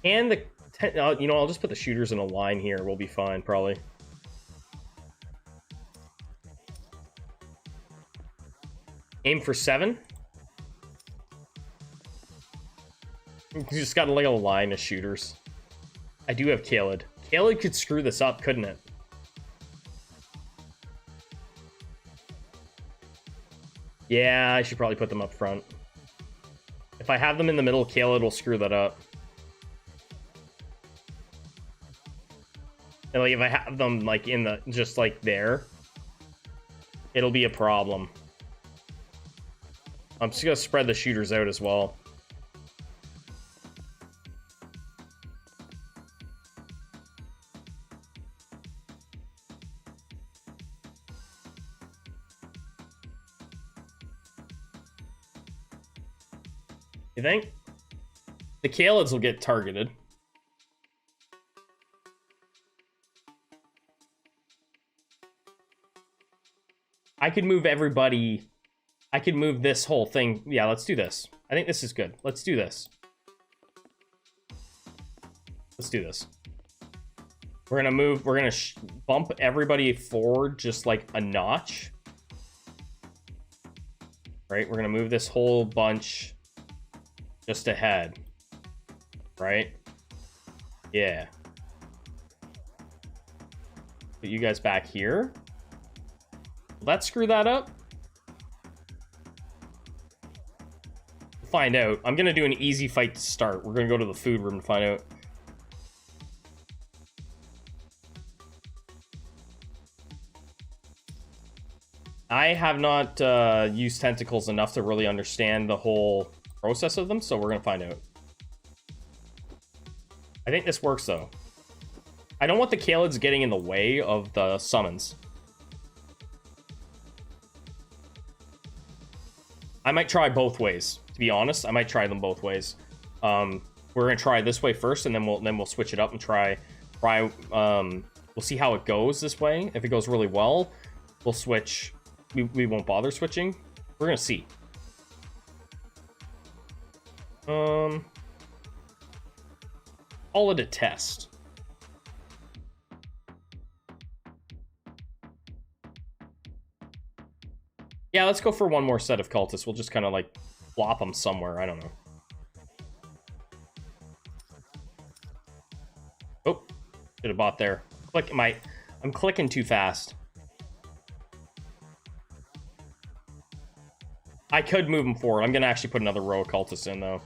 And you know, I'll just put the shooters in a line here. We'll be fine, probably. Aim for 7. You just got like a line of shooters. I do have Khaled. Khaled could screw this up, couldn't it? Yeah, I should probably put them up front. If I have them in the middle, Khaled will screw that up. And like if I have them like in the just like there, it'll be a problem. I'm just gonna spread the shooters out as well. You think? The Kalids will get targeted. I could move everybody. I could move this whole thing. Yeah, let's do this. I think this is good. Let's do this. Let's do this. We're gonna move. We're gonna bump everybody forward just like a notch. Right? We're gonna move this whole bunch just ahead. Right? Yeah. Put you guys back here. Will that screw that up? Find out. I'm gonna do an easy fight to start. We're gonna go to the food room to find out. I have not used tentacles enough to really understand the whole process of them, so we're gonna find out. I think this works though. I don't want the Kalids getting in the way of the summons. I might try both ways. To be honest, I might try them both ways. We're gonna try this way first, and then we'll switch it up and try. We'll see how it goes this way. If it goes really well, we'll switch. We won't bother switching. We're gonna see. Call it a test. Yeah, let's go for one more set of cultists. We'll just kind of like flop them somewhere. I don't know. Oh, should have bought there. I'm clicking too fast. I could move them forward. I'm gonna actually put another row of cultists in though.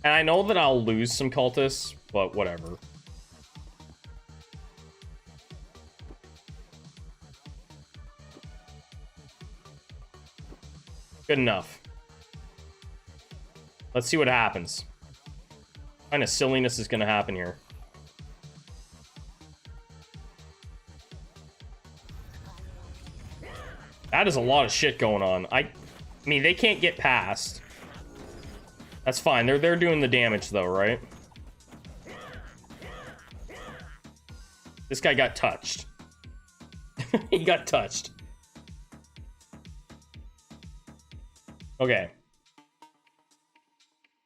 And I know that I'll lose some cultists, but whatever. Good enough. Let's see what happens. What kind of silliness is gonna happen here? That is a lot of shit going on. I mean, they can't get past. That's fine. They're doing the damage though, right? This guy got touched. He got touched. Okay.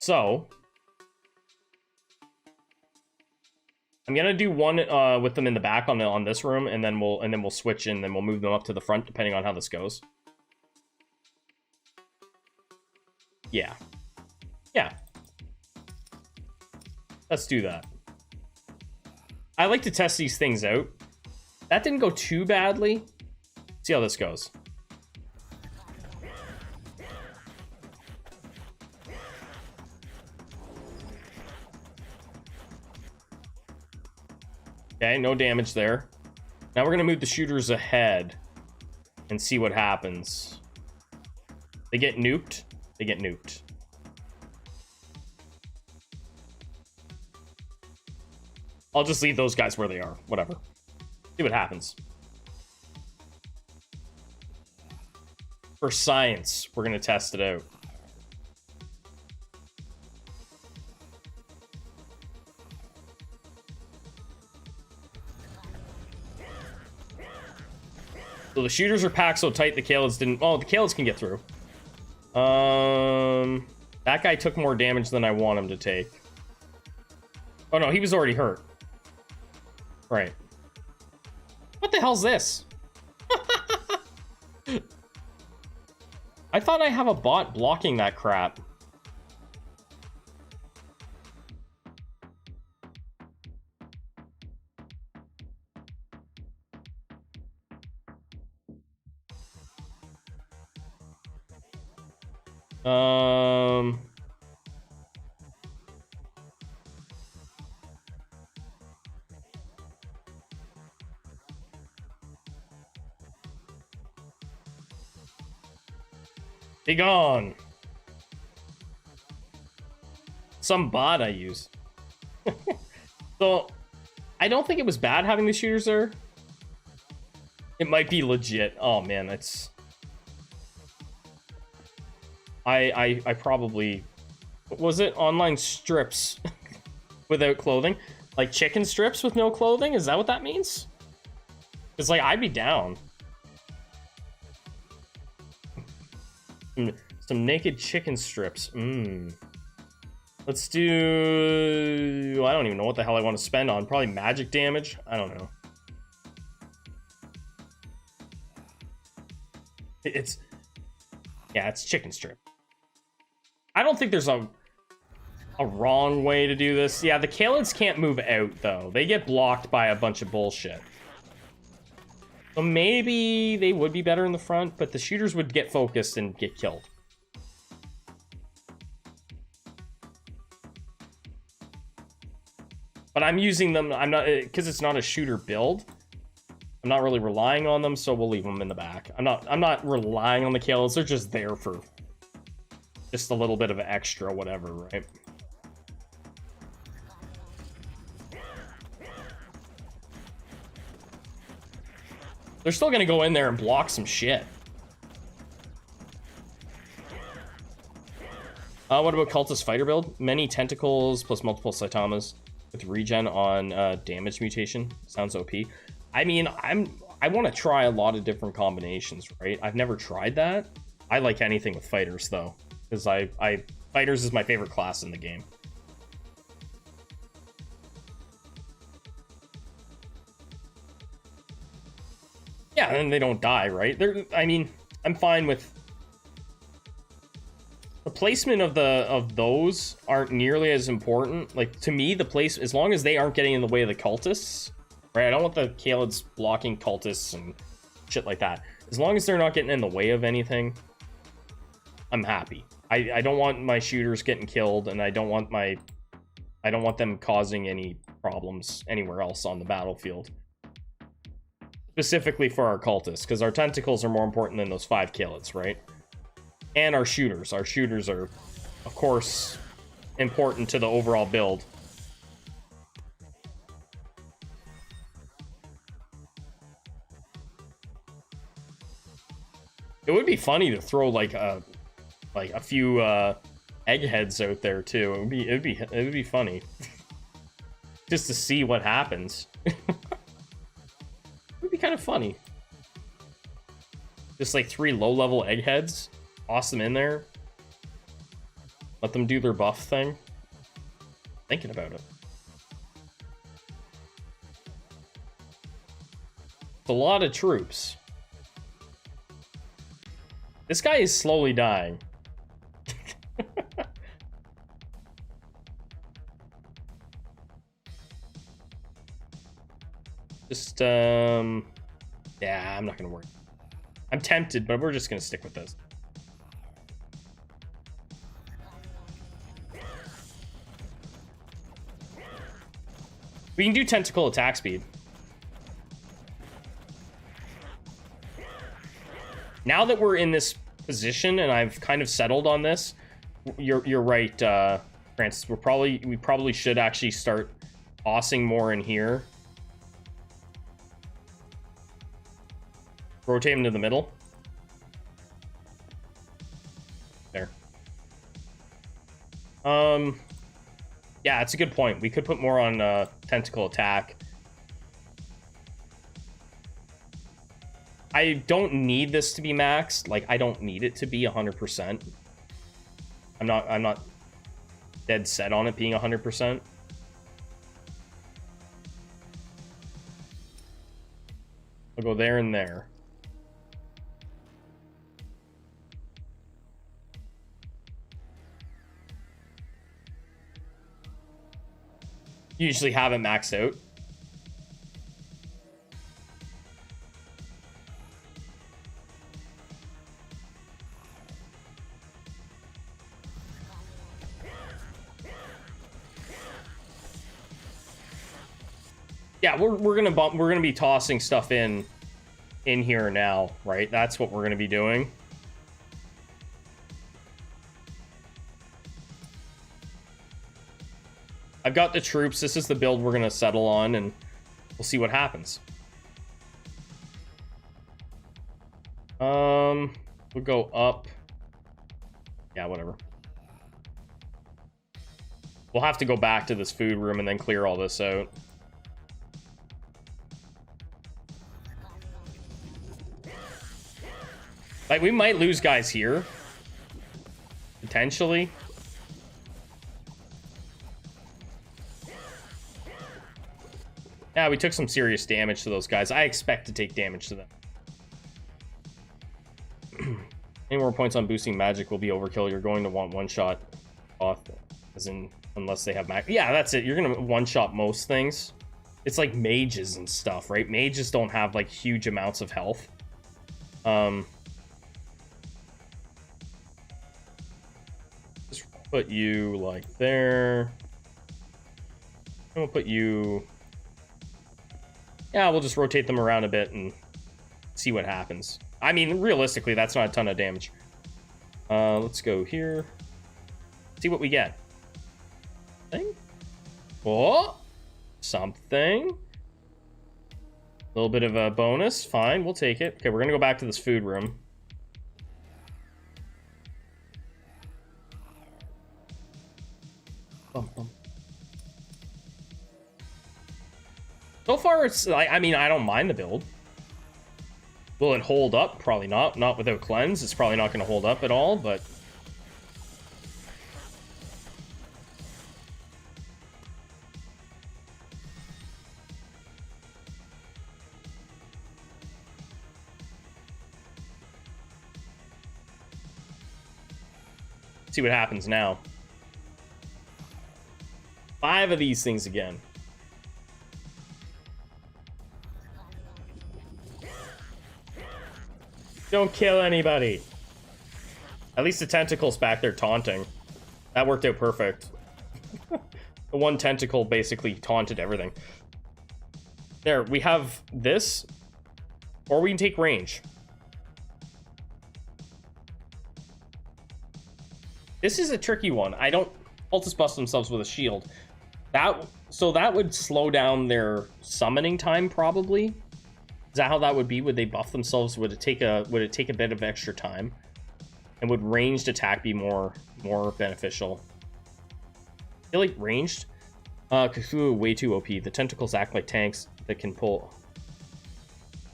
So I'm gonna do one with them in the back on this room, and then we'll switch and then we'll move them up to the front depending on how this goes. Yeah. Yeah. Let's do that. I like to test these things out. That didn't go too badly. See how this goes. Okay, no damage there. Now we're gonna move the shooters ahead and see what happens. They get nuked. They get nuked. I'll just leave those guys where they are. Whatever. See what happens. For science, we're gonna test it out. So the shooters are packed so tight the Kalids didn't... Oh, the Kalids can get through. That guy took more damage than I want him to take. Oh no, he was already hurt. Right. What the hell's this? I thought I have a bot blocking that crap. Be gone. Some bot I use. So, I don't think it was bad having the shooters there. It might be legit. Oh man, that's... I probably... What was it? Online strips without clothing? Like chicken strips with no clothing? Is that what that means? It's like, I'd be down. Some naked chicken strips. Let's do... I don't even know what the hell I want to spend on. Probably magic damage? I don't know. It's... Yeah, it's chicken strip. I don't think there's a wrong way to do this. Yeah, the Kalids can't move out, though. They get blocked by a bunch of bullshit. So maybe they would be better in the front, but the shooters would get focused and get killed. But I'm using them, I'm not, because it's not a shooter build, I'm not really relying on them, so we'll leave them in the back. I'm not relying on the Kalids, they're just there for just a little bit of extra whatever, right? They're still gonna go in there and block some shit. What about cultist fighter build? Many tentacles plus multiple Saitamas with regen on damage mutation. Sounds OP. I mean, I want to try a lot of different combinations, right? I've never tried that. I like anything with fighters though, because fighters is my favorite class in the game. Yeah, and they don't die, right? I mean, I'm fine with the placement of those aren't nearly as important. Like, to me, the place, as long as they aren't getting in the way of the cultists, right? I don't want the Kalids blocking cultists and shit like that. As long as they're not getting in the way of anything, I'm happy. I don't want my shooters getting killed, and I don't want them causing any problems anywhere else on the battlefield. Specifically for our cultists, because our tentacles are more important than those 5 Kalids, right? And our shooters. Our shooters are, of course, important to the overall build. It would be funny to throw like a few eggheads out there too. It would be funny just to see what happens. Would be kind of funny. Just like 3 low-level eggheads, toss them in there, let them do their buff thing. Thinking about it. It's a lot of troops. This guy is slowly dying. Just, yeah, I'm not gonna worry. I'm tempted, but we're just gonna stick with this. We can do tentacle attack speed. Now that we're in this position and I've kind of settled on this, you're right, Francis. We probably should actually start tossing more in here. Rotate him to the middle. There. Yeah, it's a good point. We could put more on tentacle attack. I don't need this to be maxed. Like, I don't need it to be 100%. I'm not dead set on it being 100%. I'll go there and there. Usually have it maxed out. Yeah, we're gonna be tossing stuff in here now, right? That's what we're gonna be doing. I've got the troops. This is the build we're gonna settle on, and we'll see what happens. We'll go up Yeah, whatever. We'll have to go back to this food room and then clear all this out. Like, we might lose guys here. Potentially. Yeah, we took some serious damage to those guys. I expect to take damage to them. Any more points on boosting magic will be overkill. You're going to want one-shot off, as in, unless they have magic. Yeah, that's it. You're going to one-shot most things. It's like mages and stuff, right? Mages don't have, like, huge amounts of health. Just put you, like, there. And we'll put you... Yeah, we'll just rotate them around a bit and see what happens. I mean, realistically, that's not a ton of damage. Let's go here. See what we get. Thing? Oh, something. A little bit of a bonus. Fine, we'll take it. Okay, we're gonna go back to this food room. Bum, bum. So far, it's, I mean, I don't mind the build. Will it hold up? Probably not. Not without cleanse. It's probably not going to hold up at all, but... see what happens now. 5 of these things again. Don't kill anybody. At least the tentacle's back there taunting. That worked out perfect. The one tentacle basically taunted everything. There, we have this. Or we can take range. This is a tricky one. I don't... Cultists bust themselves with a shield. So that would slow down their summoning time, probably. Is that how that would be? Would they buff themselves? Would it take a bit of extra time? And would ranged attack be more beneficial? I feel like ranged Cthulhu way too OP. The tentacles act like tanks that can pull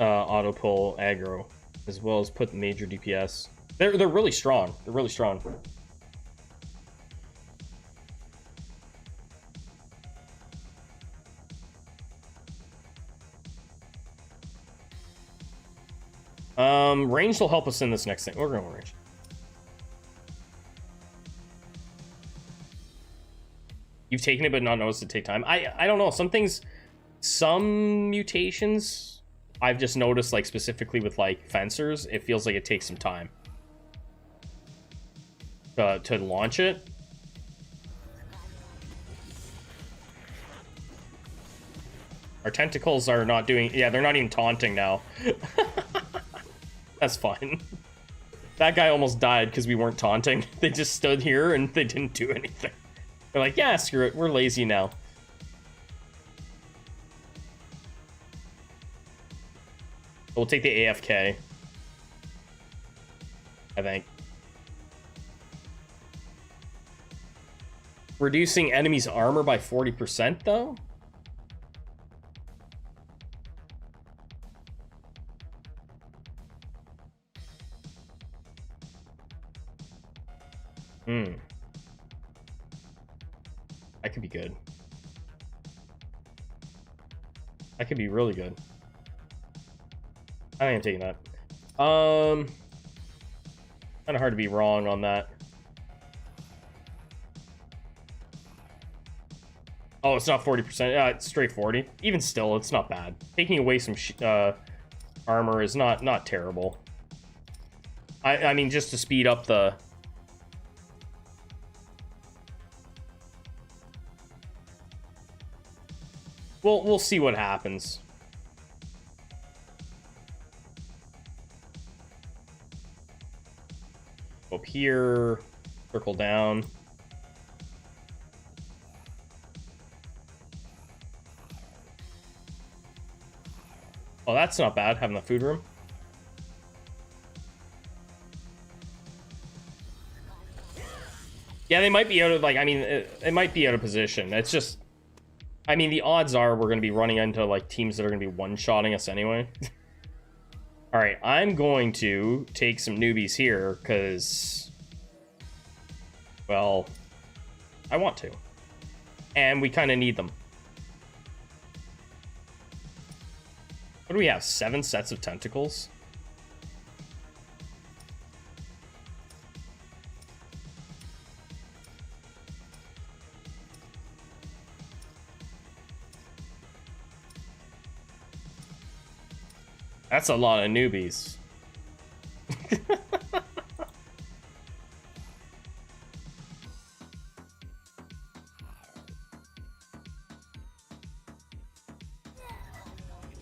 auto pull aggro, as well as put major DPS. They're really strong. They're really strong. Range will help us in this next thing. We're going to range. You've taken it but not noticed it take time. I don't know. Some things, some mutations, I've just noticed, like specifically with like fencers, it feels like it takes some time to launch it. Our tentacles are not doing... Yeah, they're not even taunting now. That's fine. That guy almost died because we weren't taunting. They just stood here and they didn't do anything. They're like, yeah, screw it. We're lazy now. We'll take the AFK. I think. Reducing enemies' armor by 40%, though? That could be good. That could be really good. I am taking that. Kind of hard to be wrong on that. Oh, it's not 40%. Yeah, it's straight 40. Even still, it's not bad. Taking away some armor is not terrible. I mean, just to speed up the... We'll see what happens. Up here, circle down. Oh, that's not bad, having the food room. Yeah, they might be out of, like, I mean, it might be out of position. It's just, I mean, the odds are we're going to be running into, like, teams that are going to be one-shotting us anyway. All right, I'm going to take some newbies here because, well, I want to. And we kind of need them. What do we have? 7 sets of tentacles? That's a lot of newbies.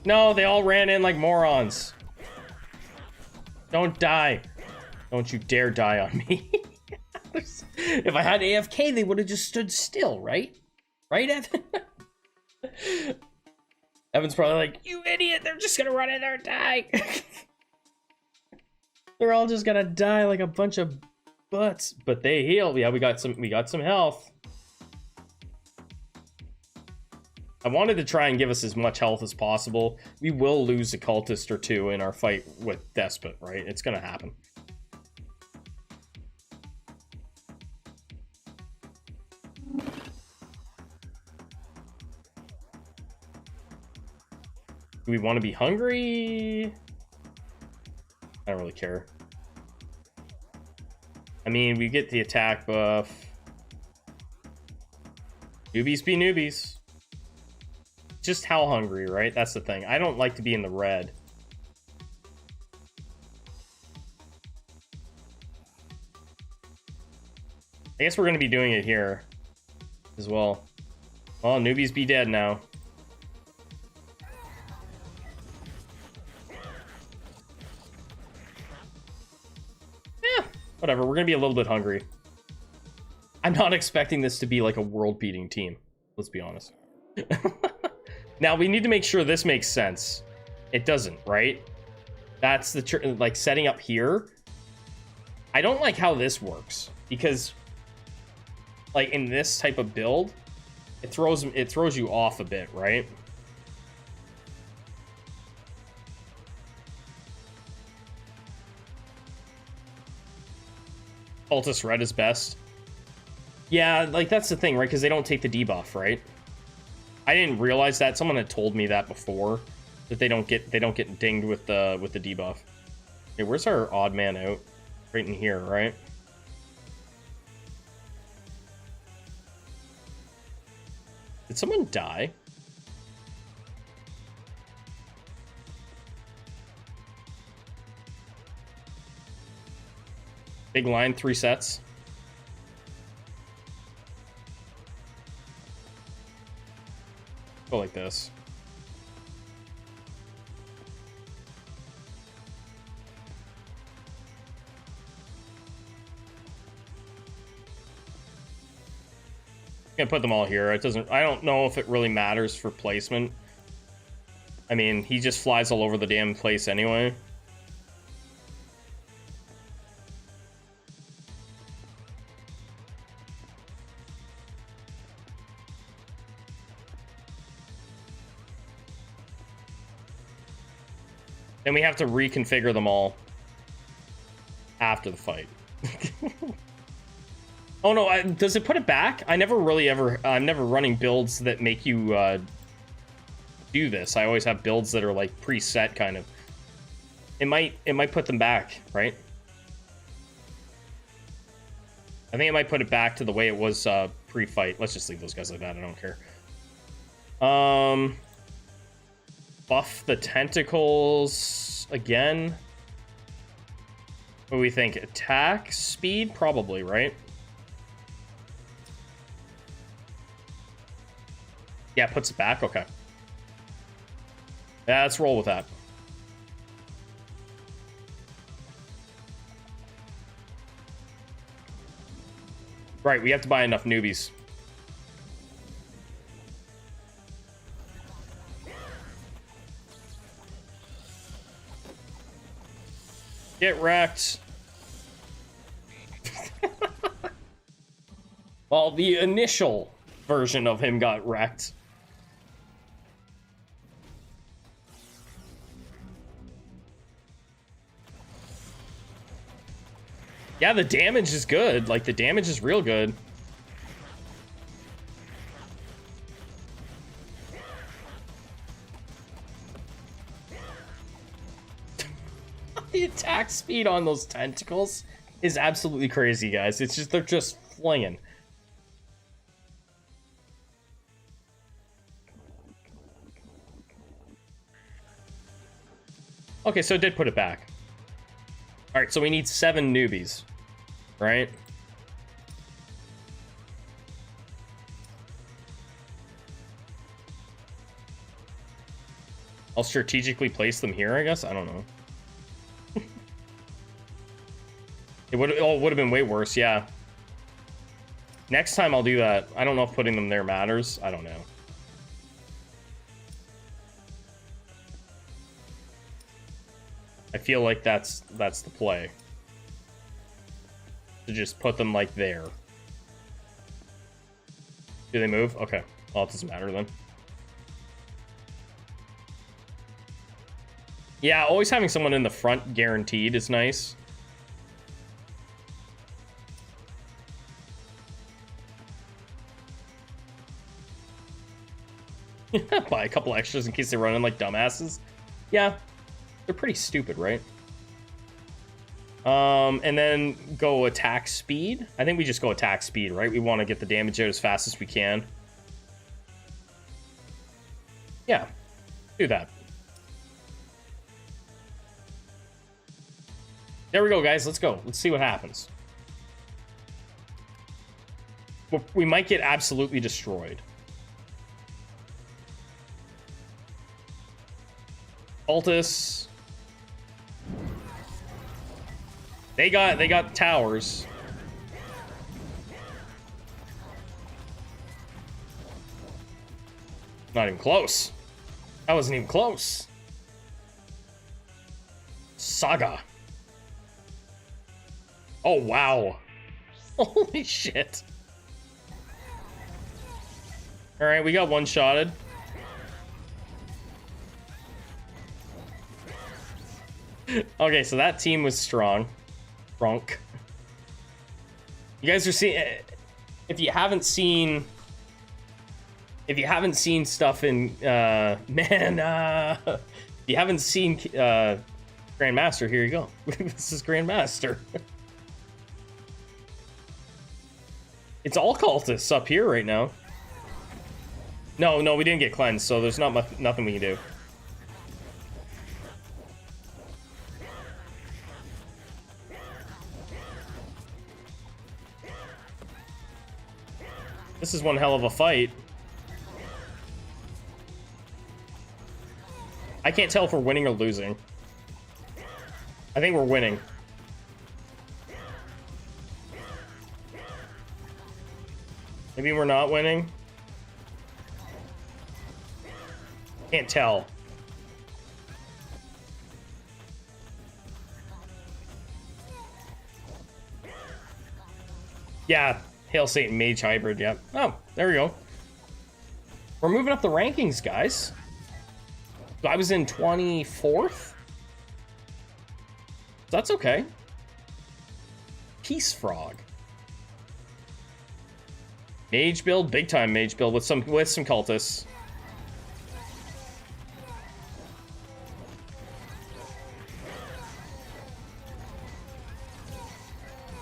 No, they all ran in like morons. Don't die. Don't you dare die on me. If I had AFK, they would have just stood still, right? Right, Evan? Evan's probably like, you idiot, they're just gonna run in there and die. They're all just gonna die like a bunch of butts. But they heal. Yeah, we got some health. I wanted to try and give us as much health as possible. We will lose a cultist or two in our fight with Despot, right? It's gonna happen. Do we want to be hungry? I don't really care. I mean, we get the attack buff. Newbies be newbies. Just how hungry, right? That's the thing. I don't like to be in the red. I guess we're going to be doing it here as well. Oh, newbies be dead now. Yeah, whatever. We're going to be a little bit hungry. I'm not expecting this to be like a world-beating team. Let's be honest. Now, we need to make sure this makes sense. It doesn't, right? That's the like setting up here. I don't like how this works because, like, in this type of build, it throws you off a bit, right? Cultist red is best. Yeah, like that's the thing, right? Because they don't take the debuff, right? I didn't realize that. Someone had told me that before, that they don't get dinged with the debuff. Okay, where's our odd man out? Right in here, right? Did someone die? Big line, 3 sets. Go like this. I'm gonna put them all here. It doesn't. I don't know if it really matters for placement. I mean, he just flies all over the damn place anyway. And we have to reconfigure them all after the fight. Oh no, does it put it back? I never really ever, I'm never running builds that make you do this. I always have builds that are like preset kind of. It might put them back, right? I think it might put it back to the way it was pre-fight. Let's just leave those guys like that, I don't care. Buff the tentacles again. What do we think? Attack speed? Probably, right? Yeah, it puts it back? Okay. Yeah, let's roll with that. Right, we have to buy enough newbies. Get wrecked. Well, the initial version of him got wrecked. Yeah, the damage is good. Like, the damage is real good. The attack speed on those tentacles is absolutely crazy, guys. It's just, they're just flinging. Okay, so it did put it back. All right, so we need 7 newbies, right? I'll strategically place them here, I guess. I don't know. It would have been way worse, yeah. Next time I'll do that. I don't know if putting them there matters. I don't know. I feel like that's the play. To just put them like there. Do they move? Okay. Well, it doesn't matter then. Yeah, always having someone in the front guaranteed is nice. Buy a couple extras in case they run in like dumbasses. Yeah, they're pretty stupid, right? And then go attack speed. I think we just go attack speed, right? We want to get the damage out as fast as we can. Yeah, do that. There we go, guys. Let's go. Let's see what happens. We might get absolutely destroyed. Cultists. They got towers. Not even close. That wasn't even close. Saga. Oh, wow. Holy shit. Alright, we got one-shotted. Okay, so that team was strong. Drunk. You guys are seeing... If you haven't seen stuff in... if you haven't seen Grandmaster, here you go. This is Grandmaster. It's all cultists up here right now. No, we didn't get cleansed, so there's nothing we can do. This is one hell of a fight. I can't tell if we're winning or losing. I think we're winning. Maybe we're not winning. Can't tell. Yeah, Hail Satan Mage Hybrid, yeah. Oh, there we go. We're moving up the rankings, guys. So I was in 24th. That's okay. Peace Frog. Mage build, big time mage build with some cultists.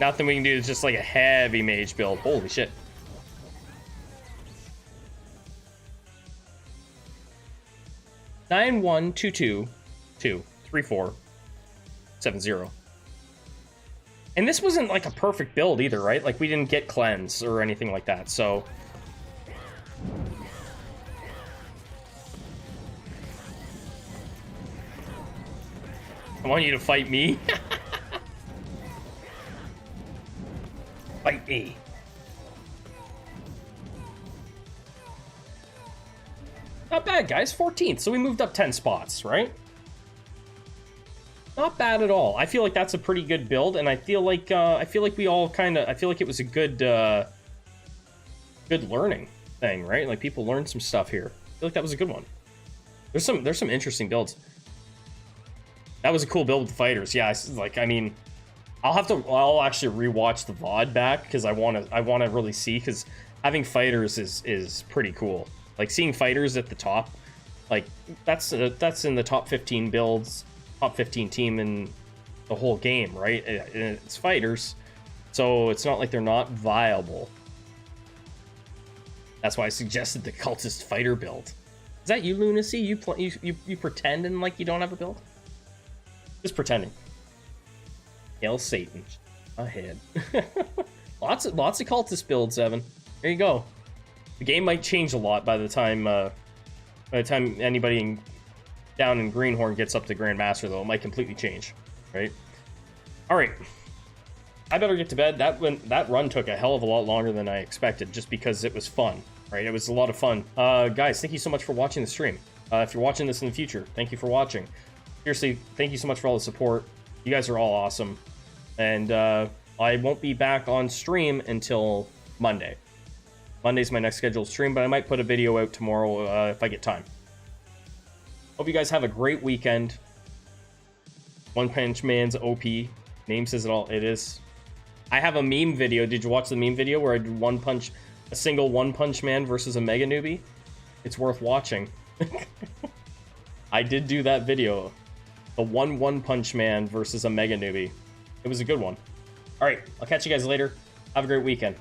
Nothing we can do is just like a heavy mage build. Holy shit. Nine 1 2 2 2 3 4 7 0. And this wasn't like a perfect build either, right? Like we didn't get cleanse or anything like that, so. I want you to fight me. Fight me. Not bad, guys. 14th, so we moved up 10 spots, right? Not bad at all. I feel like that's a pretty good build, and I feel like we all kind of... I feel like it was a good good learning thing, right? Like people learned some stuff here. I feel like that was a good one. There's some interesting builds. That was a cool build with the fighters. Yeah, like I mean, I'll actually rewatch the VOD back because I wanna really see, because having fighters is pretty cool. Like seeing fighters at the top, like that's in the top 15 builds, top 15 team in the whole game, right? It's fighters, so it's not like they're not viable. That's why I suggested the cultist fighter build. Is that you, Lunacy? You pretending like you don't have a build? Just pretending. Hail Satan ahead. lots of cultist builds, Evan. There you go. The game might change a lot by the time anybody down in Greenhorn gets up to Grandmaster, though. It might completely change, right? All right. I better get to bed. That run took a hell of a lot longer than I expected, just because it was fun, right? It was a lot of fun. Guys, thank you so much for watching the stream. If you're watching this in the future, thank you for watching. Seriously, thank you so much for all the support. You guys are all awesome. And I won't be back on stream until Monday. Monday's my next scheduled stream, but I might put a video out tomorrow if I get time. Hope you guys have a great weekend. One Punch Man's OP. Name says it all. It is. I have a meme video. Did you watch the meme video where I did a single One Punch Man versus a Mega Newbie? It's worth watching. I did do that video. The One Punch Man versus a Mega Newbie. It was a good one. All right, I'll catch you guys later. Have a great weekend.